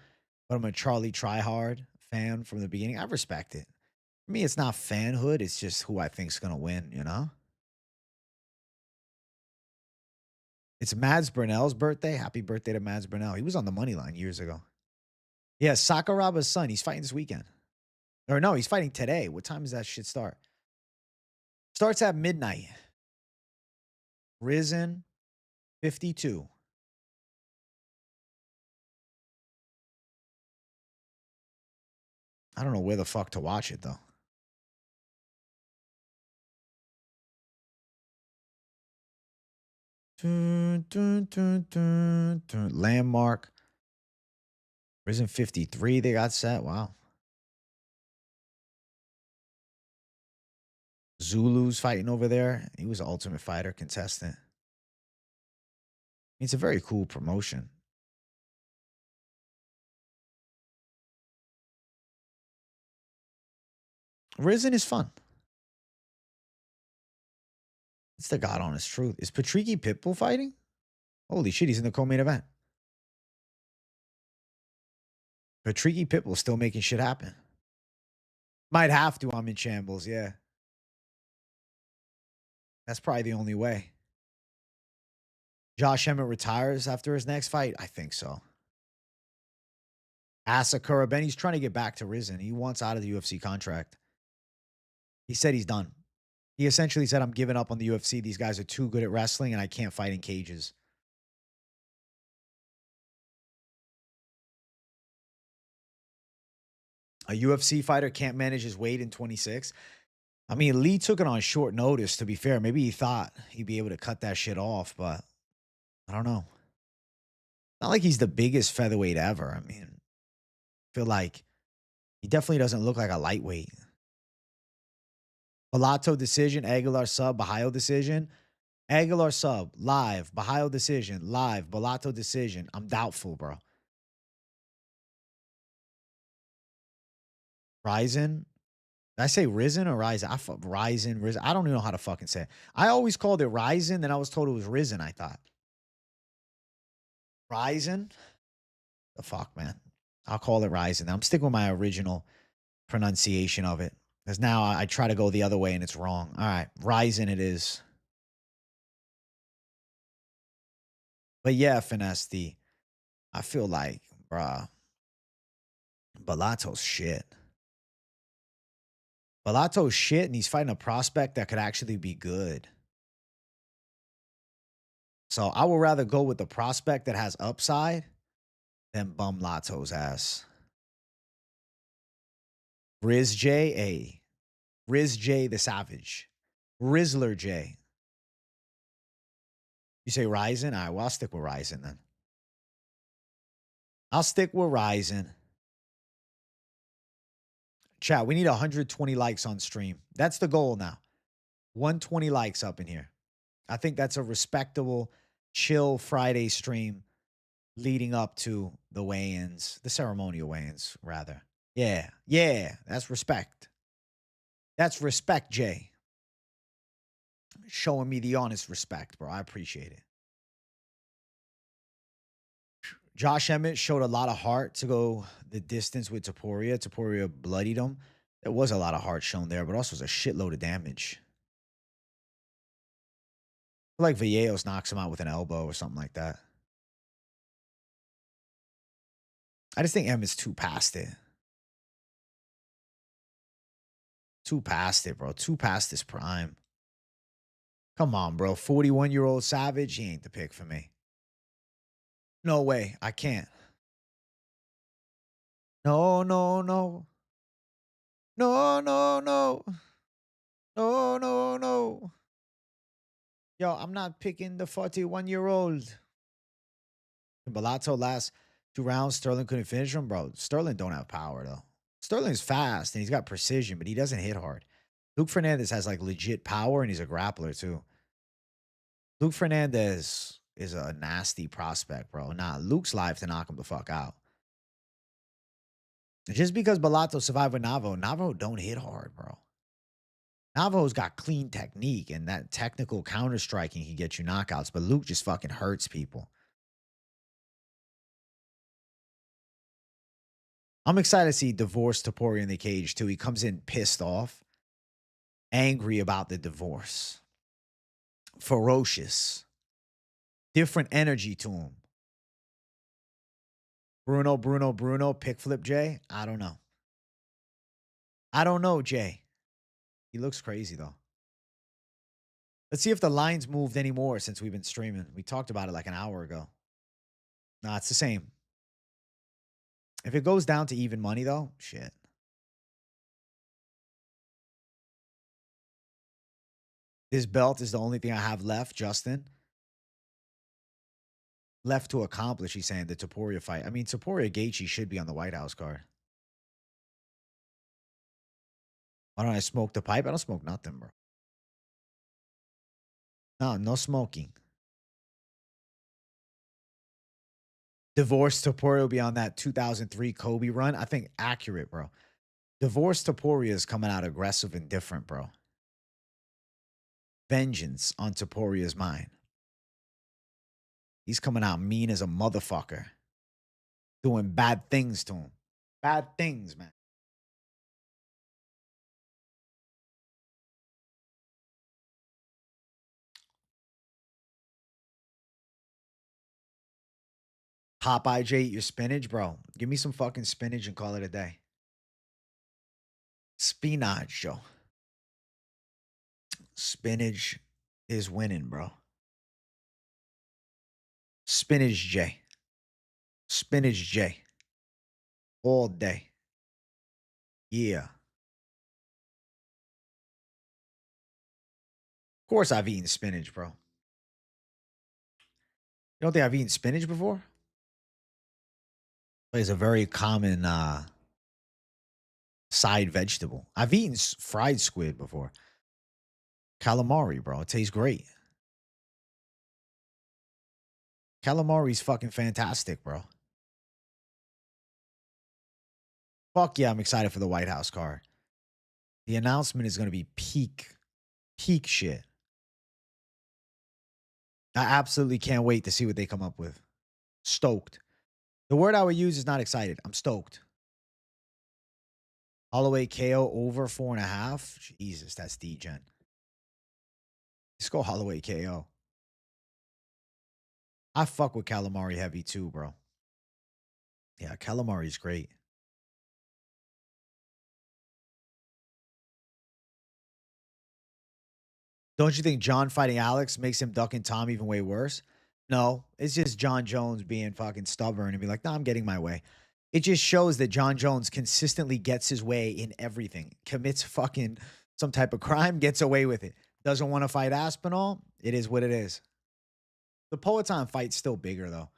But I'm a Charlie Tryhard fan from the beginning. I respect it. For me, it's not fanhood. It's just who I think's going to win, you know? It's Mads Burnell's birthday. Happy birthday to Mads Burnell. He was on the money line years ago. Yeah, Sakuraba's son. He's fighting this weekend. Or no, he's fighting today. What time does that shit start? Starts at midnight. Risen 52. I don't know where the fuck to watch it, though. Landmark. Risen 53, they got set. Wow. Zulu's fighting over there. He was an Ultimate Fighter contestant. It's a very cool promotion. Risen is fun. It's the God honest truth. Is Patricky Pitbull fighting? Holy shit, he's in the co-main event. Patricky Pitbull still making shit happen. Might have to. I'm in shambles. Yeah. That's probably the only way. Josh Emmett retires after his next fight? I think so. Asakura Ben, he's trying to get back to Risen. He wants out of the UFC contract. He said he's done. He essentially said, I'm giving up on the UFC. These guys are too good at wrestling, and I can't fight in cages. A UFC fighter can't manage his weight in 26. I mean, Lee took it on short notice, to be fair. Maybe he thought he'd be able to cut that shit off, but I don't know. Not like he's the biggest featherweight ever. I mean, I feel like he definitely doesn't look like a lightweight. Bellato decision, Aguilar sub, Borralho decision. Aguilar sub, live. Borralho decision, live. Bellato decision. I'm doubtful, bro. Ryzen. Did I say Risen or Ryzen? Ryzen, Risen. I don't even know how to fucking say it. I always called it Ryzen, then I was told it was Risen, I thought. Ryzen? The fuck, man. I'll call it Ryzen. I'm sticking with my original pronunciation of it. Because now I try to go the other way and it's wrong. All right. Ryzen it is. But yeah, Finesse D. I feel like, bruh, Bellato's shit. Bellato's shit, and he's fighting a prospect that could actually be good. So I would rather go with the prospect that has upside than bum Lato's ass. Riz J, A. Riz J the Savage. Rizzler J. You say Ryzen? All right, well, I'll stick with Ryzen then. I'll stick with Ryzen. Chat, we need 120 likes on stream. That's the goal now. 120 likes up in here. I think that's a respectable, chill Friday stream leading up to the weigh-ins, the ceremonial weigh-ins, rather. Yeah, yeah, that's respect. That's respect, Jay. Showing me the honest respect, bro. I appreciate it. Josh Emmett showed a lot of heart to go the distance with Topuria. Topuria bloodied him. There was a lot of heart shown there, but also was a shitload of damage. I feel like Vallejos knocks him out with an elbow or something like that. I just think Emmett's too past it. Too past it, bro. Too past his prime. Come on, bro. 41-year-old Savage, he ain't the pick for me. No way. I can't. No, no, no. No, no, no. No, no, no. Yo, I'm not picking the 41-year-old. Bellato last 2 rounds, Sterling couldn't finish him, bro. Sterling don't have power, though. Sterling's fast, and he's got precision, but he doesn't hit hard. Luke Fernandez has, like, legit power, and he's a grappler, too. Luke Fernandez is a nasty prospect, bro. Nah, Luke's live to knock him the fuck out. Just because Bellato survived with Navo don't hit hard, bro. Navo's got clean technique, and that technical counter striking can get you knockouts, but Luke just fucking hurts people. I'm excited to see Divorce Topuria in the cage, too. He comes in pissed off, angry about the divorce, ferocious, different energy to him. Bruno, pick flip Jay. I don't know. I don't know, Jay. He looks crazy, though. Let's see if the lines moved anymore since we've been streaming. We talked about it like an hour ago. Nah, it's the same. If it goes down to even money, though, shit. This belt is the only thing I have left, Justin. Left to accomplish, he's saying, the Topuria fight. I mean, Topuria Gaethje should be on the White House card. Why don't I smoke the pipe? I don't smoke nothing, bro. No, no smoking. Divorce Topuria will be on that 2003 Kobe run. I think accurate, bro. Divorce Topuria is coming out aggressive and different, bro. Vengeance on Topuria's mind. He's coming out mean as a motherfucker. Doing bad things to him. Bad things, man. Popeye J, eat your spinach, bro. Give me some fucking spinach and call it a day. Spinach, Joe. Spinach is winning, bro. Spinach J. Spinach J. All day. Yeah. Of course I've eaten spinach, bro. You don't think I've eaten spinach before? It's a very common side vegetable. I've eaten fried squid before. Calamari, bro. It tastes great. Calamari's fucking fantastic, bro. Fuck yeah, I'm excited for the White House card. The announcement is going to be peak shit. I absolutely can't wait to see what they come up with. Stoked. The word I would use is not excited. I'm stoked. Holloway KO over 4.5. Jesus, that's D-Gen. Let's go Holloway KO. I fuck with calamari heavy too, bro. Yeah, calamari's great. Don't you think John fighting Alex makes him ducking Tom even way worse? No, it's just John Jones being fucking stubborn and be like, nah, I'm getting my way. It just shows that John Jones consistently gets his way in everything. Commits fucking some type of crime, gets away with it. Doesn't want to fight Aspinall. It is what it is. The Poetan fight's still bigger, though.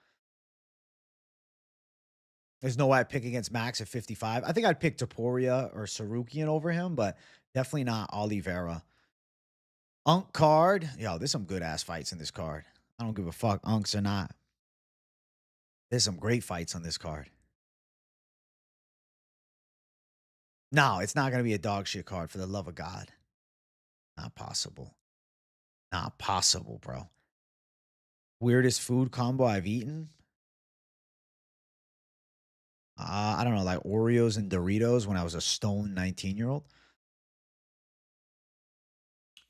There's no way I'd pick against Max at 55. I think I'd pick Topuria or Sarukian over him, but definitely not Oliveira. Unk card. Yo, there's some good ass fights in this card. I don't give a fuck, Unks or not. There's some great fights on this card. No, it's not going to be a dog shit card, for the love of God. Not possible. Not possible, bro. Weirdest food combo I've eaten? I don't know, like Oreos and Doritos when I was a stoned 19-year-old.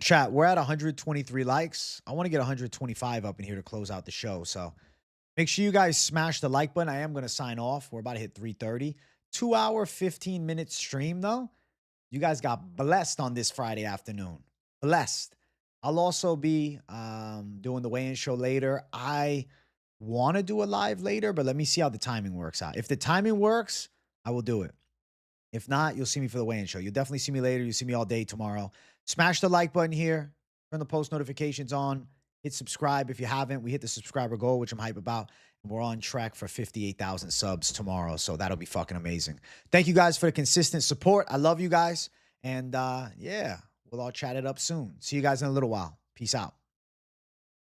Chat, we're at 123 likes. I want to get 125 up in here to close out the show. So make sure you guys smash the like button. I am going to sign off. We're about to hit 3:30. 2-hour, 15-minute stream, though. You guys got blessed on this Friday afternoon. Blessed. I'll also be doing the weigh-in show later. I want to do a live later, but let me see how the timing works out. If the timing works, I will do it. If not, you'll see me for the weigh-in show. You'll definitely see me later. You'll see me all day tomorrow. Smash the like button here. Turn the post notifications on. Hit subscribe if you haven't. We hit the subscriber goal, which I'm hype about. And we're on track for 58,000 subs tomorrow. So that'll be fucking amazing. Thank you guys for the consistent support. I love you guys. And yeah, we'll all chat it up soon. See you guys in a little while. Peace out.